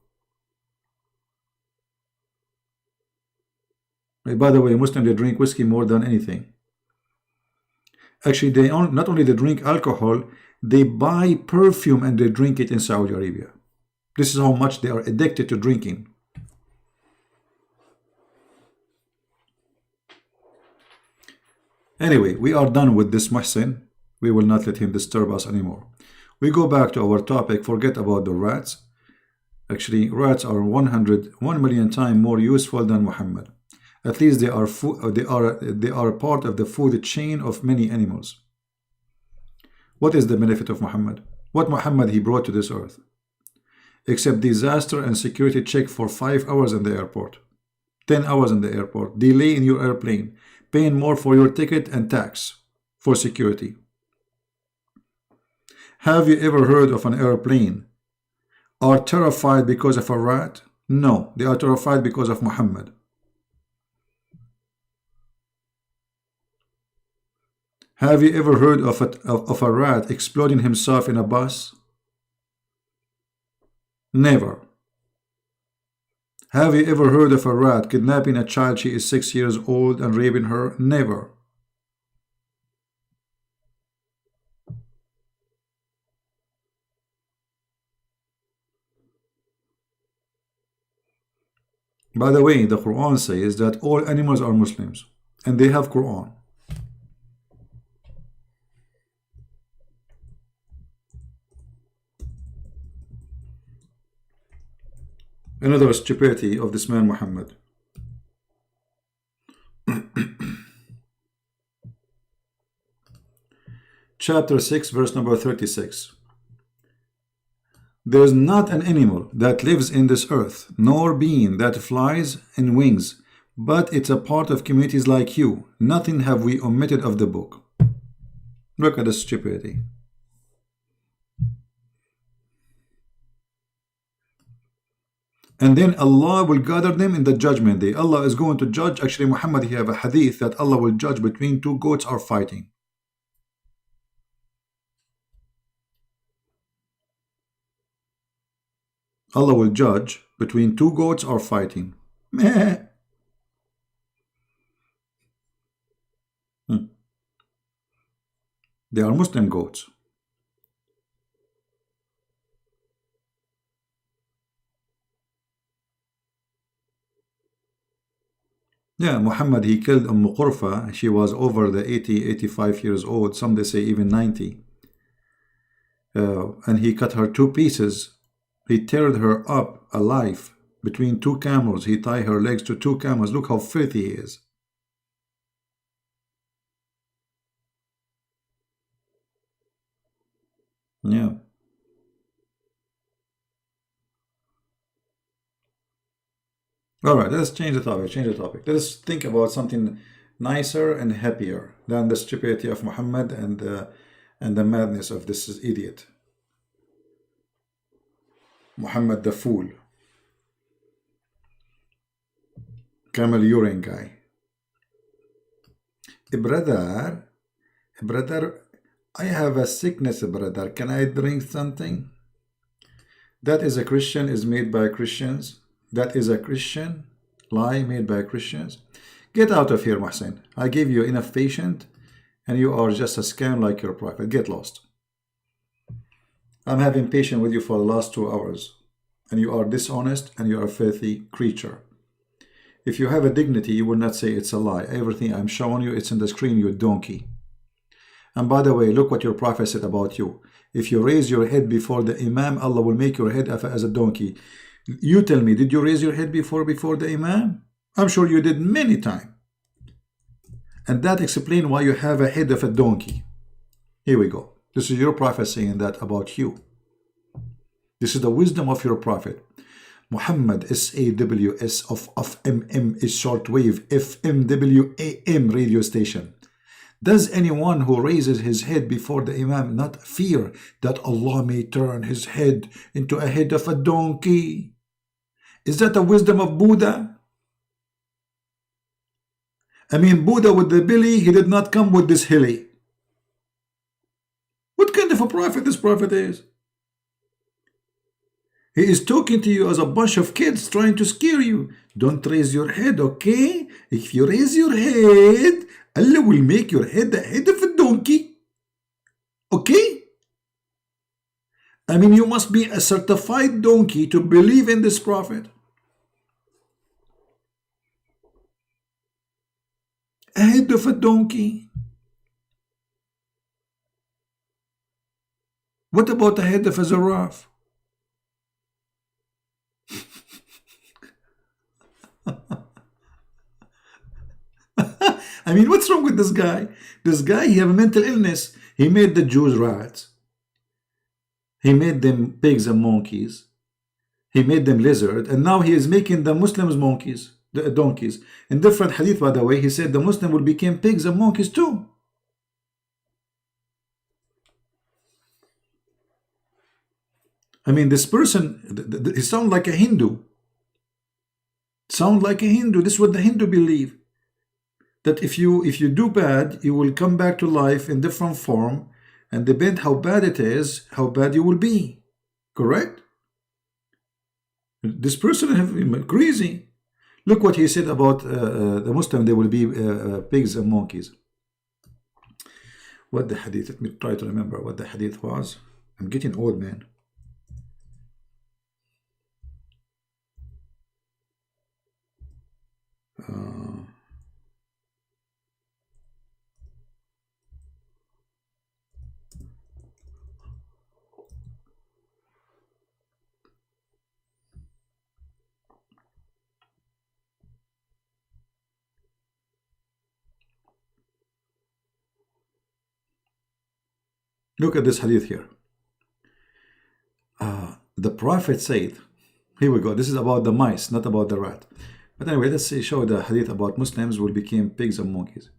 By the way, Muslims, they drink whiskey more than anything. Actually, they not only they drink alcohol, they buy perfume and they drink it in Saudi Arabia. This is how much they are addicted to drinking. Anyway, we are done with this Muhsin. We will not let him disturb us anymore. We go back to our topic. Forget about the rats. Actually, rats are 1 million times more useful than Muhammad. At least they are part of the food chain of many animals. What is the benefit of Muhammad? What Muhammad he brought to this earth? Except disaster and security check for 5 hours in the airport, 10 hours in the airport, delay in your airplane, paying more for your ticket and tax for security. Have you ever heard of an airplane are terrified because of a rat? No, they are terrified because of Muhammad. Have you ever heard of a rat exploding himself in a bus? Never. Have you ever heard of a rat kidnapping a child, she is 6 years old, and raping her? Never. By the way, the Quran says that all animals are Muslims, and they have Quran. Another stupidity of this man Muhammad. Chapter 6, verse number 36. There is not an animal that lives in this earth, nor being that flies in wings, but it's a part of communities like you. Nothing have we omitted of the book. Look at the stupidity. And then Allah will gather them in the judgment day. Allah is going to judge. Actually, Muhammad, he have a hadith that Allah will judge between two goats are fighting. Allah will judge between two goats are fighting. Meh. They are Muslim goats. Yeah, Muhammad, he killed Qurfa. She was over the 85 years old. Some they say even 90. And he cut her two pieces. He teared her up alive between two camels. He tied her legs to two camels. Look how filthy he is. Yeah. All right, let's change the topic. Let's think about something nicer and happier than the stupidity of Muhammad and the madness of this idiot. Muhammad the fool. camel urine guy. Brother, I have a sickness, brother. Can I drink something? That is a Christian, is made by Christians. That is a Christian lie made by Christians. Get out of here, Mohsen. I gave you enough patience, and you are just a scam like your prophet. Get lost. I'm having patience with you for the last 2 hours, and you are dishonest, and you are a filthy creature. If you have a dignity, you will not say it's a lie. Everything I'm showing you, it's in the screen, you donkey. And by the way, look what your prophet said about you. If you raise your head before the Imam, Allah will make your head as a donkey. You tell me, did you raise your head before the Imam? I'm sure you did many times. And that explains why you have a head of a donkey. Here we go. This is your prophet saying that about you. This is the wisdom of your prophet. Muhammad SAW of MM is shortwave FMWAM radio station. Does anyone who raises his head before the Imam not fear that Allah may turn his head into a head of a donkey? Is that the wisdom of Buddha? I mean, Buddha with the belly, he did not come with this hilly. What kind of a prophet this prophet is? He is talking to you as a bunch of kids trying to scare you. Don't raise your head, okay? If you raise your head, Allah will make your head the head of a donkey. Okay? I mean, you must be a certified donkey to believe in this prophet. A head of a donkey. What about the head of a giraffe? I mean, what's wrong with this guy? This guy, he have a mental illness. He made the Jews rats. He made them pigs and monkeys. He made them lizard. And now he is making the Muslims monkeys, the donkeys. In different hadith, by the way, he said the Muslim will become pigs and monkeys too. I mean, this person, he sounds like a Hindu. Sound like a Hindu. This is what the Hindu believe. That if you do bad, you will come back to life in different form, and depend how bad it is, how bad you will be. Correct? This person is crazy. Look what he said about the Muslim, they will be pigs and monkeys. What the hadith? Let me try to remember what the hadith was. I'm getting old, man. Look at this hadith here. The Prophet said, here we go, this is about the mice, not about the rat. But anyway, let's see, show the hadith about Muslims will become pigs and monkeys.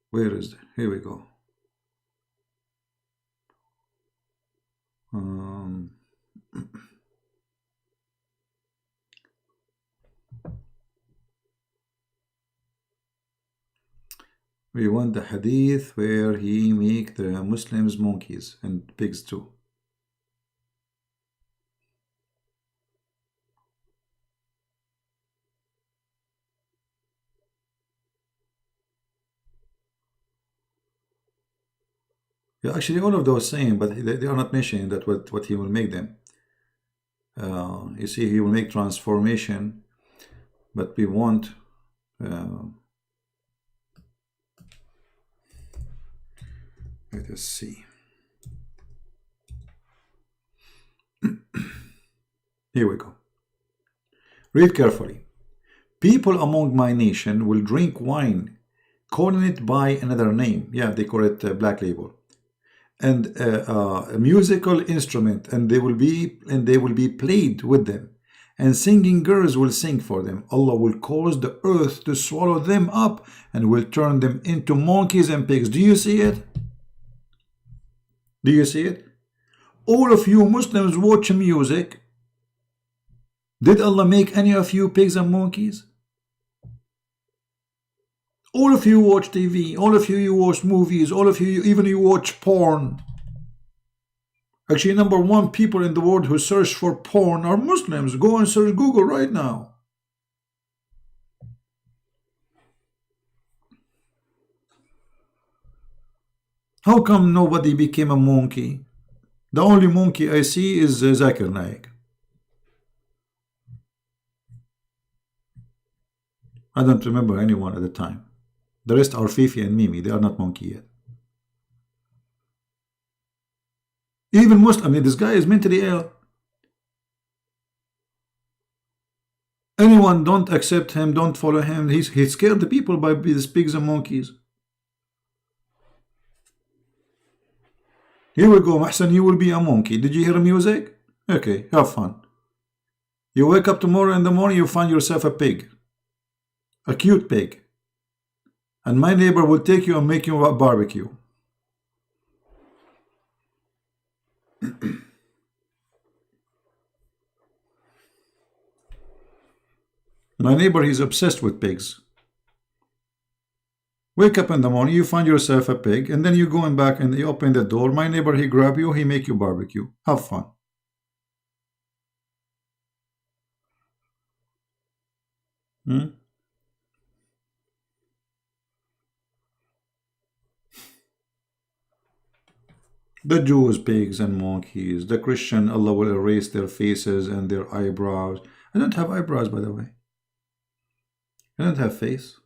Where is it? Here we go. We want the hadith where he make the Muslims monkeys and pigs too. Yeah, actually all of those same, but they are not mentioning that what he will make them. You see, he will make transformation, but we want let us see. Here we go. Read carefully. People among my nation will drink wine, calling it by another name. Yeah, they call it black label. And a musical instrument, and they will be played with them, and singing girls will sing for them. Allah will cause the earth to swallow them up and will turn them into monkeys and pigs. Do you see it? Do you see it? All of you Muslims watch music. Did Allah make any of you pigs and monkeys? All of you watch TV, all of you watch movies, all of you, even you watch porn. Actually, #1 people in the world who search for porn are Muslims. Go and search Google right now. How come nobody became a monkey? The only monkey I see is Zakir Naik. I don't remember anyone at the time. The rest are Fifi and Mimi. They are not monkey yet. Even Muslim, I mean, this guy is mentally ill. Anyone don't accept him, don't follow him. He scared the people by these pigs and monkeys. Here we go, Mahsan, you will be a monkey. Did you hear music? Okay, have fun. You wake up tomorrow in the morning, you find yourself a pig. A cute pig. And my neighbor will take you and make you a barbecue. My neighbor, he's obsessed with pigs. Wake up in the morning, you find yourself a pig, and then you go in back and you open the door. My neighbor, he grab you, he make you barbecue. Have fun. The Jews, pigs and monkeys. The Christian, Allah will erase their faces and their eyebrows. I don't have eyebrows, by the way. I don't have face.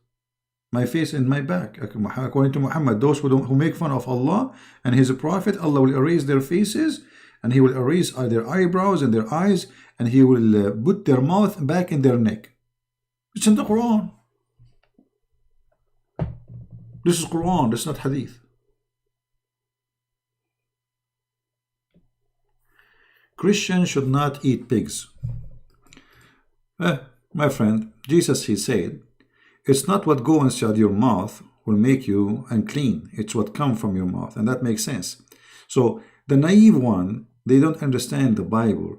My face in my back. According to Muhammad, those who make fun of Allah and His Prophet, Allah will erase their faces and He will erase their eyebrows and their eyes, and He will put their mouth back in their neck. It's in the Quran. This is Quran, this is not Hadith. Christians should not eat pigs. My friend, Jesus, he said, it's not what goes inside your mouth will make you unclean. It's what comes from your mouth. And that makes sense. So the naive one, they don't understand the Bible.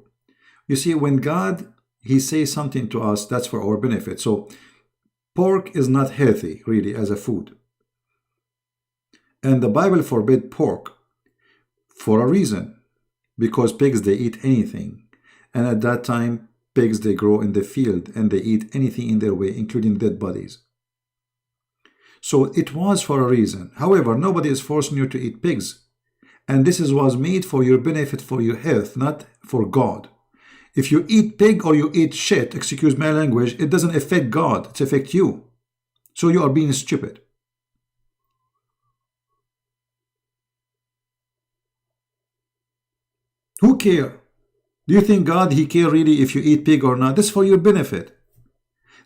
You see, when God, he says something to us, that's for our benefit. So pork is not healthy, really, as a food. And the Bible forbid pork for a reason. Because pigs, they eat anything. And at that time, pigs, they grow in the field and they eat anything in their way, including dead bodies. So it was for a reason. However, nobody is forcing you to eat pigs. And this was made for your benefit, for your health, not for God. If you eat pig or you eat shit, excuse my language, it doesn't affect God, it affects you. So you are being stupid. Who care? Do you think God, he care really if you eat pig or not? This is for your benefit.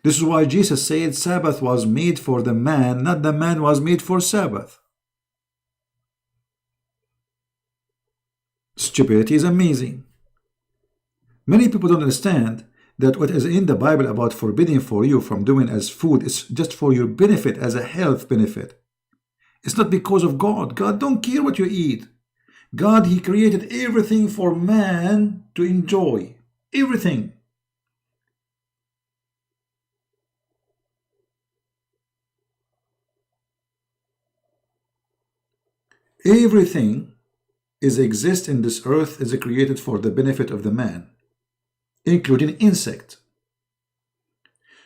This is why Jesus said Sabbath was made for the man, not the man was made for Sabbath. Stupidity is amazing. Many people don't understand that what is in the Bible about forbidding for you from doing as food is just for your benefit, as a health benefit. It's not because of God. God don't care what you eat. God, he created everything for man to enjoy. Everything. Everything exists in this earth is created for the benefit of the man, including insect.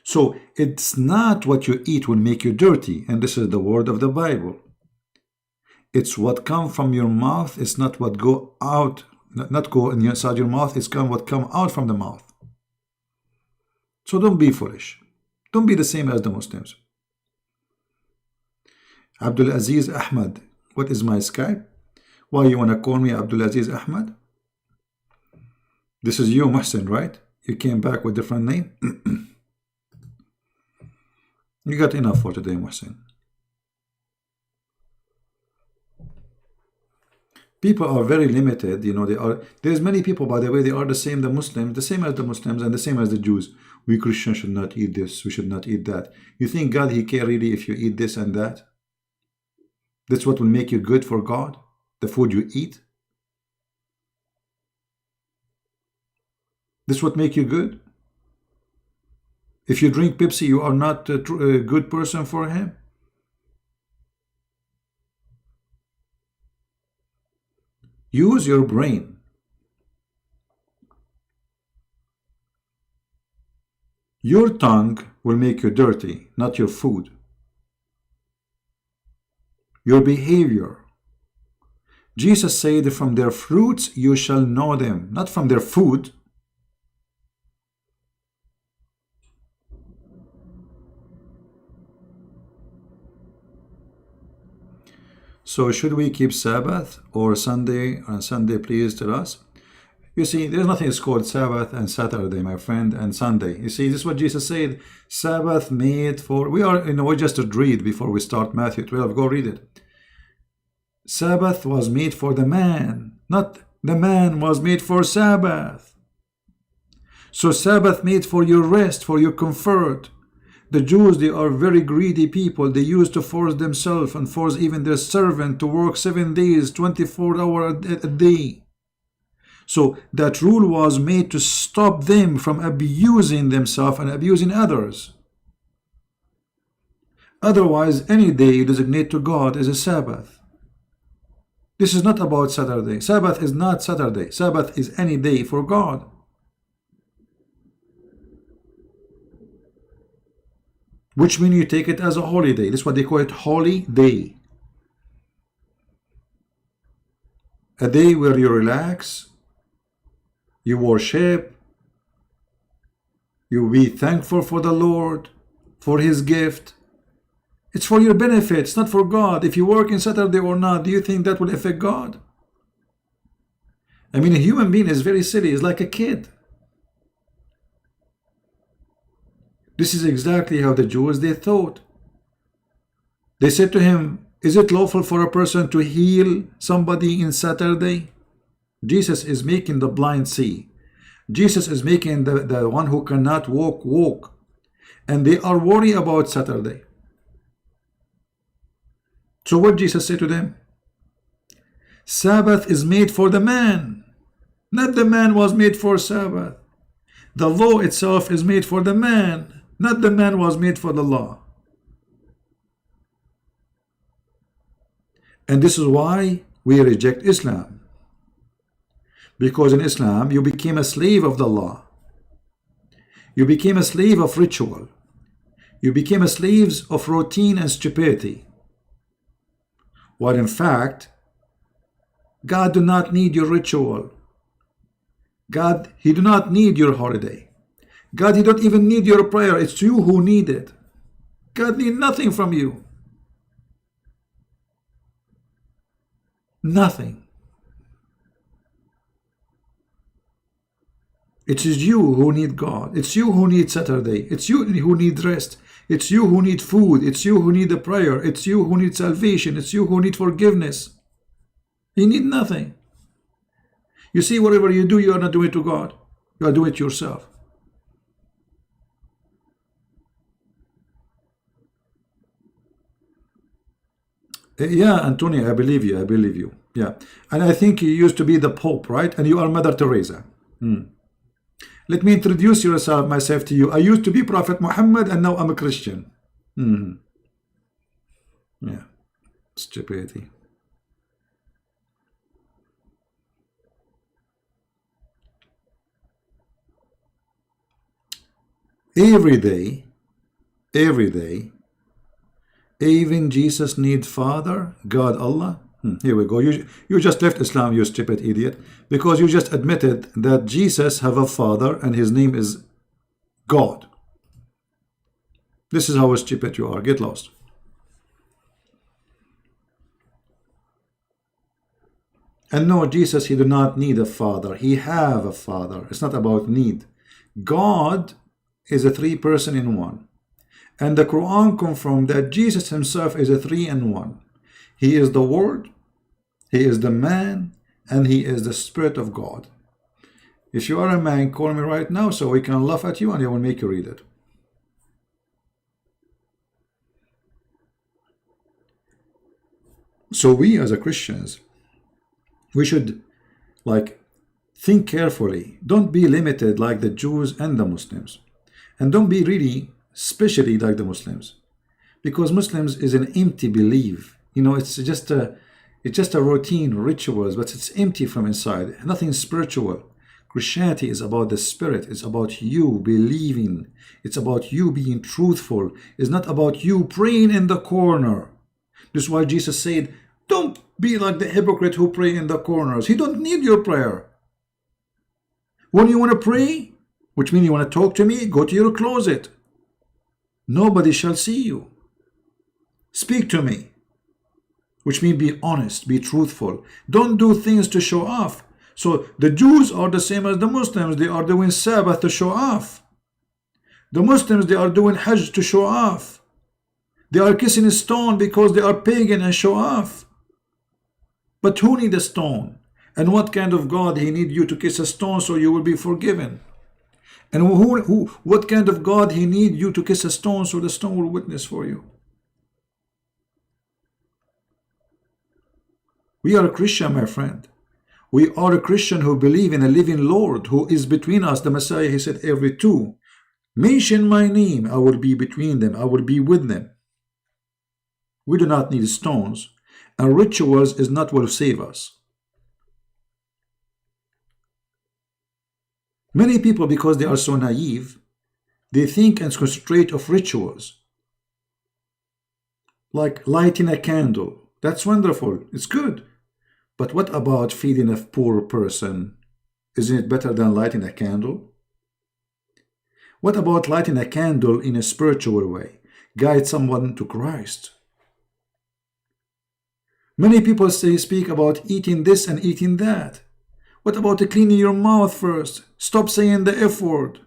So it's not what you eat will make you dirty, and this is the word of the Bible. It's what comes from your mouth. It's not what go out, not go inside your mouth. It's what come out from the mouth. So don't be foolish. Don't be the same as the Muslims. Abdul Aziz Ahmad. What is my Skype? Why you want to call me Abdul Aziz Ahmad? This is you, Muhsin, right? You came back with a different name? You got enough for today, Muhsin. People are very limited, you know. There's many people, by the way, they are the same, the Muslims, the same as the Muslims and the same as the Jews. We Christians should not eat this, we should not eat that. You think God, He care really if you eat this and that? That's what will make you good for God? The food you eat? This what make you good? If you drink Pepsi, you are not a good person for Him? Use your brain. Your tongue will make you dirty, not your food. Your behavior. Jesus said, from their fruits you shall know them, not from their food. So should we keep Sabbath or Sunday? On Sunday, please tell us. You see, there's nothing is called Sabbath and Saturday, my friend, and Sunday. You see, this is what Jesus said. Sabbath made for... We just read before we start Matthew 12. Go read it. Sabbath was made for the man, not the man was made for Sabbath. So Sabbath made for your rest, for your comfort. The Jews, they are very greedy people. They used to force themselves and force even their servant to work 7 days, 24 hours a day. So that rule was made to stop them from abusing themselves and abusing others. Otherwise, any day you designate to God is a Sabbath. This is not about Saturday. Sabbath is not Saturday. Sabbath is any day for God. Which means you take it as a holiday. This is what they call it, holy day. A day where you relax, you worship, you be thankful for the Lord, for His gift. It's for your benefit, it's not for God. If you work in Saturday or not, do you think that will affect God? I mean, a human being is very silly. It's like a kid. This is exactly how the Jews, they thought. They said to him, is it lawful for a person to heal somebody in Saturday? Jesus is making the blind see. Jesus is making the one who cannot walk. And they are worried about Saturday. So what Jesus said to them? Sabbath is made for the man. Not the man was made for Sabbath. The law itself is made for the man. Not the man was made for the law. And this is why we reject Islam. Because in Islam, you became a slave of the law. You became a slave of ritual. You became a slave of routine and stupidity. While in fact, God do not need your ritual. God, He do not need your holiday. God, He don't even need your prayer. It's you who need it. God need nothing from you. Nothing. It is you who need God. It's you who need Saturday. It's you who need rest. It's you who need food. It's you who need the prayer. It's you who need salvation. It's you who need forgiveness. You need nothing. You see, whatever you do, you are not doing it to God. You are doing it yourself. Yeah, Antonio, I believe you. I believe you. Yeah. And I think you used to be the Pope, right? And you are Mother Teresa. Let me introduce myself to you. I used to be Prophet Muhammad and now I'm a Christian. Yeah. Stupidity. Every day, even Jesus needs Father, God, Allah. Here we go. You just left Islam, you stupid idiot, because you just admitted that Jesus have a father and his name is God. This is how stupid you are. Get lost. And no, Jesus, he do not need a father. He have a father. It's not about need. God is a 3-person in one. And the Quran confirmed that Jesus himself is a 3 in 1. He is the Word, He is the man and he is the Spirit of God. If you are a man, call me right now so we can laugh at you and I will make you read it. So we as a Christians, we should think carefully. Don't be limited like the Jews and the Muslims. And don't be really especially like the Muslims. Because Muslims is an empty belief. It's just a routine, rituals, but it's empty from inside. Nothing spiritual. Christianity is about the spirit. It's about you believing. It's about you being truthful. It's not about you praying in the corner. This is why Jesus said, don't be like the hypocrite who pray in the corners. He don't need your prayer. When you want to pray, which means you want to talk to me, go to your closet. Nobody shall see you. Speak to me. Which means be honest, be truthful. Don't do things to show off. So the Jews are the same as the Muslims. They are doing Sabbath to show off. The Muslims, they are doing Hajj to show off. They are kissing a stone because they are pagan and show off. But who need a stone? And what kind of God he need you to kiss a stone so you will be forgiven? And what kind of God he need you to kiss a stone so the stone will witness for you? We are a Christian, my friend. We are a Christian who believe in a living Lord who is between us. The Messiah, he said, every two mention my name, I will be between them, I will be with them. We do not need stones, and rituals is not what will save us. Many people, because they are so naive, they think and concentrate of rituals. Like lighting a candle. That's wonderful. It's good. But what about feeding a poor person? Isn't it better than lighting a candle? What about lighting a candle in a spiritual way? Guide someone to Christ. Many people speak about eating this and eating that. What about cleaning your mouth first? Stop saying the F word.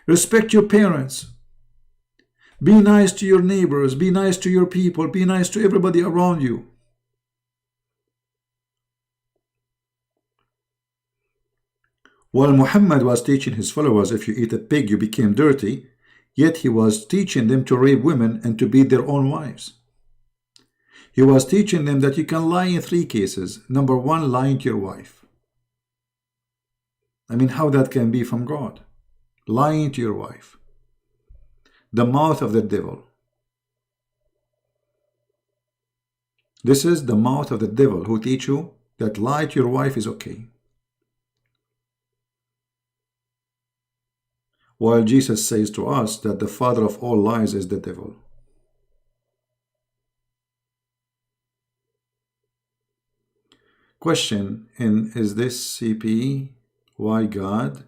Respect your parents. Be nice to your neighbors. Be nice to your people. Be nice to everybody around you. While Muhammad was teaching his followers, if you eat a pig, you became dirty, yet he was teaching them to rape women and to beat their own wives. He was teaching them that you can lie in 3 cases. Number 1, lying to your wife. I mean, how that can be from God? Lying to your wife. The mouth of the devil. This is the mouth of the devil who teach you that lie to your wife is okay. While Jesus says to us that the father of all lies is the devil. Question, is this CP why God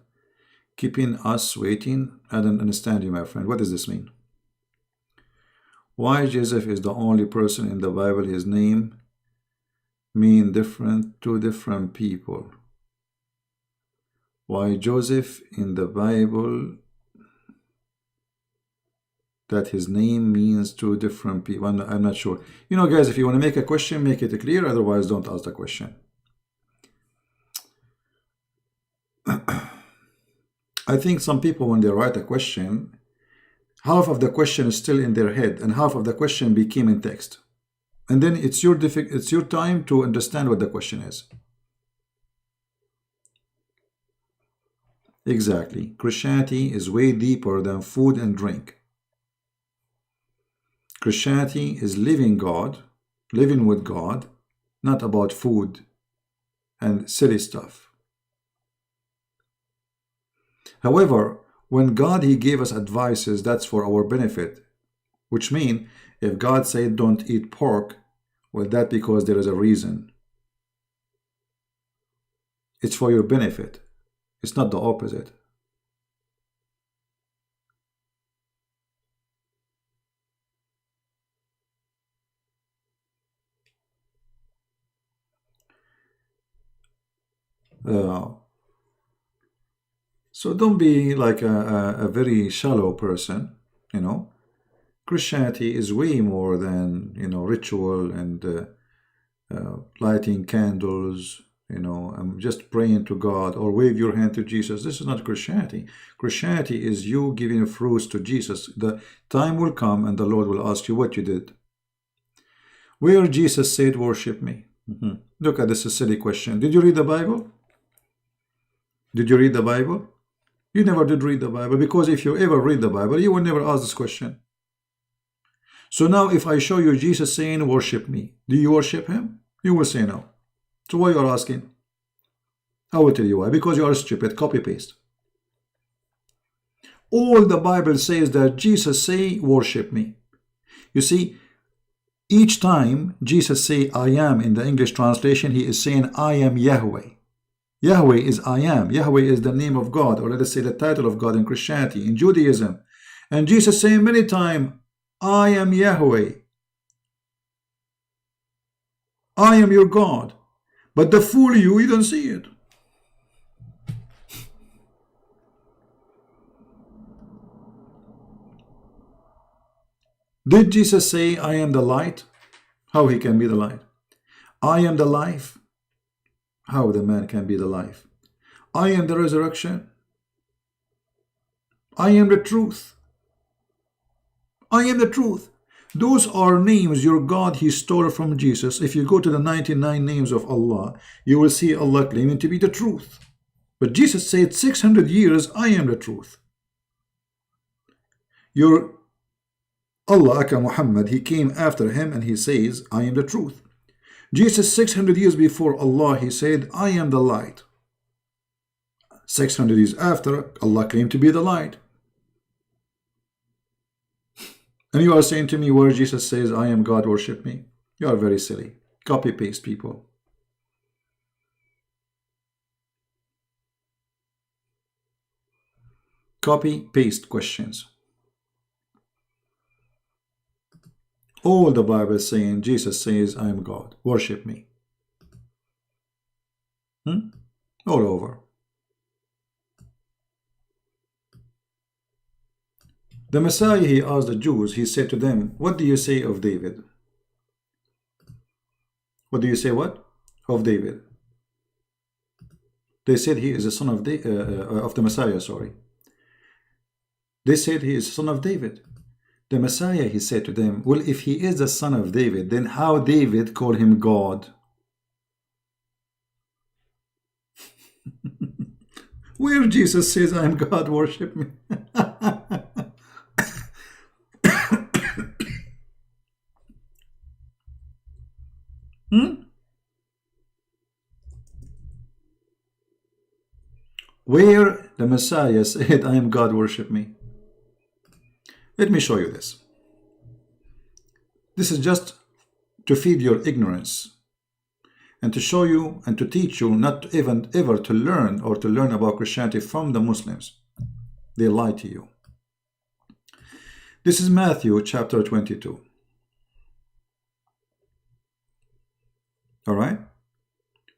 keeping us waiting? I don't understand you, my friend. What does this mean? Why Joseph is the only person in the Bible, his name mean different to different people? Why Joseph in the Bible that his name means two different people? I'm not sure. You know, guys, if you want to make a question, make it clear. Otherwise, don't ask the question. I think some people, when they write a question, half of the question is still in their head and half of the question became in text. And then it's your time to understand what the question is. Exactly. Christianity is way deeper than food and drink. Christianity is living God, living with God, not about food and silly stuff. However, when God, he gave us advices, that's for our benefit. Which means, if God said don't eat pork, well, that's because there is a reason. It's for your benefit. It's not the opposite. So don't be like a very shallow person, you know. Christianity is way more than, you know, ritual and lighting candles, you know, just praying to God, or wave your hand to Jesus. This is not Christianity. Christianity is you giving fruits to Jesus. The time will come and the Lord will ask you what you did. Where Jesus said, worship me. Look at this, a silly question. Did you read the Bible? Did you read the Bible? You never did read the Bible, because if you ever read the Bible, you will never ask this question. So now if I show you Jesus saying, worship me, do you worship him? You will say no. So why you are asking? I will tell you why. Because you are stupid. Copy paste. All the Bible says that Jesus say, worship me. You see, each time Jesus say I am in the English translation, he is saying I am Yahweh. Yahweh is I am. Yahweh is the name of God, or let us say the title of God in Christianity, in Judaism. And Jesus saying many times, I am Yahweh. I am your God. But the fool you don't see it. Did Jesus say, I am the light? How he can be the light? I am the life. How the man can be the life? I am the resurrection. I am the truth. I am the truth. Those are names your God he stole from Jesus. If you go to the 99 names of Allah, you will see Allah claiming to be the truth. But Jesus said 600 years, I am the truth. Your Allah, Aka Muhammad, he came after him and he says, I am the truth. Jesus 600 years before Allah, he said, I am the light. 600 years after, Allah claimed to be the light. And you are saying to me where Jesus says, I am God, worship me? You are very silly. Copy paste, people. Copy paste questions. All the Bible is saying, Jesus says, I am God, worship me. All over. The Messiah, he asked the Jews, he said to them, what do you say of David? What do you say what? Of David. They said he is a son of the Messiah, sorry. They said he is son of David. The Messiah, he said to them, well, if he is the son of David, then how David called him God? Where Jesus says, I am God, worship me. Where the Messiah said, I am God, worship me. Let me show you this. This is just to feed your ignorance and to show you and to teach you not even ever to learn or to learn about Christianity from the Muslims. They lie to you. This is Matthew chapter 22. All right?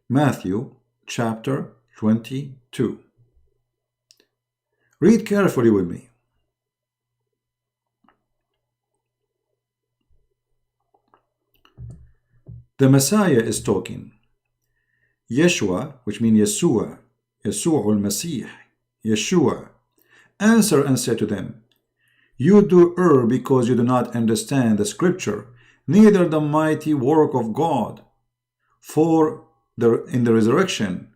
Matthew chapter 22. Read carefully with me. The Messiah is talking. Yeshua, which means Yeshua, Yeshua al-Masih, Yeshua, answered and said to them, you do err because you do not understand the scripture, neither the mighty work of God. For in the resurrection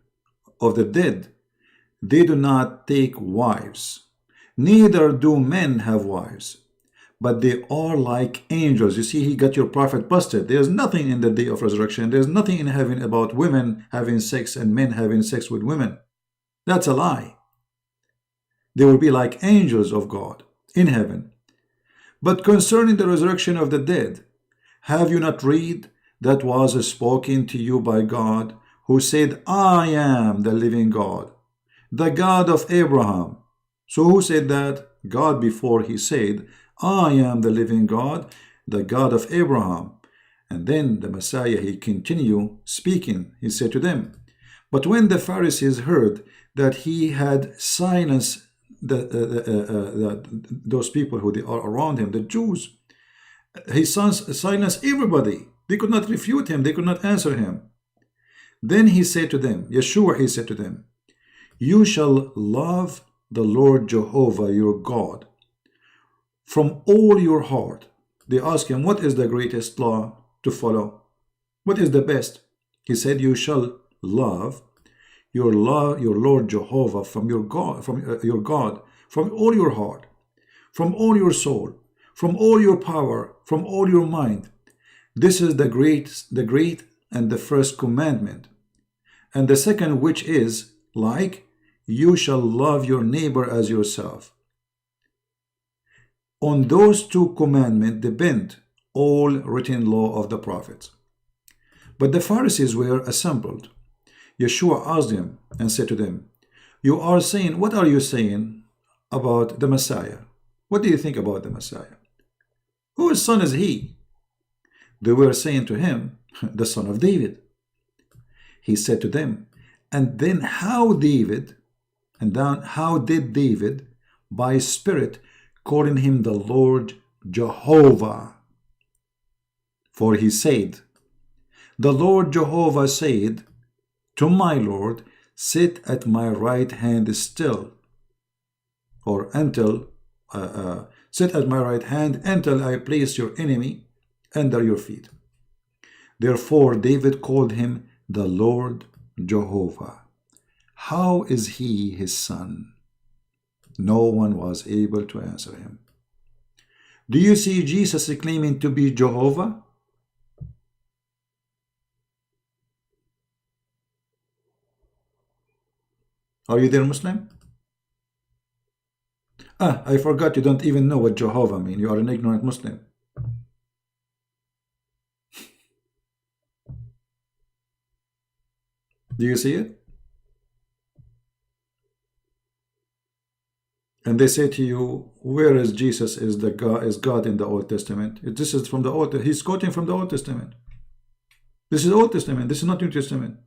of the dead, they do not take wives, neither do men have wives, but they are like angels. You see, he got your prophet busted. There's nothing in the day of resurrection. There's nothing in heaven about women having sex and men having sex with women. That's a lie. They will be like angels of God in heaven. But concerning the resurrection of the dead, have you not read that was spoken to you by God, who said, I am the living God, the God of Abraham. So who said that? God, before he said, I am the living God, the God of Abraham. And then the Messiah, he continued speaking. He said to them, but when the Pharisees heard that he had silenced those people who they are around him, the Jews, he silenced everybody. They could not refute him. They could not answer him. Then he said to them, Yeshua, he said to them, you shall love the Lord Jehovah your God from all your heart. They asked him, what is the greatest law to follow? What is the best? He said, you shall love your Lord Jehovah from your God, from all your heart, from all your soul, from all your power, from all your mind. This is the great and the first commandment. And the second, which is like, you shall love your neighbor as yourself. On those two commandments depend all written law of the prophets. But the Pharisees were assembled. Yeshua asked them and said to them, you are saying, what are you saying about the Messiah? What do you think about the Messiah? Whose son is he? They were saying to him, the son of David. He said to them, and then how did David by spirit calling him the Lord Jehovah? For he said, the Lord Jehovah said to my Lord, sit at my right hand still, or until sit at my right hand until I place your enemy under your feet. Therefore David called him the Lord Jehovah. How is he his son? No one was able to answer him. Do you see Jesus claiming to be Jehovah? Are you there, Muslim? I forgot you don't even know what Jehovah means. You are an ignorant Muslim. Do you see it? And they say to you, where is Jesus is God in the Old Testament? This is from the Old Testament. He's quoting from the Old Testament. This is Old Testament. This is not New Testament.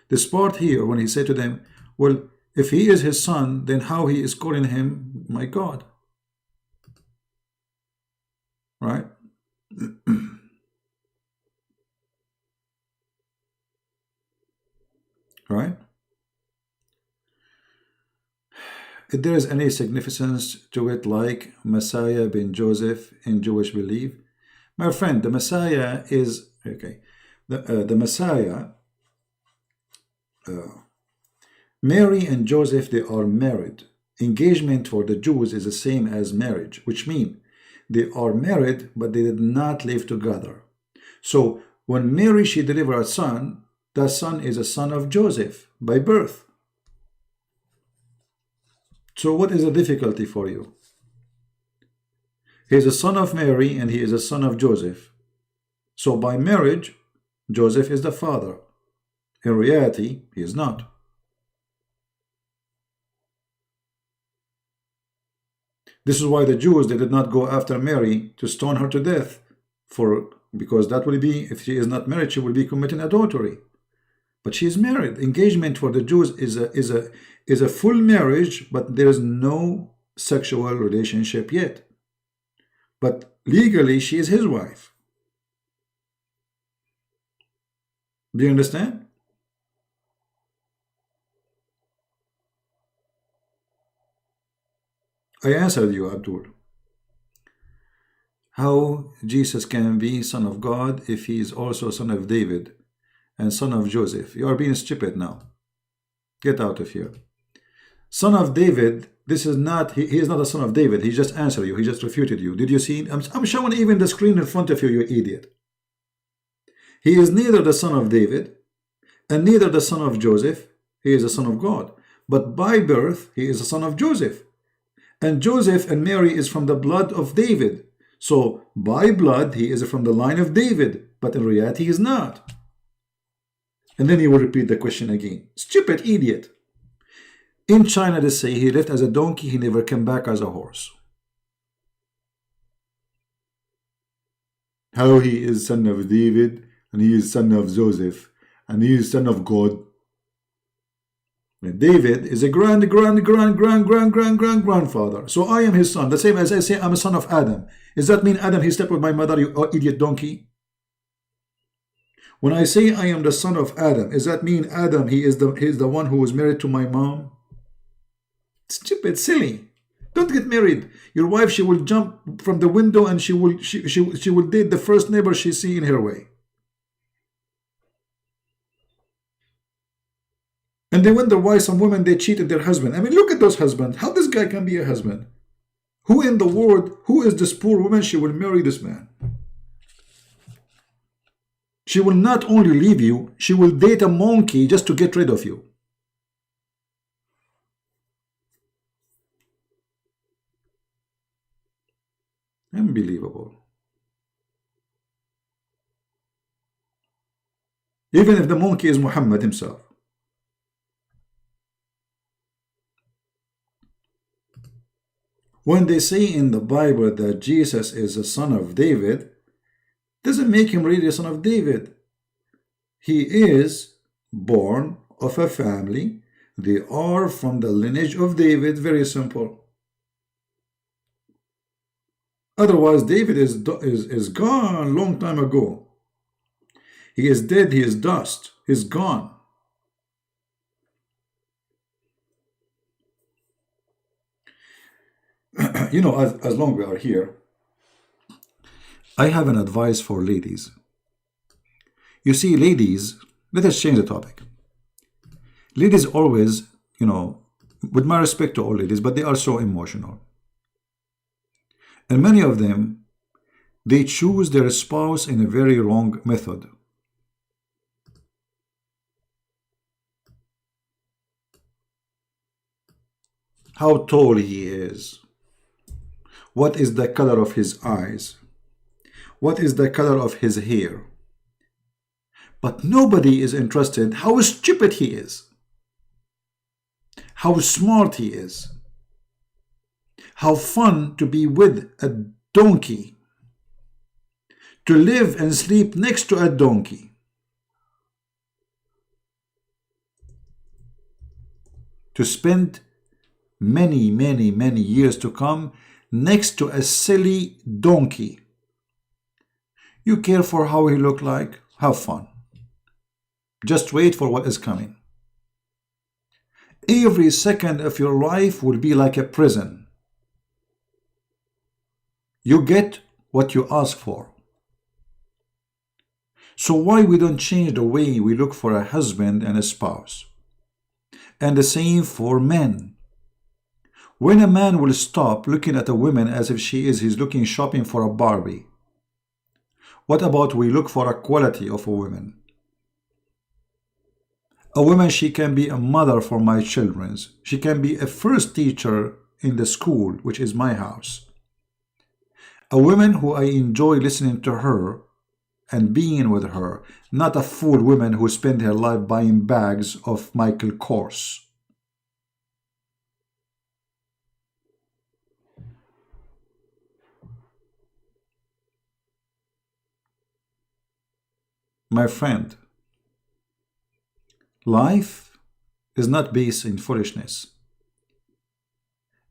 This part here, when he said to them, well, if he is his son, then how he is calling him my God? Right? Right? If there is any significance to it, like Messiah ben Joseph in Jewish belief, my friend, the Messiah is okay. The Messiah, Mary and Joseph, they are married. Engagement for the Jews is the same as marriage, which means they are married, but they did not live together. So when Mary, she delivered a son, that son is a son of Joseph by birth. So what is the difficulty for you? He is a son of Mary and he is a son of Joseph. So by marriage, Joseph is the father. In reality, he is not. This is why the Jews, they did not go after Mary to stone her to death, because that will be, if she is not married, she will be committing adultery. But she is married. Engagement for the Jews is a full marriage, but there is no sexual relationship yet. But legally, she is his wife. Do you understand? I answered you, Abdul. How Jesus can be son of God if he is also son of David and son of Joseph? You are being stupid now. Get out of here. Son of David, this is not, he is not a son of David. He just answered you. He just refuted you. Did you see? I'm showing even the screen in front of you, you idiot. He is neither the son of David and neither the son of Joseph. He is a son of God. But by birth, he is a son of Joseph. And Joseph and Mary is from the blood of David. So by blood, he is from the line of David. But in reality, he is not. And then he will repeat the question again. Stupid idiot. In China, they say he left as a donkey, he never came back as a horse. How he is son of David, and he is son of Joseph, and he is son of God. And David is a grandfather. So I am his son. The same as I say I'm a son of Adam. Does that mean Adam, he slept with my mother, you idiot donkey? When I say I am the son of Adam, does that mean Adam, he is the one who was married to my mom? Stupid, silly. Don't get married. Your wife, she will jump from the window and she will date the first neighbor she see in her way. And they wonder why some women, they cheated their husband. I mean, look at those husbands. How this guy can be a husband? Who in the world, who is this poor woman? She will marry this man. She will not only leave you, she will date a monkey just to get rid of you. Unbelievable. Even if the monkey is Muhammad himself. When they say in the Bible that Jesus is a son of David, doesn't make him really a son of David. He is born of a family. They are from the lineage of David. Very simple. Otherwise, David is gone long time ago. He is dead. He is dust. He's gone. You know, as long as we are here, I have an advice for ladies. You see, ladies, let us change the topic. Ladies always, you know, with my respect to all ladies, but they are so emotional. And many of them, they choose their spouse in a very wrong method. How tall he is. What is the color of his eyes? What is the color of his hair? But nobody is interested how stupid he is, how smart he is, how fun to be with a donkey, to live and sleep next to a donkey, to spend many years to come next to a silly donkey. You care for how he look like? Have fun. Just wait for what is coming. Every second of your life will be like a prison. You get what you ask for. So why we don't change the way we look for a husband and a spouse? And the same for men. When a man will stop looking at a woman as if he's looking shopping for a Barbie. What about we look for a quality of a woman? A woman, she can be a mother for my children. She can be a first teacher in the school, which is my house. A woman who I enjoy listening to her and being with her, not a fool woman who spent her life buying bags of Michael Kors. My friend, life is not based in foolishness.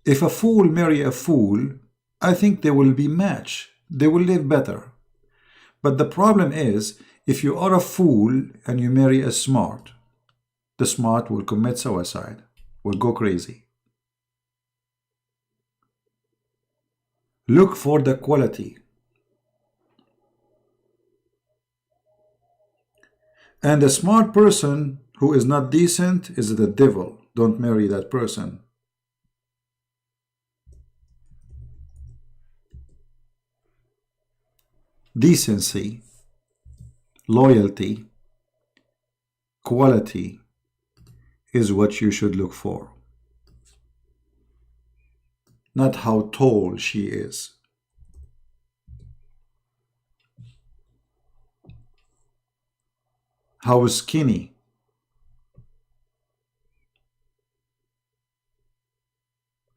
If a fool marry a fool, I think they will be matched. They will live better. But the problem is, if you are a fool and you marry a smart, the smart will commit suicide, will go crazy. Look for the quality. And a smart person who is not decent is the devil. Don't marry that person. Decency, loyalty, quality is what you should look for. Not how tall she is. How skinny.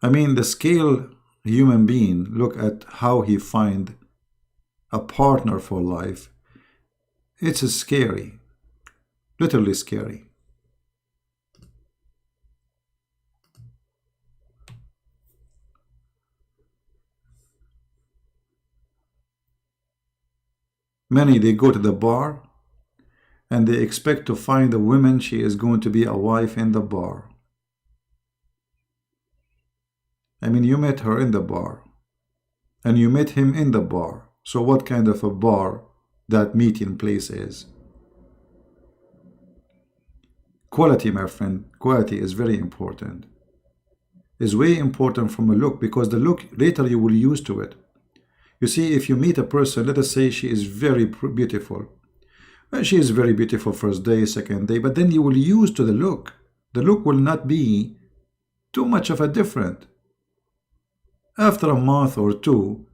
I mean, the scale human being, look at how he find a partner for life. It's scary, literally scary. Many, they go to the bar and they expect to find a woman she is going to be a wife in the bar. I mean, you met her in the bar, and you met him in the bar. So what kind of a bar that meeting place is? Quality, my friend, quality is very important. It's way important from a look, because the look, later you will use to it. You see, if you meet a person, let us say she is very beautiful. Well, she is very beautiful first day, second day, but then you will use to the look. The look will not be too much of a different. After a month or two,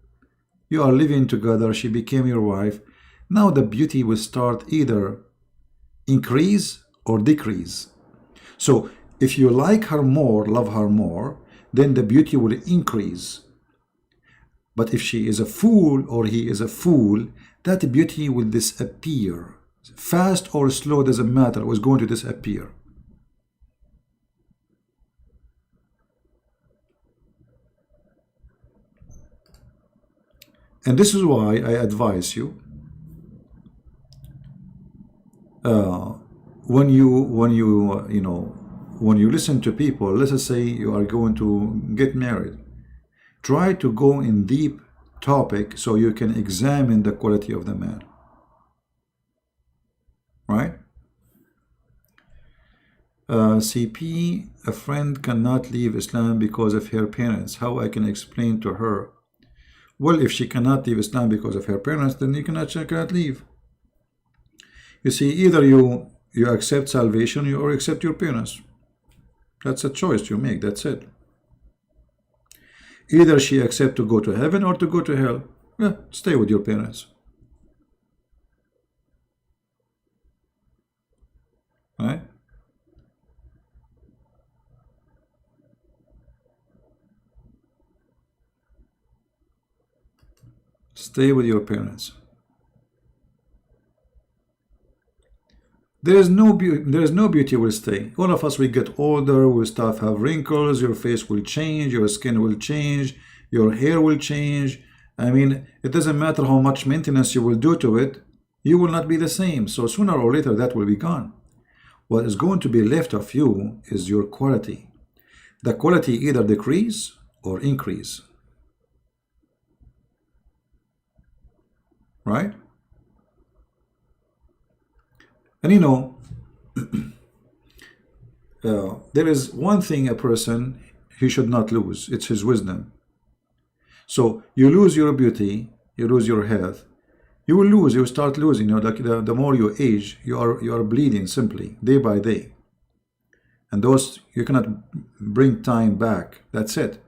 you are living together, she became your wife. Now the beauty will start either increase or decrease. So if you like her more, love her more, then the beauty will increase. But if she is a fool or he is a fool, that beauty will disappear. Fast or slow, doesn't matter, it was going to disappear. And this is why I advise you, when you listen to people, let's say you are going to get married, try to go in deep topic so you can examine the quality of the man. Right? CP, a friend cannot leave Islam because of her parents. How I can explain to her? Well, if she cannot leave Islam because of her parents, then she cannot leave. You see, either you accept salvation or accept your parents. That's a choice you make, that's it. Either she accepts to go to heaven or to go to hell. Yeah, stay with your parents. Right? Stay with your parents. There is no beauty will stay. All of us, we get older, we start have wrinkles, your face will change, your skin will change, your hair will change. I mean, it doesn't matter how much maintenance you will do to it, you will not be the same. So sooner or later that will be gone. What is going to be left of you is your quality. The quality either decrease or increase. Right? And you know, there is one thing a person, he should not lose. It's his wisdom. So you lose your beauty, you lose your health, you will lose, you start losing. You know, like the more you age, you are bleeding simply, day by day. And those, you cannot bring time back. That's it.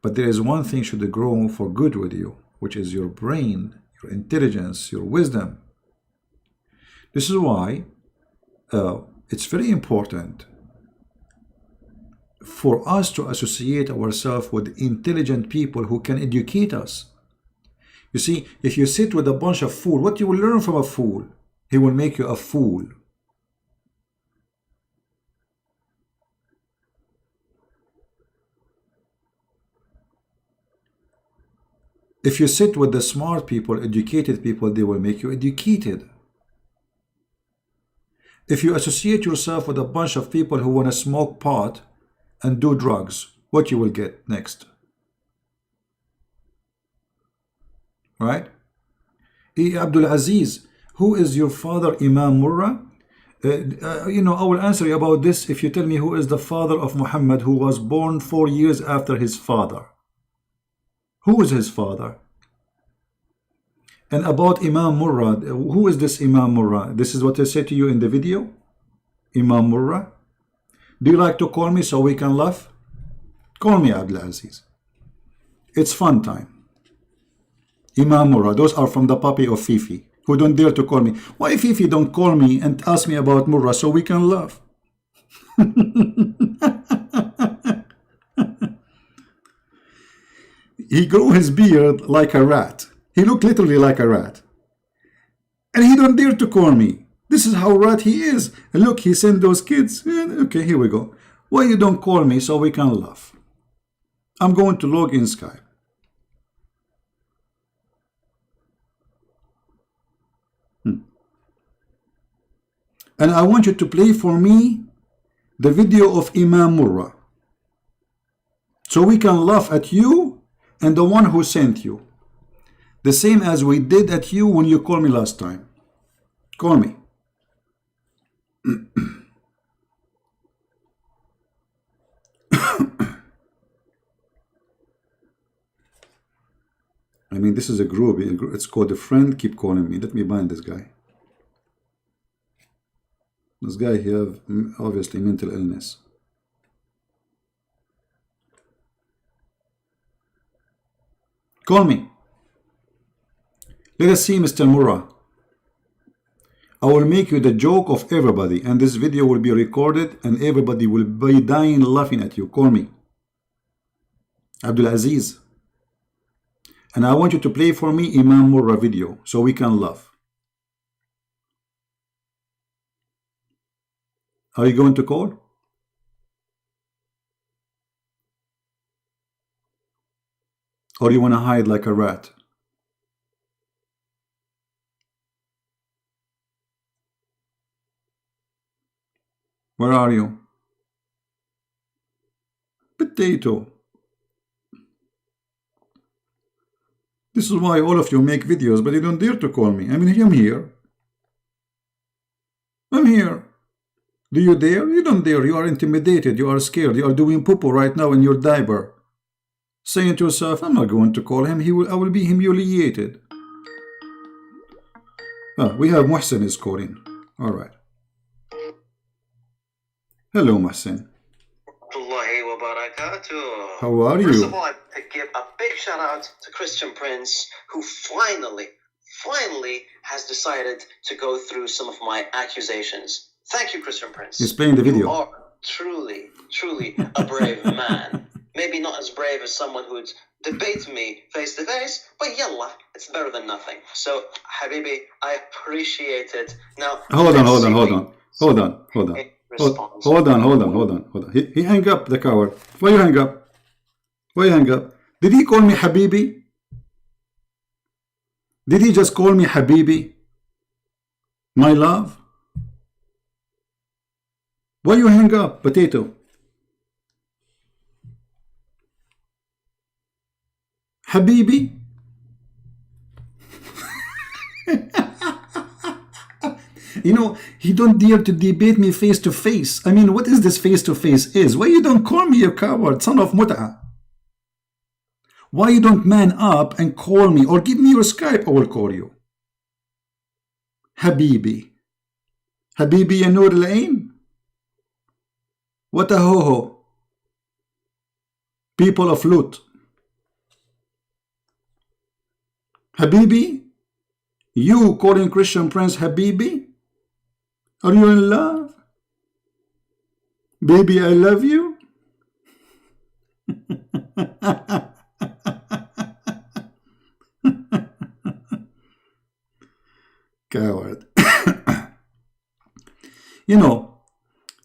But there is one thing should grow for good with you, which is your brain, your intelligence, your wisdom. This is why it's very important for us to associate ourselves with intelligent people who can educate us. You see, if you sit with a bunch of fools, what you will learn from a fool? He will make you a fool. If you sit with the smart people, educated people, they will make you educated. If you associate yourself with a bunch of people who want to smoke pot and do drugs, what you will get next? Right? Abdul Aziz, who is your father, Imam Murrah? You know, I will answer you about this if you tell me who is the father of Muhammad, who was born 4 years after his father. Who is his father? And about Imam Murrah, who is this Imam Murrah? This is what I said to you in the video. Imam Murrah. Do you like to call me so we can laugh? Call me Abdul Aziz. It's fun time. Imam Murrah, those are from the puppy of Fifi, who don't dare to call me. Why Fifi don't call me and ask me about Murrah so we can laugh? He grew his beard like a rat. He looked literally like a rat. And he don't dare to call me. This is how rat he is. And look, he sent those kids. Okay, here we go. Why you don't call me so we can laugh? I'm going to log in Skype. And I want you to play for me the video of Imam Murrah, so we can laugh at you and the one who sent you, the same as we did at you when you called me last time. Call me. I mean, this is a group. It's called a friend. Keep calling me. Let me bind this guy. This guy, he have obviously mental illness. Call me. Let us see, Mr. Murrah. I will make you the joke of everybody, and this video will be recorded, and everybody will be dying laughing at you. Call me. Abdul Aziz. And I want you to play for me Imam Murrah video, so we can laugh. Are you going to call? Or you want to hide like a rat? Where are you? Potato. This is why all of you make videos, but you don't dare to call me. I mean, I'm here. I'm here. Do you dare? You don't dare. You are intimidated. You are scared. You are doing poo-poo right now in your diaper, saying to yourself, I'm not going to call him. I will be humiliated. We have Muhsin is calling. All right. Hello, Muhsin. How are you? First of all, I'd like to give a big shout out to Christian Prince, who finally has decided to go through some of my accusations. Thank you, Christian Prince. He's playing the video. You are truly a brave man. Maybe not as brave as someone who'd debate me face to face, but yallah, it's better than nothing. So, Habibi, I appreciate it. Now, hold on. He hang up, the coward. Why you hang up? Did he call me Habibi? Did he just call me Habibi? My love? Why you hang up, potato? Habibi? You know, he don't dare to debate me face to face. I mean, what is this face to face is? Why you don't call me, you coward, son of mut'ah? Why you don't man up and call me, or give me your Skype, I will call you. Habibi. Habibi ya Noor al-Ain? What a ho-ho. People of Lut. Habibi? You calling Christian Prince Habibi? Are you in love? Baby, I love you. Coward. You know,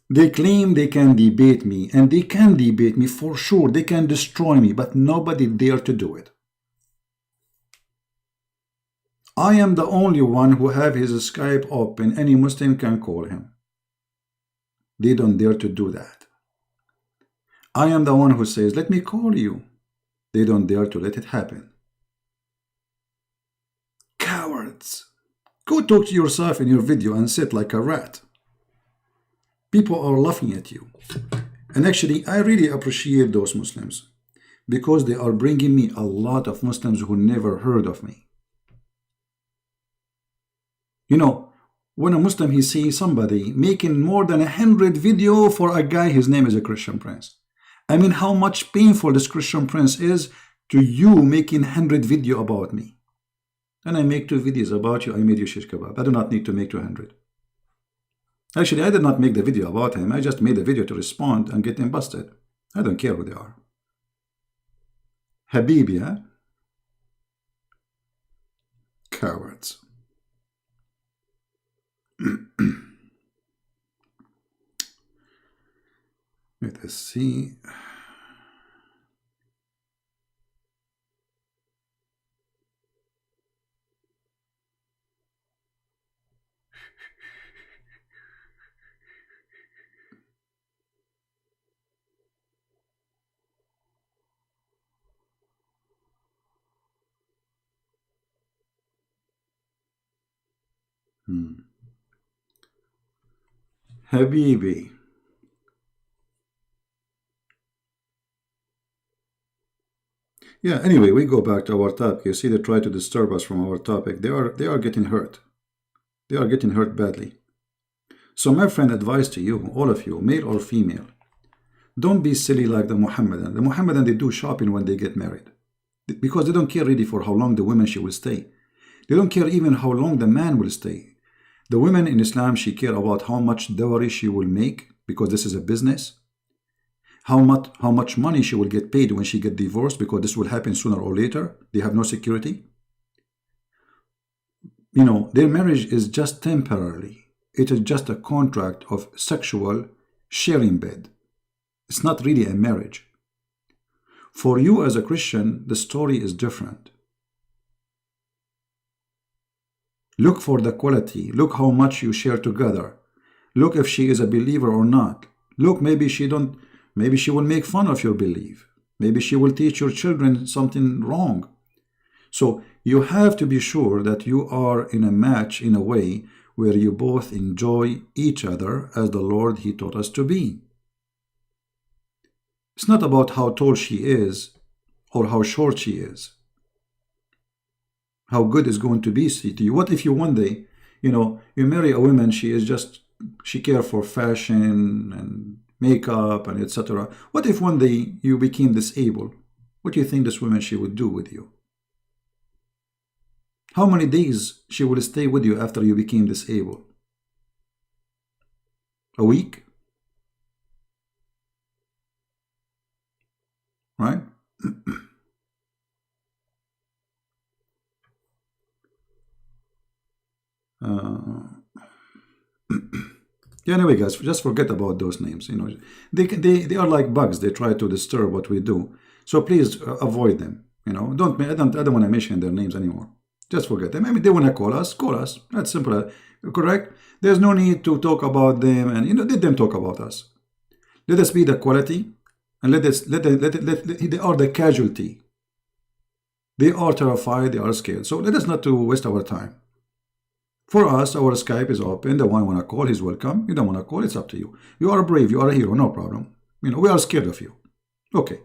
they claim they can debate me, and they can debate me for sure. They can destroy me, but nobody dare to do it. I am the only one who have his Skype open. Any Muslim can call him. They don't dare to do that. I am the one who says, let me call you. They don't dare to let it happen. Cowards. Go talk to yourself in your video and sit like a rat. People are laughing at you. And actually, I really appreciate those Muslims, because they are bringing me a lot of Muslims who never heard of me. You know, when a Muslim, he sees somebody making more than 100 videos for a guy, his name is a Christian Prince. I mean, how much painful this Christian Prince is to you making 100 videos about me. And I make 2 videos about you, I made you shish kebab. I do not need to make 200. Actually, I did not make the video about him. I just made a video to respond and get him busted. I don't care who they are. Habibi, huh? Cowards. Let us see. Habibi. Yeah, anyway, we go back to our topic. You see, they try to disturb us from our topic. They are getting hurt. They are getting hurt badly. So my friend, advice to you, all of you, male or female, don't be silly like the Muhammadan. The Muhammadan, they do shopping when they get married. Because they don't care really for how long the woman she will stay. They don't care even how long the man will stay. The women in Islam, she care about how much dowry she will make, because this is a business. How much money she will get paid when she get divorced, because this will happen sooner or later. They have no security. You know, their marriage is just temporarily. It is just a contract of sexual sharing bed. It's not really a marriage. For you as a Christian, the story is different. Look for the quality. Look how much you share together. Look if she is a believer or not. Look, maybe she will make fun of your belief. Maybe she will teach your children something wrong. So you have to be sure that you are in a match in a way where you both enjoy each other as the Lord He taught us to be. It's not about how tall she is or how short she is. How good is going to be to you. What if you one day, you marry a woman, she cares for fashion and makeup and etc. What if one day you became disabled? What do you think this woman she would do with you? How many days she will stay with you after you became disabled? A week? Right? Yeah, anyway, guys, just forget about those names. They are like bugs. They try to disturb what we do. So please avoid them. I don't want to mention their names anymore. Just forget them. I mean, they want to call us. Call us. That's simple. Correct? There's no need to talk about them, and let them talk about us. Let us be the quality, and they are the casualty. They are terrified. They are scared. So let us not to waste our time. For us, our Skype is open. The one want to call, he's welcome. You don't want to call, it's up to you. You are brave. You are a hero. No problem. We are scared of you. Okay.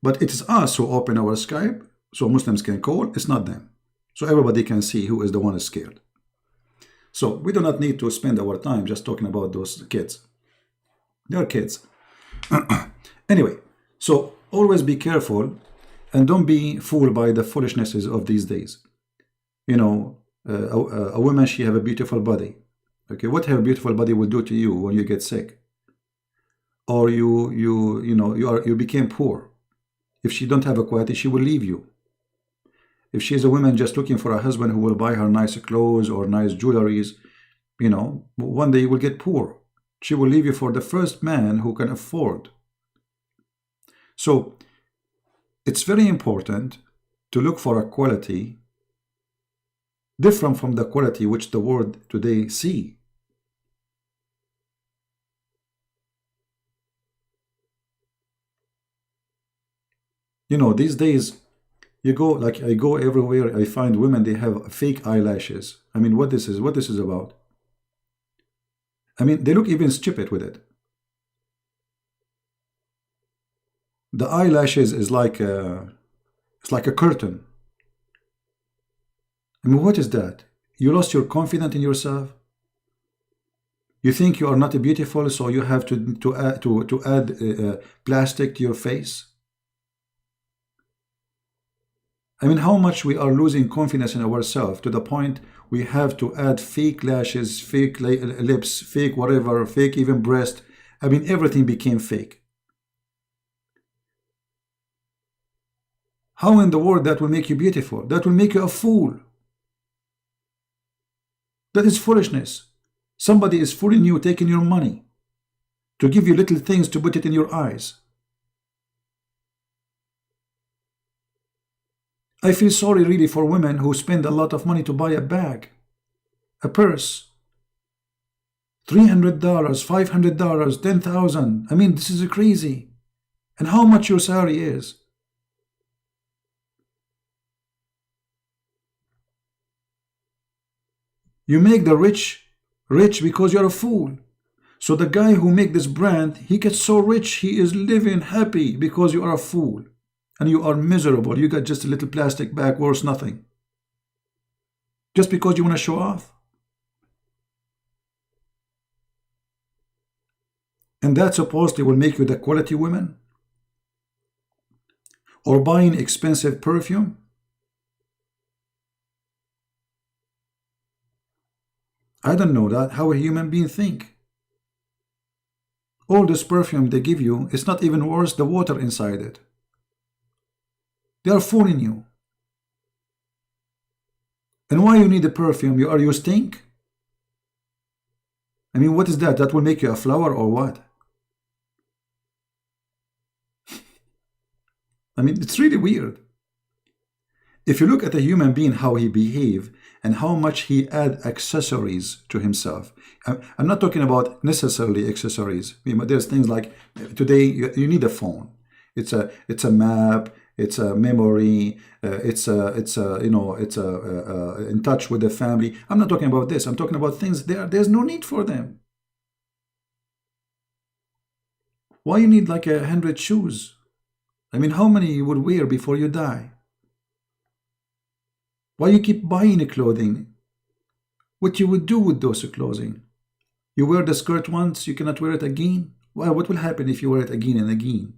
But it is us who open our Skype so Muslims can call. It's not them. So everybody can see who is the one scared. So we do not need to spend our time just talking about those kids. They are kids. Anyway, so always be careful and don't be fooled by the foolishnesses of these days. A woman, she have a beautiful body. Okay, what her beautiful body will do to you when you get sick, or you became poor. If she don't have a quality, she will leave you. If she is a woman just looking for a husband who will buy her nice clothes or nice jewelries, one day you will get poor. She will leave you for the first man who can afford. So it's very important to look for a quality different from the quality which the world today see. These days, I go everywhere, I find women, they have fake eyelashes. I mean, what this is about? I mean, they look even stupid with it. The eyelashes is it's like a curtain. I mean, what is that? You lost your confidence in yourself? You think you are not beautiful, so you have to add plastic to your face? I mean, how much we are losing confidence in ourselves to the point we have to add fake lashes, fake lips, fake whatever, fake even breast. I mean, everything became fake. How in the world that will make you beautiful? That will make you a fool. That is foolishness. Somebody is fooling you, taking your money to give you little things to put it in your eyes. I feel sorry really for women who spend a lot of money to buy a bag, a purse. $300, $500, $10,000. I mean, this is crazy. And how much your salary is. You make the rich rich because you're a fool. So the guy who make this brand, he gets so rich, he is living happy because you are a fool. And you are miserable. You got just a little plastic bag, worth nothing. Just because you want to show off. And that supposedly will make you the quality woman? Or buying expensive perfume? I don't know that, how a human being think. All this perfume they give you, it's not even worth the water inside it. They are fooling you. And why you need a perfume? You stink? I mean, what is that? That will make you a flower or what? I mean, it's really weird. If you look at a human being, how he behave and how much he add accessories to himself. I'm not talking about necessarily accessories. There's things like today you need a phone. It's a map. It's a memory. It's in touch with the family. I'm not talking about this. I'm talking about things there's no need for them. Why you need like 100 shoes? I mean, how many you would wear before you die? Why you keep buying clothing? What you would do with those clothing? You wear the skirt once, you cannot wear it again? Well, what will happen if you wear it again and again?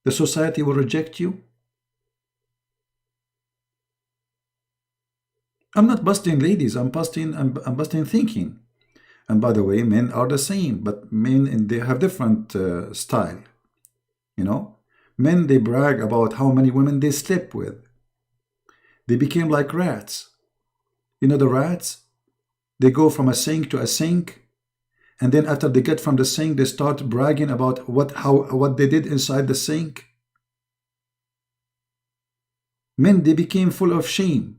The society will reject you? I'm not busting ladies, I'm busting thinking. And by the way, men are the same, but men, they have different style. You know, men, they brag about how many women they slept with. They became like rats. You know the rats? They go from a sink to a sink, and then after they get from the sink, they start bragging about what they did inside the sink. Men, they became full of shame.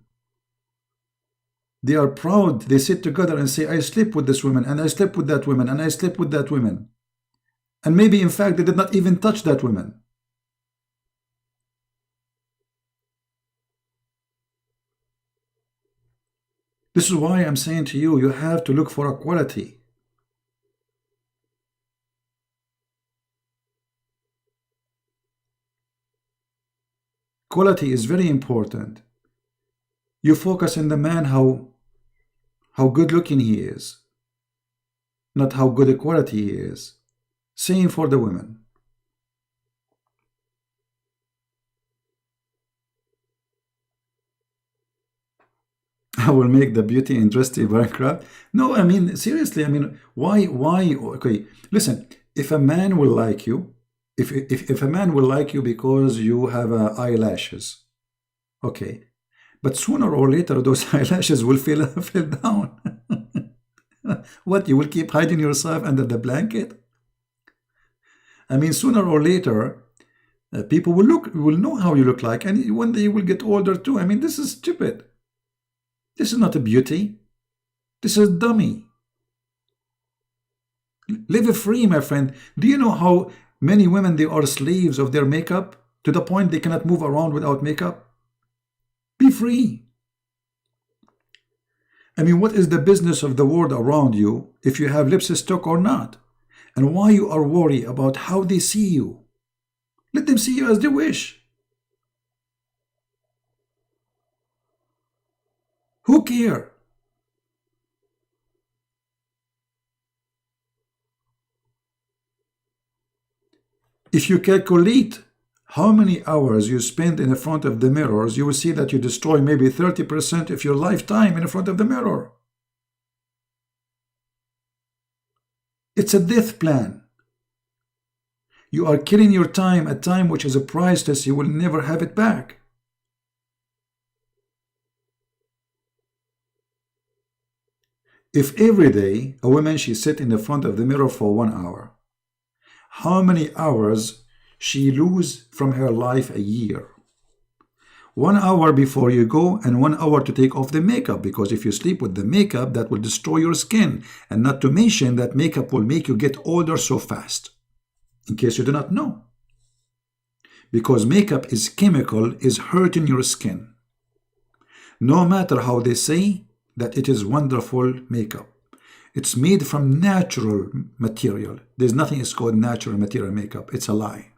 They are proud. They sit together and say, I slept with this woman, and I slept with that woman, and I slept with that woman. And maybe, in fact, they did not even touch that woman. This is why I'm saying to you, you have to look for equality. Quality is very important. You focus on the man, how good looking he is, not how good a quality he is. Same for the women. I will make the beauty industry bankrupt. No, I mean, seriously, I mean, why, okay, listen, if a man will like you, if a man will like you because you have eyelashes, okay, but sooner or later those eyelashes will fall down. What, you will keep hiding yourself under the blanket? I mean, sooner or later, people will know how you look like, and one day you will get older too. I mean, this is stupid. This is not a beauty. This is dummy. Live free, my friend. Do you know how many women, they are slaves of their makeup to the point they cannot move around without makeup? Be free. I mean, what is the business of the world around you if you have lipstick or not? And why you are worried about how they see you? Let them see you as they wish. Who cares? If you calculate how many hours you spend in front of the mirrors, you will see that you destroy maybe 30% of your lifetime in front of the mirror. It's a death plan. You are killing your time, a time which is a priceless, you will never have it back. If every day a woman, she sit in the front of the mirror for 1 hour, how many hours she lose from her life a year? 1 hour before you go and 1 hour to take off the makeup, because if you sleep with the makeup, that will destroy your skin. And not to mention that makeup will make you get older so fast, in case you do not know. Because makeup is chemical, is hurting your skin. No matter how they say, that it is wonderful makeup. It's made from natural material. There's nothing is called natural material makeup. It's a lie.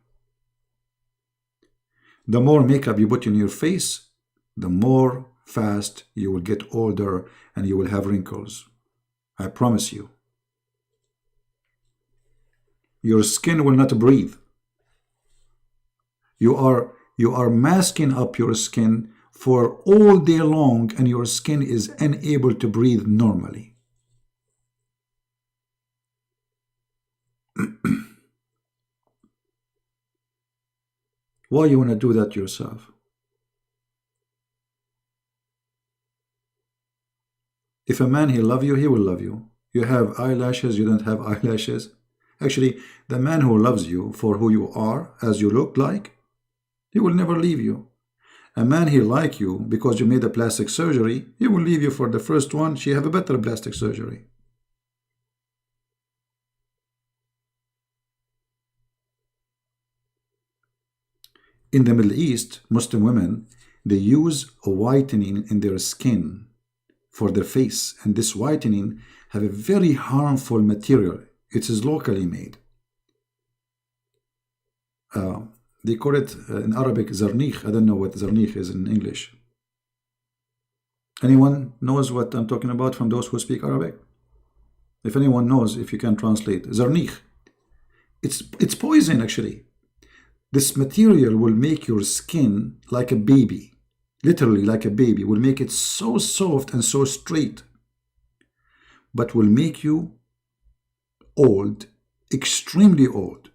The more makeup you put in your face, the more fast you will get older and you will have wrinkles. I promise you. Your skin will not breathe. You are masking up your skin for all day long, and your skin is unable to breathe normally. Why you want to do that yourself? If a man, he love you, he will love you. You have eyelashes, you don't have eyelashes. Actually, the man who loves you for who you are, as you look like, he will never leave you. A man, he like you because you made a plastic surgery, he will leave you for the first one. She have a better plastic surgery. In the Middle East, Muslim women, they use a whitening in their skin for their face, and this whitening have a very harmful material. It is locally made. They call it in Arabic zarnikh. I don't know what zarnikh is in English. Anyone knows what I'm talking about from those who speak Arabic? If anyone knows, if you can translate zarnikh, it's poison actually. This material will make your skin like a baby, literally like a baby, will make it so soft and so straight, but will make you old, extremely old.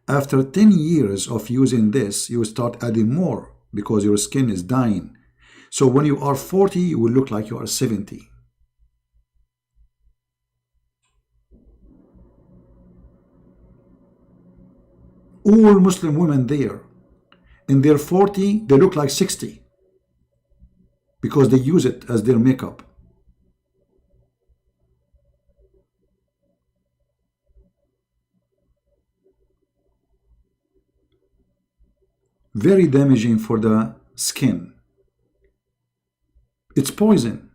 After 10 years of using this, you start adding more because your skin is dying. So when you are 40, you will look like you are 70. All Muslim women there, in their 40, they look like 60 because they use it as their makeup. Very damaging for the skin. It's poison.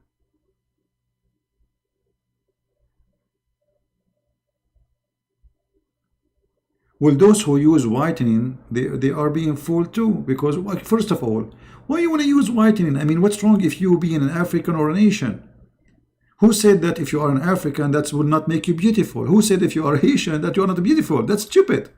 Well, those who use whitening, they are being fooled too, because first of all, why you want to use whitening? I mean, what's wrong if you being an African or an Asian? Who said that if you are an African, that would not make you beautiful? Who said if you are Asian that you are not beautiful? That's stupid.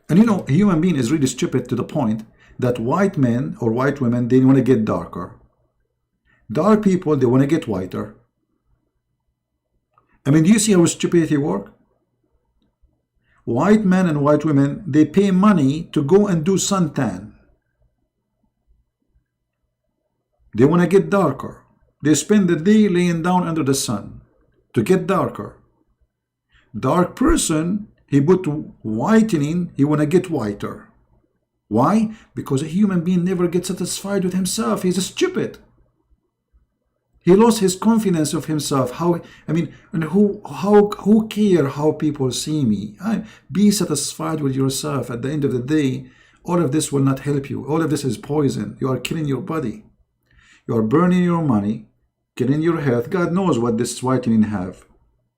And you know, a human being is really stupid to the point that white men or white women, they want to get darker. Dark people, they want to get whiter. I mean, do you see how stupidity works? White men and white women, they pay money to go and do suntan. They want to get darker. They spend the day laying down under the sun to get darker. Dark person, he put whitening, he want to get whiter. Why? Because a human being never gets satisfied with himself. He's stupid. He lost his confidence of himself. How, I mean, and who care how people see me? Be satisfied with yourself. At the end of the day, all of this will not help you. All of this is poison. You are killing your body. You are burning your money, killing your health. God knows what this whitening have.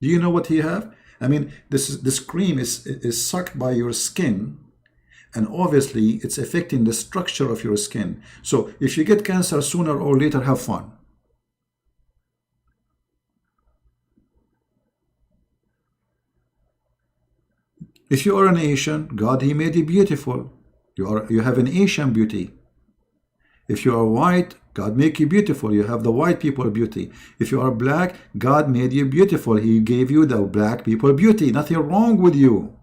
Do you know what he have? I mean, this cream is sucked by your skin, and obviously it's affecting the structure of your skin. So if you get cancer sooner or later, have fun. If you are an Asian, God, he made you beautiful. You have an Asian beauty. If you are white, God make you beautiful. You have the white people beauty. If you are black, God made you beautiful. He gave you the black people beauty. Nothing wrong with you.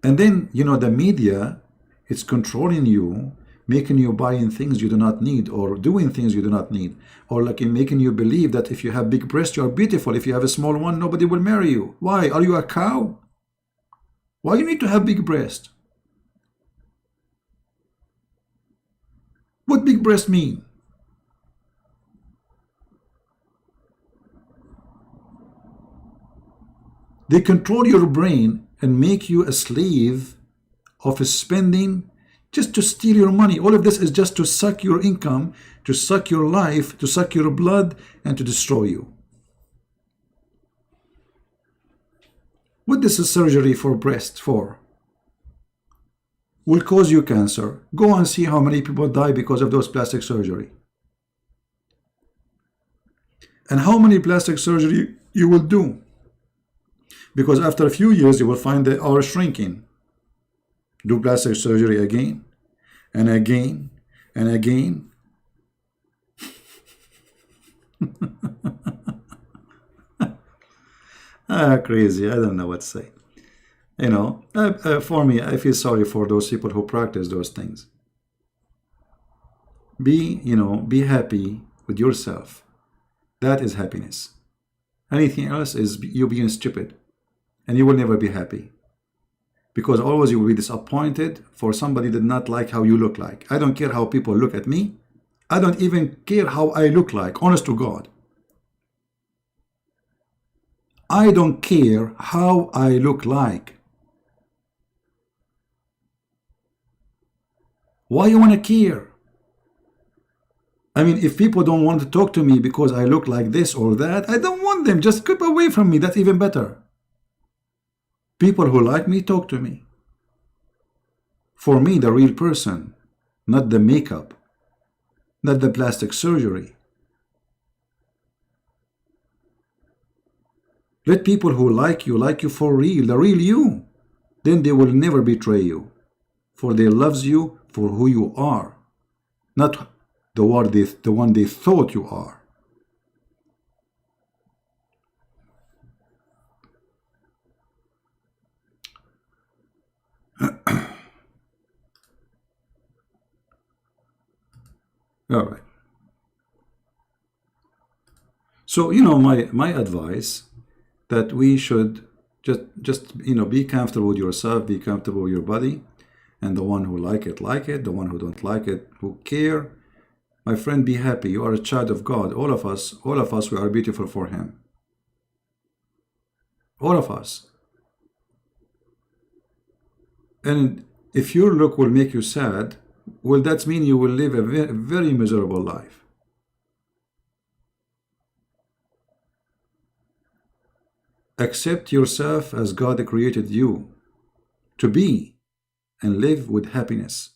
And then, you know, the media, it's controlling you, making you buying things you do not need, or doing things you do not need, or like making you believe that if you have big breasts, you are beautiful. If you have a small one, nobody will marry you. Why? Are you a cow? Why you need to have big breasts? What big breasts mean? They control your brain and make you a slave of spending just to steal your money. All of this is just to suck your income, to suck your life, to suck your blood, and to destroy you. What this is surgery for breast for? Will cause you cancer. Go and see how many people die because of those plastic surgery. And how many plastic surgery you will do. Because after a few years you will find they are shrinking. Do plastic surgery again and again and again. Crazy. I don't know what to say. You know, for me, I feel sorry for those people who practice those things. Be happy with yourself. That is happiness. Anything else is you being stupid, and you will never be happy. Because always you will be disappointed for somebody that did not like how you look like. I don't care how people look at me. I don't even care how I look like, honest to God. I don't care how I look like. Why you want to care? I mean, if people don't want to talk to me because I look like this or that, I don't want them. Just keep away from me. That's even better. People who like me, talk to me. For me, the real person, not the makeup, not the plastic surgery. Let people who like you for real, the real you. Then they will never betray you. For they loves you for who you are, not the one they thought you are. All right. So, my advice that we should just be comfortable with yourself, be comfortable with your body, and the one who like it, the one who don't like it, who care. My friend, be happy. You are a child of God. All of us, we are beautiful for Him. All of us. And if your look will make you sad, well, that means you will live a very, very miserable life. Accept yourself as God created you to be, and live with happiness.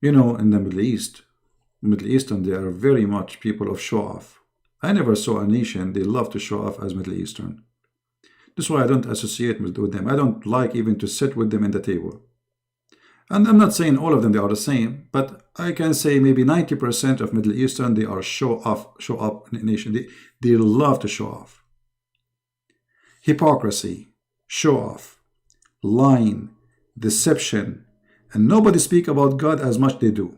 In the Middle Eastern, they are very much people of show off. I never saw a nation they love to show off as Middle Eastern. That's why I don't associate with them. I don't like even to sit with them in the table. And I'm not saying all of them they are the same, but I can say maybe 90% of Middle Eastern, they are show off nation. They love to show off. Hypocrisy, show off, lying, deception, and nobody speak about God as much they do.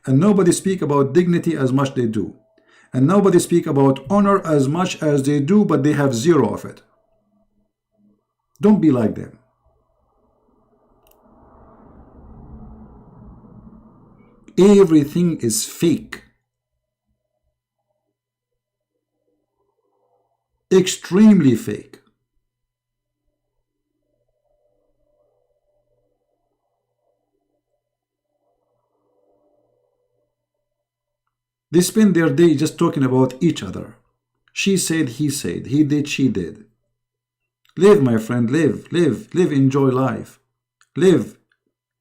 And nobody speak about dignity as much they do. And nobody speak about honor as much as they do, but they have zero of it. Don't be like them. Everything is fake. Extremely fake. They spend their day just talking about each other. She said, he said, he did, she did. Live, my friend, live, enjoy life. Live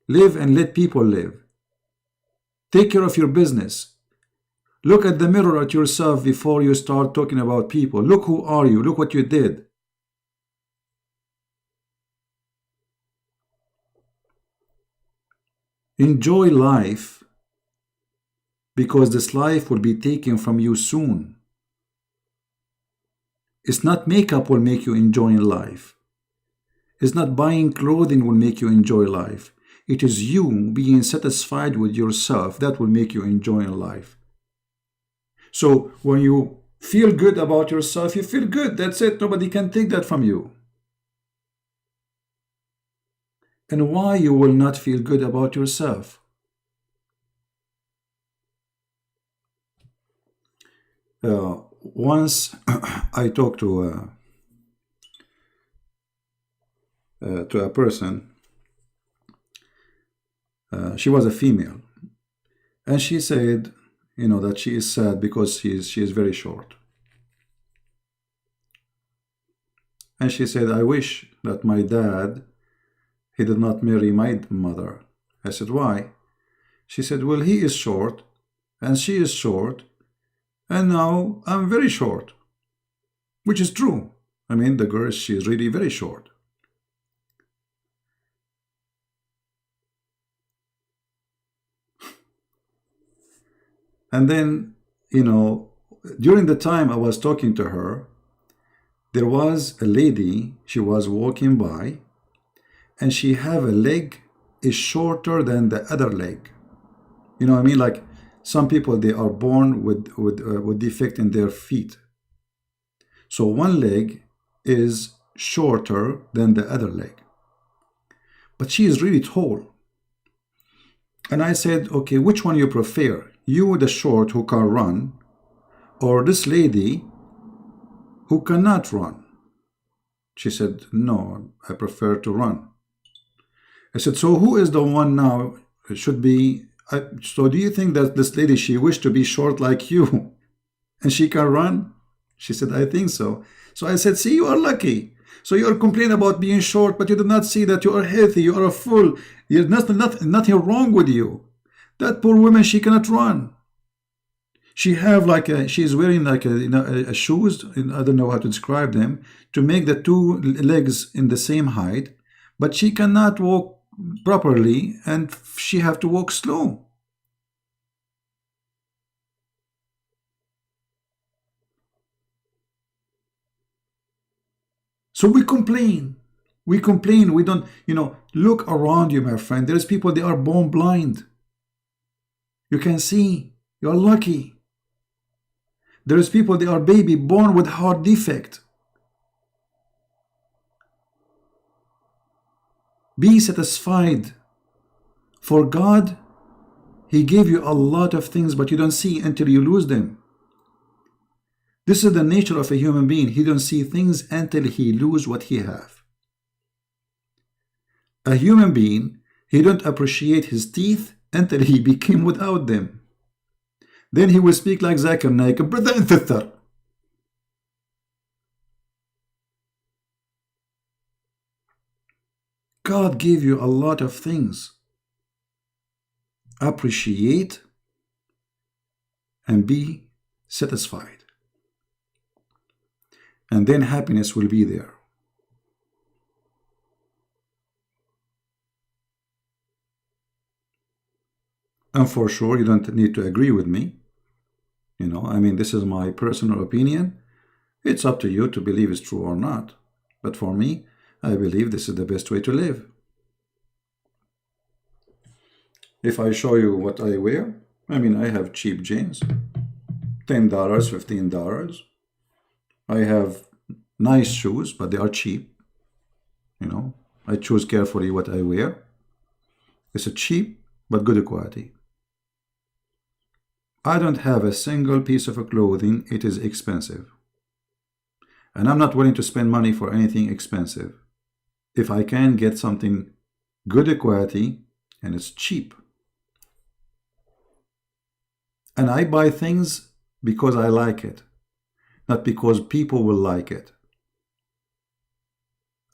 and let people live. Take care of your business. Look at the mirror at yourself before you start talking about people. Look who are you. Look what you did. Enjoy life, because this life will be taken from you soon. It's not makeup will make you enjoy life. It's not buying clothing will make you enjoy life. It is you being satisfied with yourself that will make you enjoy life. So when you feel good about yourself, you feel good. That's it. Nobody can take that from you. And why you will not feel good about yourself? once I talked to a person. She was a female, and she said, you know, that she is sad because she is very short. And she said, I wish that my dad, he did not marry my mother. I said, why? She said, well, he is short, and she is short, and now I'm very short. Which is true. I mean, the girl, she is really very short. And then, you know, during the time I was talking to her, there was a lady, she was walking by, and she have a leg is shorter than the other leg. You know what I mean? Like some people, they are born with defect in their feet. So one leg is shorter than the other leg. But she is really tall. And I said, okay, which one you prefer? You, the short who can run, or this lady who cannot run? She said, no, I prefer to run. I said, so who is the one now? It should be, so do you think that this lady, she wished to be short like you and she can run? She said, I think so. So I said, see, you are lucky. So you are complaining about being short, but you do not see that you are healthy, you are full. There's nothing wrong with you. That poor woman, she cannot run. She have like she's wearing like a shoes, I don't know how to describe them, to make the two legs in the same height, but she cannot walk properly and she have to walk slow. So we complain. We complain. We don't, you know, look around you, my friend. There's people, they are born blind. You can see. You're lucky. There's people, they are baby born with heart defect. Be satisfied. For God, He gave you a lot of things, but you don't see until you lose them. This is the nature of a human being. He don't see things until he lose what he have. A human being, he don't appreciate his teeth until he became without them. Then he will speak like Zakir Naik, brother and sister. God gave you a lot of things. Appreciate and be satisfied. And then happiness will be there. And for sure, you don't need to agree with me. You know, I mean, this is my personal opinion. It's up to you to believe it's true or not. But for me, I believe this is the best way to live. If I show you what I wear, I mean, I have cheap jeans. $10, $15. I have nice shoes, but they are cheap. You know, I choose carefully what I wear. It's a cheap, but good quality. I don't have a single piece of clothing. It is expensive. And I'm not willing to spend money for anything expensive. If I can get something good quality and it's cheap. And I buy things because I like it, not because people will like it.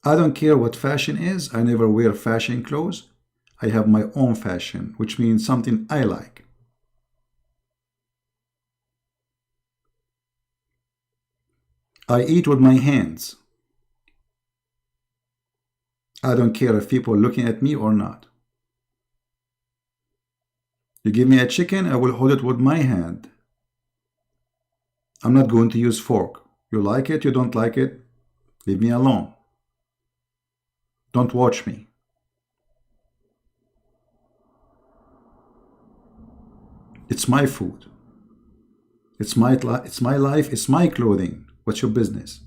I don't care what fashion is. I never wear fashion clothes. I have my own fashion, which means something I like. I eat with my hands. I don't care if people are looking at me or not. You give me a chicken, I will hold it with my hand. I'm not going to use fork. You like it, you don't like it, leave me alone. Don't watch me. It's my food. It's my life, it's my clothing. What's your business?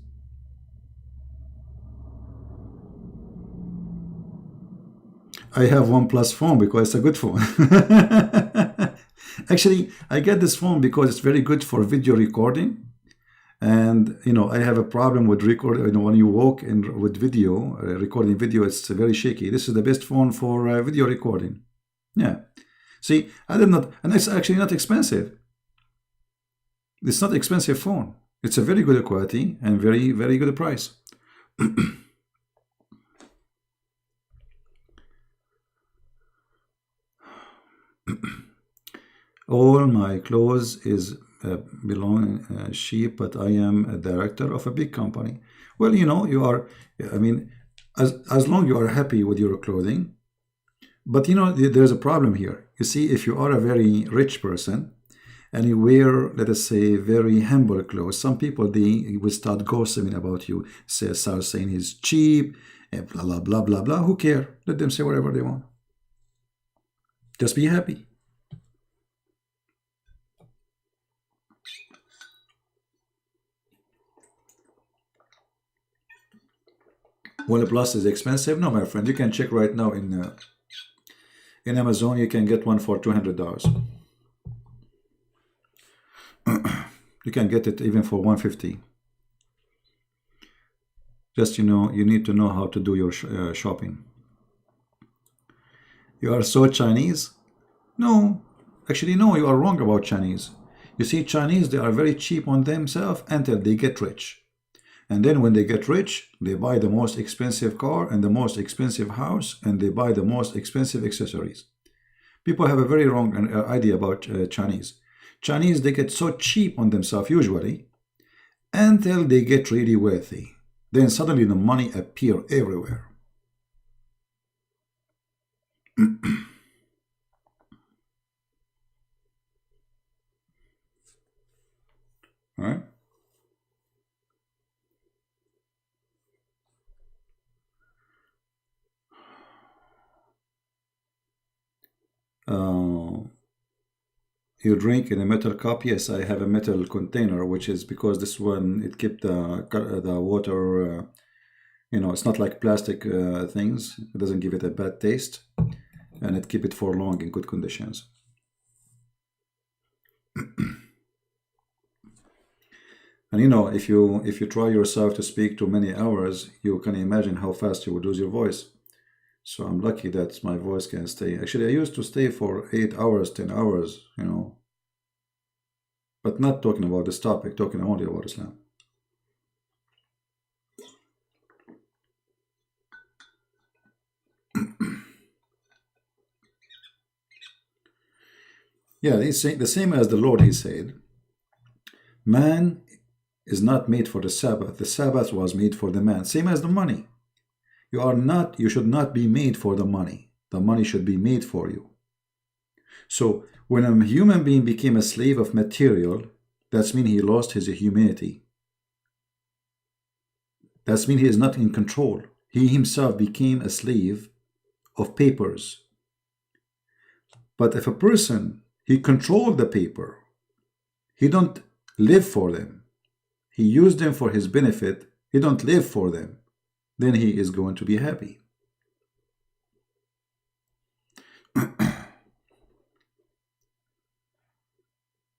I have OnePlus phone because it's a good phone. Actually, I get this phone because it's very good for video recording. And, you know, I have a problem with recording. You know, when you walk in with video, recording video, it's very shaky. This is the best phone for video recording. Yeah. See, I did not, and it's actually not expensive. It's not expensive phone. It's a very good quality and very, very good price. All my clothes is belong cheap, but I am a director of a big company. Well, you know, you are, I mean, as long you are happy with your clothing. But you know, there's a problem here. You see, if you are a very rich person and you wear, let us say, very humble clothes, some people, they will start gossiping about you, start saying he's cheap, and blah, blah, blah, blah, blah. Who care? Let them say whatever they want. Just be happy. OnePlus is expensive? No, my friend. You can check right now in Amazon. You can get one for $200. You can get it even for $150. Just, you know, you need to know how to do your shopping. You are so Chinese? No. Actually, no, you are wrong about Chinese. You see, Chinese, they are very cheap on themselves until they get rich. And then when they get rich, they buy the most expensive car and the most expensive house, and they buy the most expensive accessories. People have a very wrong idea about Chinese. Chinese, they get so cheap on themselves usually until they get really wealthy. Then suddenly the money appear everywhere. All right? You drink in a metal cup? Yes, I have a metal container, which is because this one, it kept the water, you know, it's not like plastic things. It doesn't give it a bad taste, and it keep it for long in good conditions. And you know, if you try yourself to speak to many hours, you can imagine how fast you would lose your voice. So I'm lucky that my voice can stay. Actually, I used to stay for 8 hours, 10 hours, you know. But not talking about this topic, talking only about Islam. Yeah, he's saying the same as the Lord, he said, man is not made for the Sabbath. The Sabbath was made for the man. Same as the money. You should not be made for the money. The money should be made for you. So when a human being became a slave of material, that means he lost his humanity. That means he is not in control. He himself became a slave of papers. But if a person, he controlled the paper, he don't live for them. He used them for his benefit. He don't live for them. Then he is going to be happy.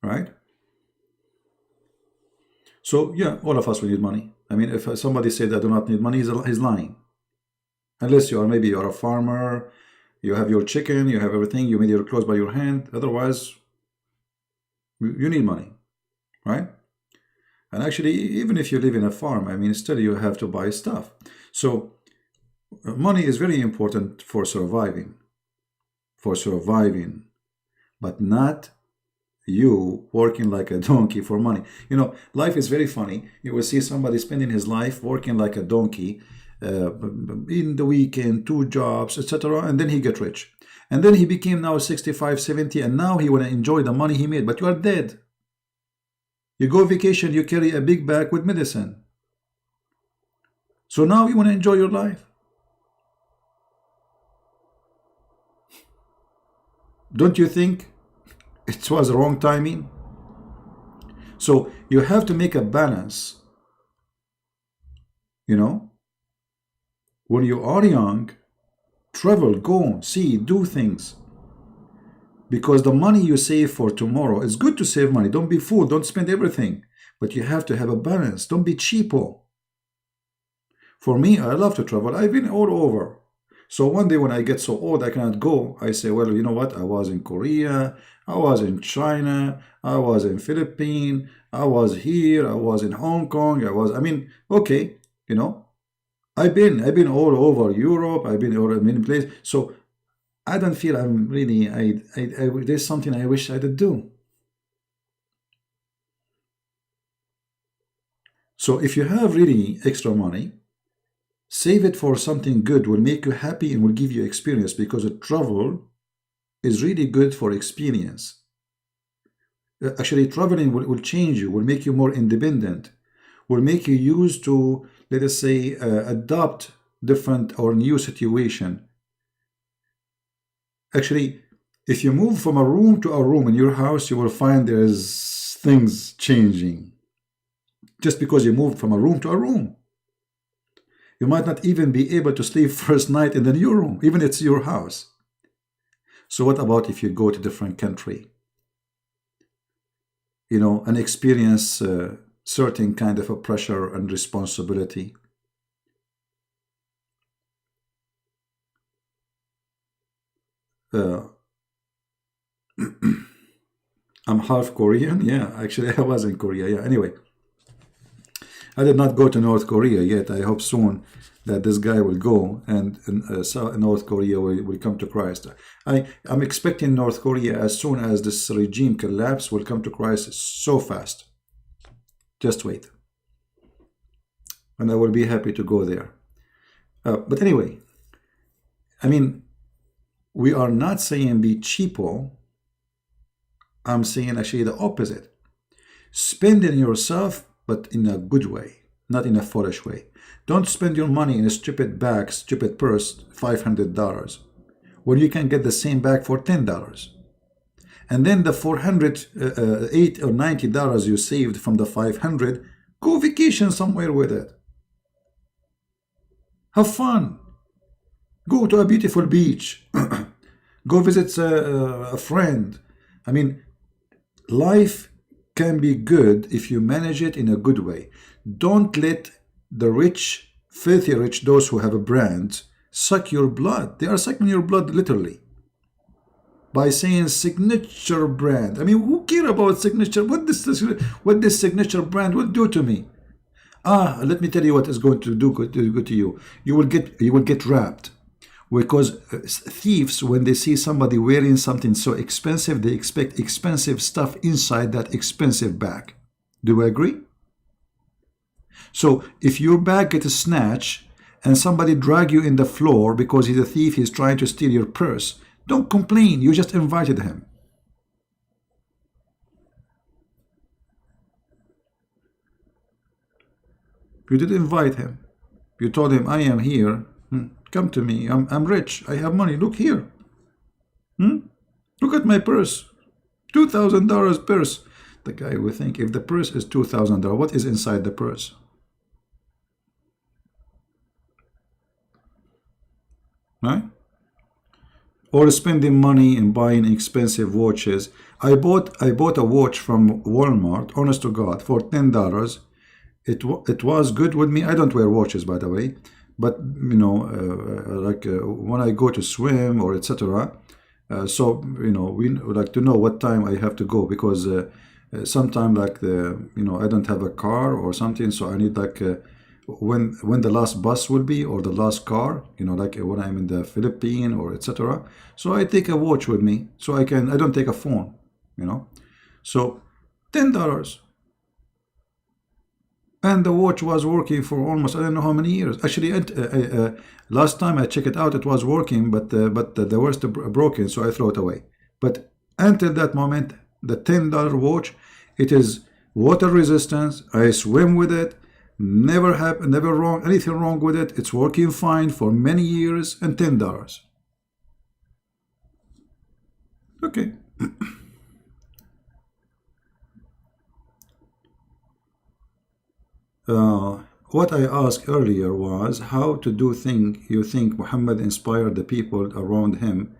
Right? So, yeah, all of us, we need money. I mean, if somebody said I do not need money, he's lying. Unless maybe you're a farmer, you have your chicken, you have everything, you made your clothes by your hand. Otherwise, you need money, right? And actually, even if you live in a farm, I mean, still you have to buy stuff. So money is very important for surviving, but not you working like a donkey for money. You know, life is very funny. You will see somebody spending his life working like a donkey in the weekend, 2 jobs, etc. And then he get rich. And then he became now 65, 70, and now he want to enjoy the money he made. But you are dead. You go vacation, you carry a big bag with medicine. So now you want to enjoy your life. Don't you think it was wrong timing? So you have to make a balance. You know, when you are young, travel, go, see, do things. because the money you save for tomorrow, it's good to save money. Don't be fooled. Don't spend everything. But you have to have a balance. Don't be cheapo. For me, I love to travel. I've been all over. So one day when I get so old I cannot go, I say, well, you know what? I was in Korea, I was in China, I was in Philippines, I was here, I was in Hong Kong, I mean, okay, you know, I've been all over Europe, I've been all over many places. So I don't feel I'm really, there's something I wish I did do. So if you have really extra money, save it for something good, will make you happy and will give you experience, because a travel is really good for experience. Actually, traveling will change you, will make you more independent, will make you used to, let us say, adopt different or new situation. Actually, if you move from a room to a room in your house, you will find there's things changing. Just because you moved from a room to a room. You might not even be able to sleep first night in the new room, even if it's your house. So what about if you go to a different country? You know, and experience certain kind of a pressure and responsibility. I'm half Korean. Yeah, actually I was in Korea. Yeah, anyway. I did not go to North Korea yet. I hope soon that this guy will go and North Korea will come to Christ. I'm expecting North Korea, as soon as this regime collapses, will come to Christ so fast. Just wait. And I will be happy to go there. But anyway, I mean, we are not saying be cheapo. I'm saying actually the opposite. Spend in yourself, but in a good way, not in a foolish way. Don't spend your money in a stupid bag, stupid purse, $500, when you can get the same bag for $10. And then the $408 or $90 you saved from the $500, go vacation somewhere with it. Have fun. Go to a beautiful beach. Go visit a friend. I mean, life can be good if you manage it in a good way. Don't let the rich, filthy rich, those who have a brand, suck your blood. They are sucking your blood literally by saying signature brand. I mean, who care about signature? What this signature brand will do to me? Let me tell you what is going to do good to you. You will get wrapped. Because thieves, when they see somebody wearing something so expensive, they expect expensive stuff inside that expensive bag. Do you agree? So if your bag gets snatched and somebody drag you in the floor because he's a thief, he's trying to steal your purse, don't complain. You just invited him. You did invite him. You told him, I am here. Come to me. I'm rich. I have money. Look here. Look at my purse. $2,000 purse. The guy will think, if the purse is $2,000, what is inside the purse? Right? Or spending money in buying expensive watches. I bought a watch from Walmart, honest to God, for $10. It was good with me. I don't wear watches, by the way. But, you know, when I go to swim or etc., so, you know, we like to know what time I have to go, because sometimes, like, I don't have a car or something, so I need, like, when the last bus will be, or the last car, you know, like when I'm in the Philippines or etc. So I take a watch with me, so I don't take a phone, you know. So $10. And the watch was working for almost, I don't know how many years. Actually, last time I checked it out, it was working, but the worst broken, so I throw it away. But until that moment, the $10 watch, it is water resistance. I swim with it. Never anything wrong with it. It's working fine for many years, and $10. Okay. What I asked earlier was how to do things you think Muhammad inspired the people around him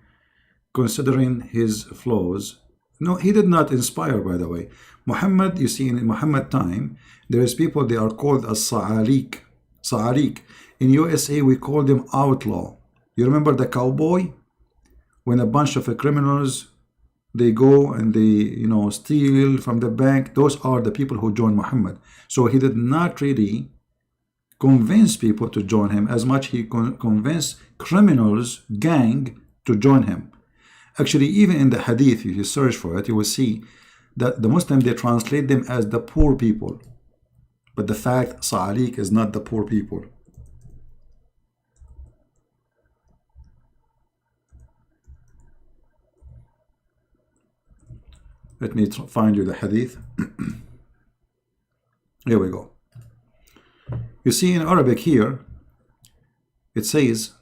considering his flaws. No, he did not inspire, by the way. Muhammad, you see, in Muhammad time, there is people, they are called as Sa'arik. Sa'arik. In USA, we call them outlaw. You remember the cowboy? When a bunch of criminals, they go and they, steal from the bank. Those are the people who joined Muhammad. So he did not really convince people to join him as much he convinced criminals, gang, to join him. Actually, even in the hadith, if you search for it, you will see that the Muslims, they translate them as the poor people. But the fact, Sa'alik is not the poor people. Let me find you the hadith. Here we go. You see in Arabic here, it says,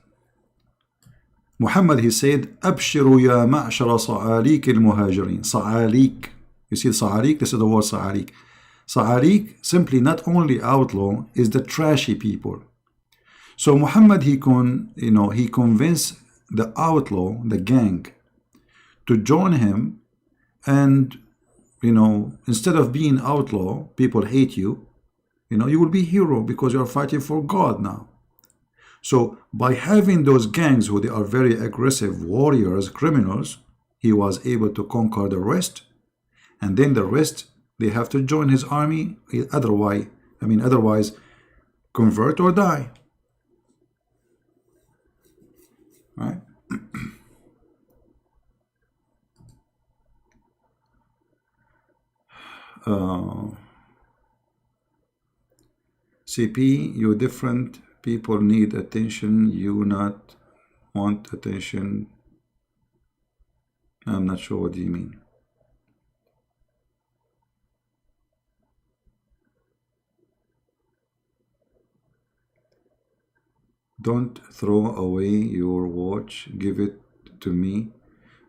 Muhammad, he said, Abshiru ya ma'shara sa'alik al-muhajirin. Sa'alik. You see Sa'alik? This is the word Sa'alik. Sa'alik, simply not only outlaw, is the trashy people. So Muhammad, he convinced the outlaw, the gang, to join him. And, instead of being outlaw, people hate you, you will be hero because you are fighting for God now. So by having those gangs who they are very aggressive warriors, criminals, he was able to conquer the rest. And then the rest, they have to join his army. Otherwise, convert or die. Right? CP, you different people need attention, you not want attention. I'm not sure what do you mean. Don't throw away your watch, give it to me.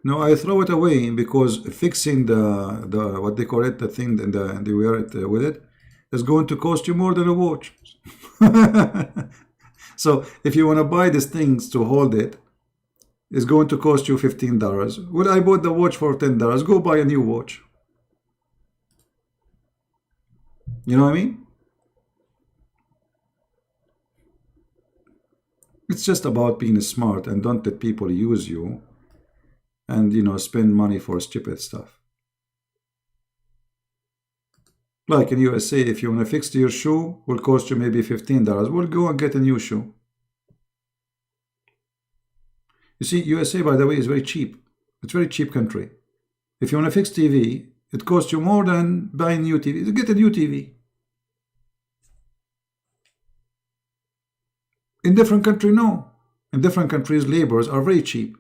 No, I throw it away because fixing the what they call it, the thing, and they wear it with it, is going to cost you more than a watch. So if you want to buy these things to hold it, it's going to cost you $15. Well, I bought the watch for $10. Go buy a new watch. You know what I mean? It's just about being smart and don't let people use you and, spend money for stupid stuff. Like in USA, if you want to fix your shoe, will cost you maybe $15. We'll go and get a new shoe. You see, USA, by the way, is very cheap. It's a very cheap country. If you want to fix TV, it costs you more than buying new TV. You get a new TV. In different countries, no. In different countries, labors are very cheap.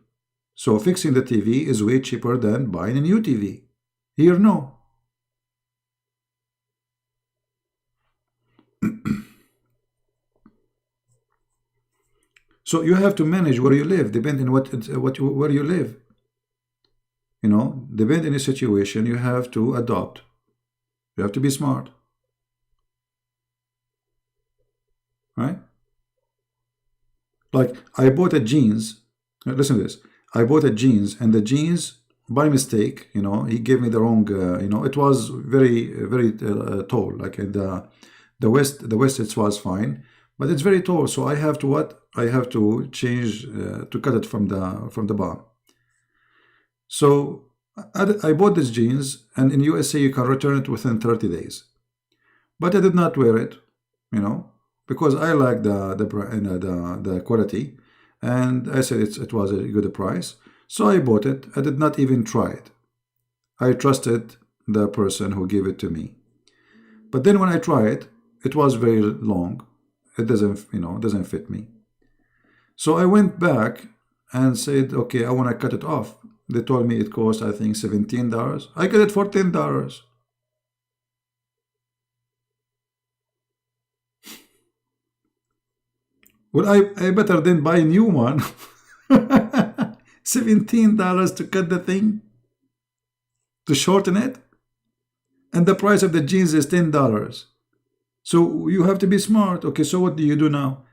So fixing the TV is way cheaper than buying a new TV. Here, no. So you have to manage where you live, depending on where you live. Depending on the situation, you have to adopt. You have to be smart. Right? Like, I bought a jeans. Listen to this. I bought a jeans, and the jeans, by mistake, he gave me the wrong, it was very, very tall. Like in the waist it was fine, but it's very tall. So I have to what? I have to change to cut it from the bottom. So I bought these jeans, and in USA you can return it within 30 days. But I did not wear it, because I like the quality, and I said it was a good price. So I bought it. I did not even try it. I trusted the person who gave it to me. But then when I tried it, it was very long. It doesn't fit me. So I went back and said, okay, I want to cut it off. They told me it cost, I think, $17. I got it for $10. Well, I better than buy a new one. $17 to cut the thing, to shorten it, and the price of the jeans is $10. So you have to be smart. Okay, so what do you do now?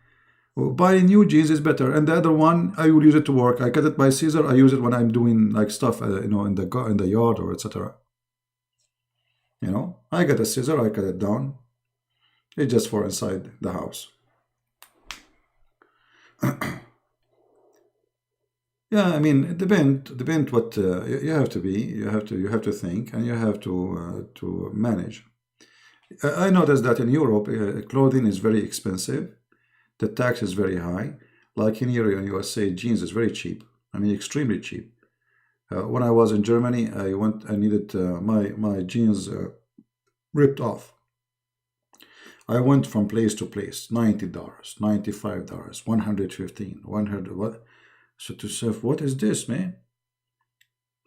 Buying new jeans is better, and the other one I will use it to work. I cut it by scissor. I use it when I'm doing like stuff, you know, in the yard or etc. You know, I got a scissor. I cut it down. It's just for inside the house. Yeah, I mean, it depend what you have to be. You have to think, and you have to manage. I noticed that in Europe, clothing is very expensive. The tax is very high. Like in here in USA, jeans is very cheap. I mean, extremely cheap. When I was in Germany, I needed my jeans ripped off. I went from place to place, $90, $95, $115, $100. What? So to say, what is this, man?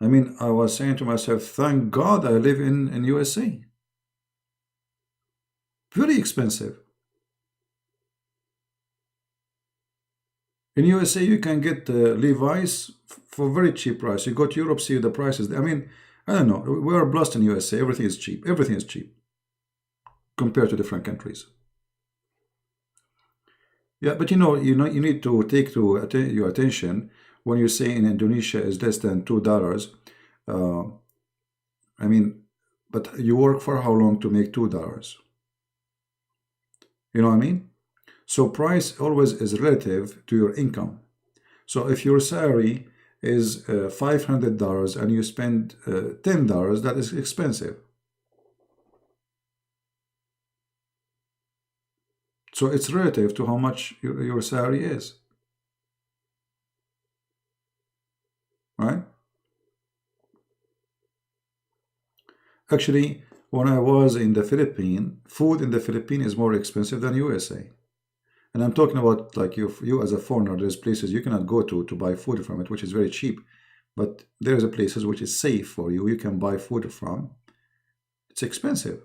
I mean, I was saying to myself, thank God I live in USA. Very expensive. In USA, you can get Levi's for very cheap price. You go to Europe, see the prices. I mean, I don't know. We are blessed in USA. Everything is cheap. Everything is cheap compared to different countries. Yeah, but you need to take your attention when you say in Indonesia is less than $2. I mean, but you work for how long to make $2? You know what I mean? So price always is relative to your income. So if your salary is $500 and you spend $10, that is expensive. So it's relative to how much your salary is. Right? Actually, when I was in the Philippines, food in the Philippines is more expensive than USA. And I'm talking about like you as a foreigner, there's places you cannot go to buy food from it, which is very cheap. But there's a places which is safe for you. You can buy food from. It's expensive.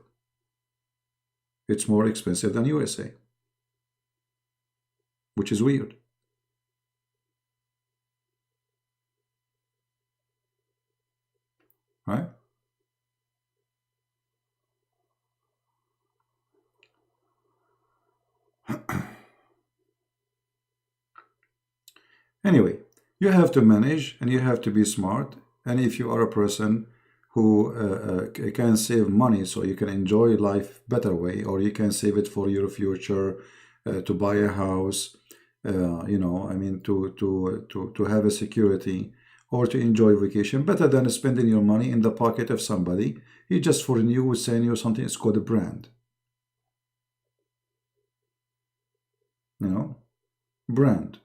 It's more expensive than USA. Which is weird. Right? Anyway, you have to manage and you have to be smart. And if you are a person who can save money so you can enjoy life better way, or you can save it for your future, to buy a house, you know, I mean, to have a security, or to enjoy vacation, better than spending your money in the pocket of somebody. He just for you saying you something, it's called a brand. You know, brand.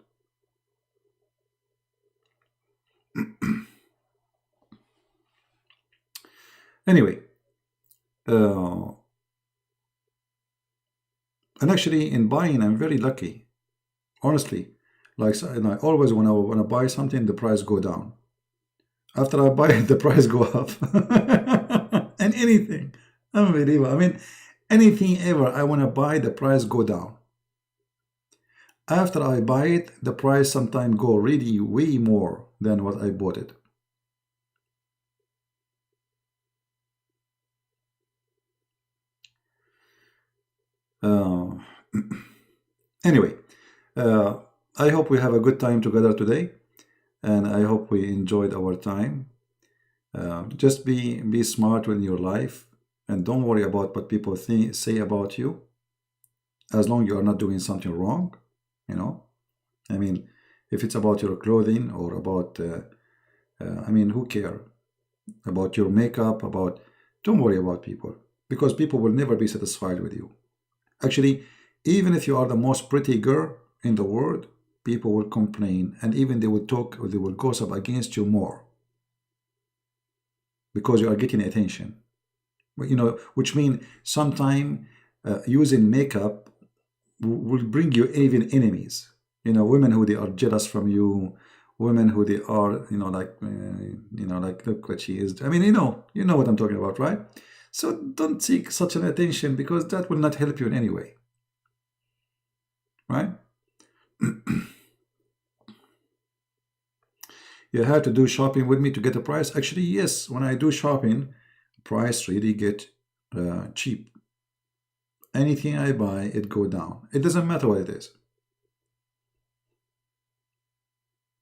Anyway, and actually in buying, I'm very lucky. Honestly, like, and I always when I buy something, the price go down. After I buy it, the price go up. And anything, unbelievable. I mean, anything ever I want to buy, the price go down. After I buy it, the price sometimes go really way more than what I bought it. Anyway, I hope we have a good time together today, and I hope we enjoyed our time. Just be smart in your life, and don't worry about what people say about you, as long as you are not doing something wrong. You know, I mean, if it's about your clothing or about, I mean, who cares about your makeup? Don't worry about people, because people will never be satisfied with you. Actually, even if you are the most pretty girl in the world, people will complain, and even they will talk or they will gossip against you more, because you are getting attention. You know, which means sometimes using makeup will bring you even enemies. You know, women who they are jealous from you, women who they are, you know, like look what she is. I mean, you know what I'm talking about, right? So don't seek such an attention, because that will not help you in any way, right? You have to do shopping with me to get a price. Actually, yes, when I do shopping, price really get cheap. Anything I buy, it go down. It doesn't matter what it is.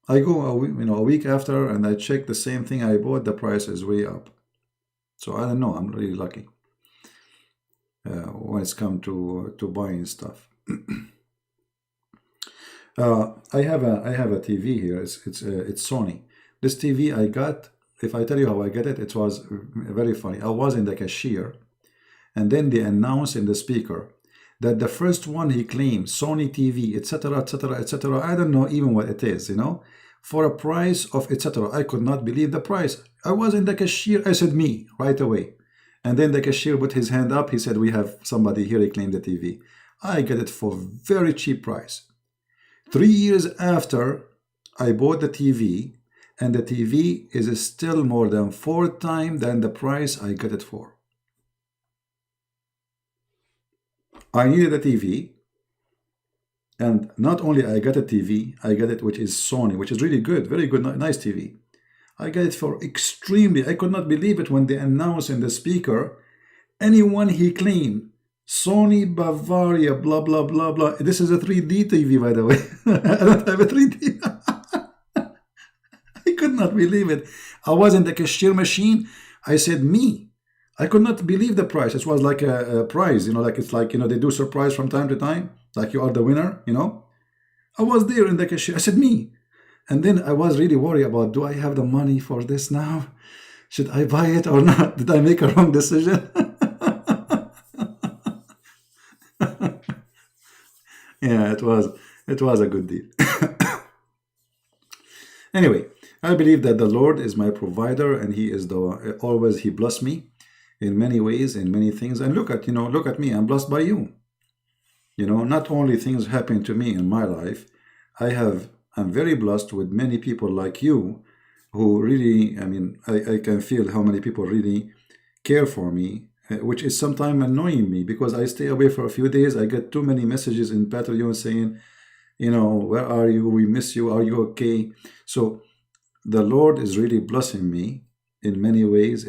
I go a week after and I check the same thing I bought, the price is way up. So I don't know, I'm really lucky when it's come to buying stuff. I have a TV here. It's Sony. This TV I got. If I tell you how I got it, it was very funny. I was in the cashier, and then they announced in the speaker that the first one he claimed, Sony TV, etc., etc., etc. I don't know even what it is, for a price of etc. I could not believe the price. I was in the cashier. I said, me, right away. And then the cashier put his hand up. He said, we have somebody here. He claimed the TV. I get it for very cheap price. 3 years after, I bought the TV, and the TV is still more than 4 times than the price I got it for. I needed a TV, and not only I got a TV, I got it which is Sony, which is really good, very good, nice TV. I got it for extremely, I could not believe it when they announced in the speaker, anyone he claimed, Sony Bavaria, blah, blah, blah, blah. This is a 3D TV, by the way. I don't have a 3D. I could not believe it. I was in the cashier machine. I said, me. I could not believe the price. It was like a prize, it's like, they do surprise from time to time. Like you are the winner, I was there in the cashier. I said, me. And then I was really worried about, do I have the money for this now? Should I buy it or not? Did I make a wrong decision? Yeah, it was a good deal. Anyway, I believe that the Lord is my provider, and He is He blessed me in many ways, in many things. And look at me, I'm blessed by you. Not only things happen to me in my life, I'm very blessed with many people like you who really, I can feel how many people really care for me, which is sometimes annoying me because I stay away for a few days. I get too many messages in Patreon saying, where are you? We miss you. Are you okay? So the Lord is really blessing me in many ways,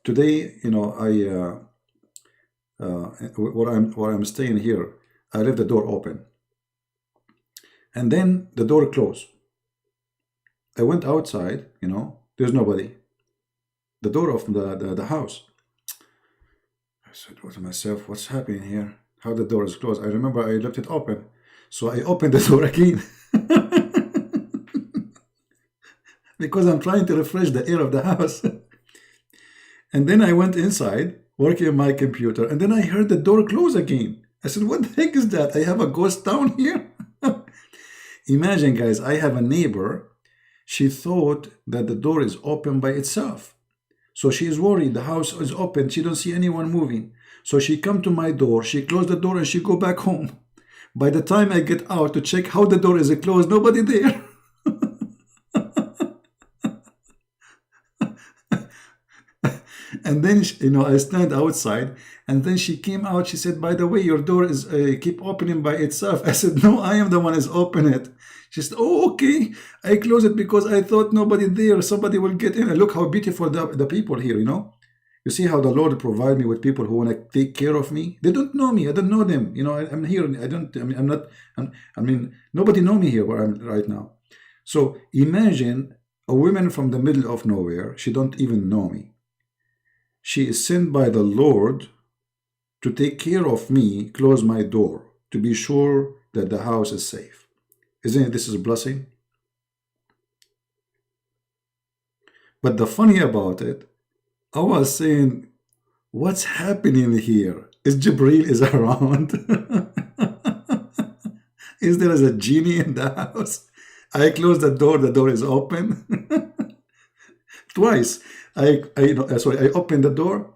today, where I'm staying here, I left the door open. And then the door closed. I went outside, there's nobody. The door of the house. I said to myself, what's happening here? How the door is closed? I remember I left it open. So I opened the door again. Because I'm trying to refresh the air of the house. And then I went inside, working on my computer, and then I heard the door close again. I said, what the heck is that? I have a ghost town here? Imagine, guys, I have a neighbor. She thought that the door is open by itself. So she is worried. The house is open. She don't see anyone moving. So she come to my door. She closed the door and she go back home. By the time I get out to check how the door is closed, nobody there. And then, I stand outside, and then she came out. She said, by the way, your door is keep opening by itself. I said, no, I am the one who's open it. She said, oh, okay. I closed it because I thought nobody there. Somebody will get in. And look how beautiful the people here, You see how the Lord provide me with people who want to take care of me? They don't know me. I don't know them. I'm here. Nobody know me here where I'm right now. So imagine a woman from the middle of nowhere. She don't even know me. She is sent by the Lord to take care of me, close my door, to be sure that the house is safe. Isn't it this is a blessing? But the funny about it, I was saying, what's happening here? Is Jibreel is around? Is there a genie in the house? I close the door is open. Twice. I opened the door.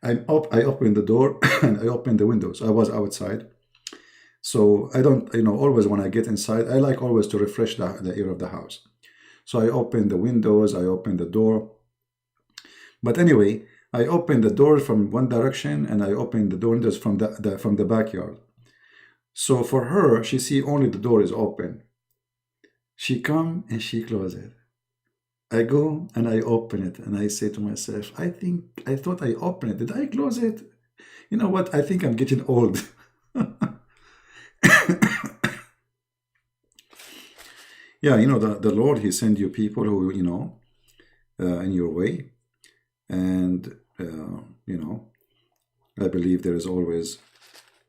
I opened the door and I opened the windows. I was outside. So I don't, always when I get inside, I like always to refresh the air of the house. So I opened the windows, I opened the door. But anyway, I opened the door from one direction and I opened the windows from the backyard. So for her, she see only the door is open. She come and she close it. I go and I open it and I say to myself, I thought I opened it. Did I close it? You know what? I think I'm getting old. Yeah, you know, the Lord, he send you people who, you know, in your way. And, you know, I believe there is always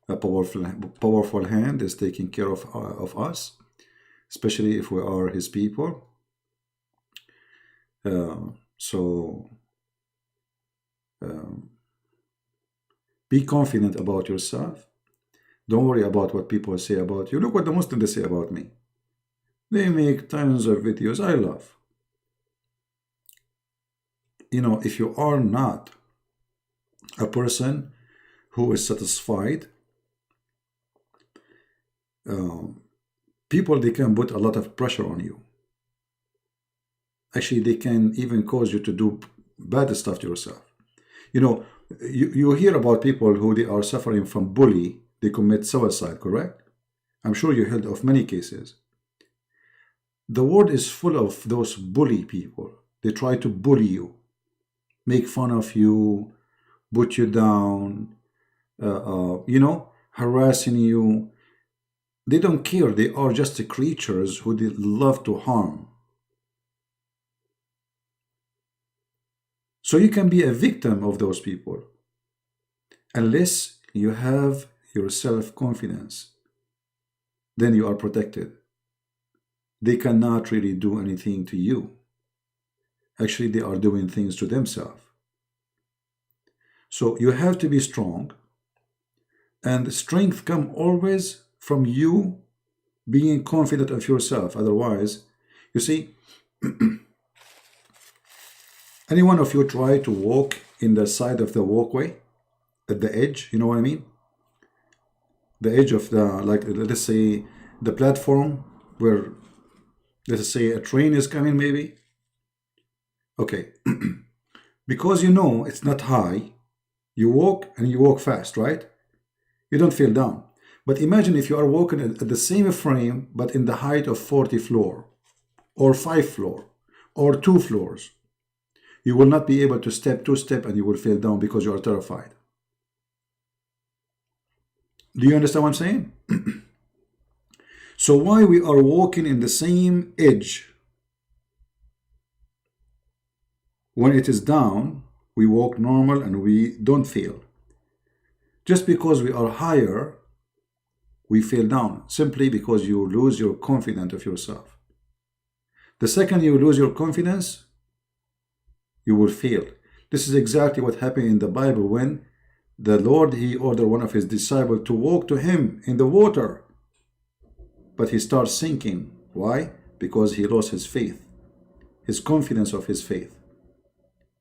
a powerful hand is taking care of us, especially if we are his people. So be confident about yourself. Don't worry about what people say about you. Look what the Muslims say about me. They make tons of videos I love. You know, if you are not a person who is satisfied, people, they can put a lot of pressure on you. Actually, they can even cause you to do bad stuff to yourself. You know, you hear about people who they are suffering from bully, they commit suicide, correct? I'm sure you heard of many cases. The world is full of those bully people. They try to bully you, make fun of you, put you down, you know, harassing you. They don't care. They are just creatures who they love to harm. So you can be a victim of those people unless you have your self-confidence. Then you are protected. They cannot really do anything to you. Actually, they are doing things to themselves. So you have to be strong, and strength comes always from you being confident of yourself. Otherwise, you see, any one of you try to walk in the side of the walkway at the edge, you know what I mean? The edge of the, like, let's say the platform where, let's say a train is coming maybe. Okay, because you know it's not high, you walk and you walk fast, right? You don't feel down. But imagine if you are walking at the same frame, but in the height of 40 floor, or 5 floor, or 2 floors. You will not be able to step 2 steps and you will fall down because you are terrified. Do you understand what I'm saying? So why we are walking in the same edge? When it is down, we walk normal and we don't feel. Just because we are higher, we feel down, simply because you lose your confidence of yourself. The second you lose your confidence, you will fail. This is exactly what happened in the Bible when the Lord, he ordered one of his disciples to walk to him in the water. But he starts sinking. Why? Because he lost his faith, his confidence of his faith.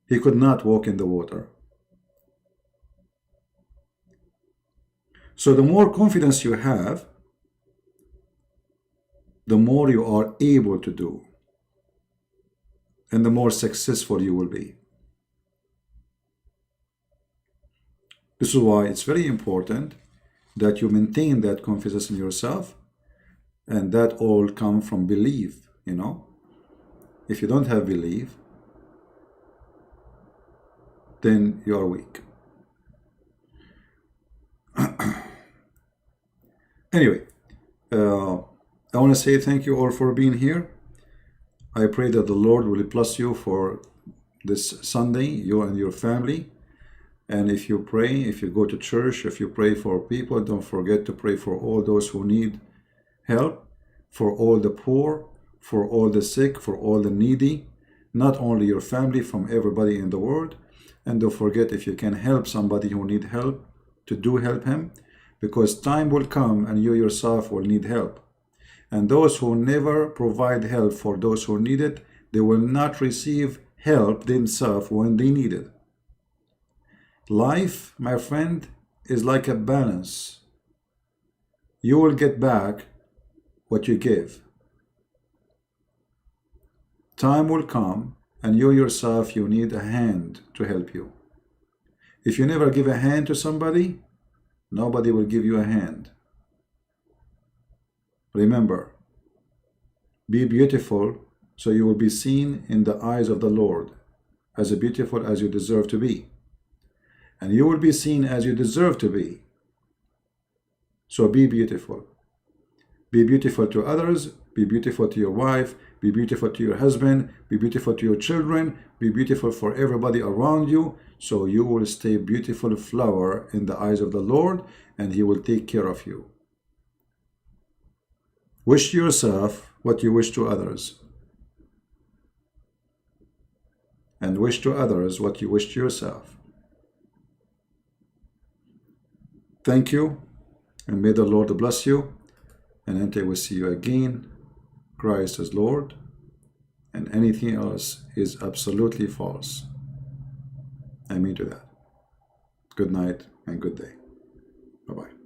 He could not walk in the water. So the more confidence you have, the more you are able to do, and the more successful you will be. This is why it's very important that you maintain that confidence in yourself, and that all comes from belief, you know. If you don't have belief, then you are weak. Anyway, I want to say thank you all for being here. I pray that the Lord will bless you for this Sunday, you and your family. And if you pray, if you go to church, if you pray for people, don't forget to pray for all those who need help, for all the poor, for all the sick, for all the needy, not only your family, from everybody in the world. And don't forget, if you can help somebody who need help, to do help him, because time will come and you yourself will need help. And those who never provide help for those who need it, they will not receive help themselves when they need it. Life, my friend, is like a balance. You will get back what you give. Time will come and you yourself, you need a hand to help you. If you never give a hand to somebody, nobody will give you a hand. Remember, be beautiful so you will be seen in the eyes of the Lord as beautiful as you deserve to be. And you will be seen as you deserve to be. So be beautiful. Be beautiful to others, be beautiful to your wife, be beautiful to your husband, be beautiful to your children, be beautiful for everybody around you, so you will stay a beautiful flower in the eyes of the Lord, and He will take care of you. Wish yourself what you wish to others, and wish to others what you wish to yourself. Thank you, and may the Lord bless you, and until we see you again, Christ is Lord, and anything else is absolutely false. I mean to that. Good night and good day. Bye-bye.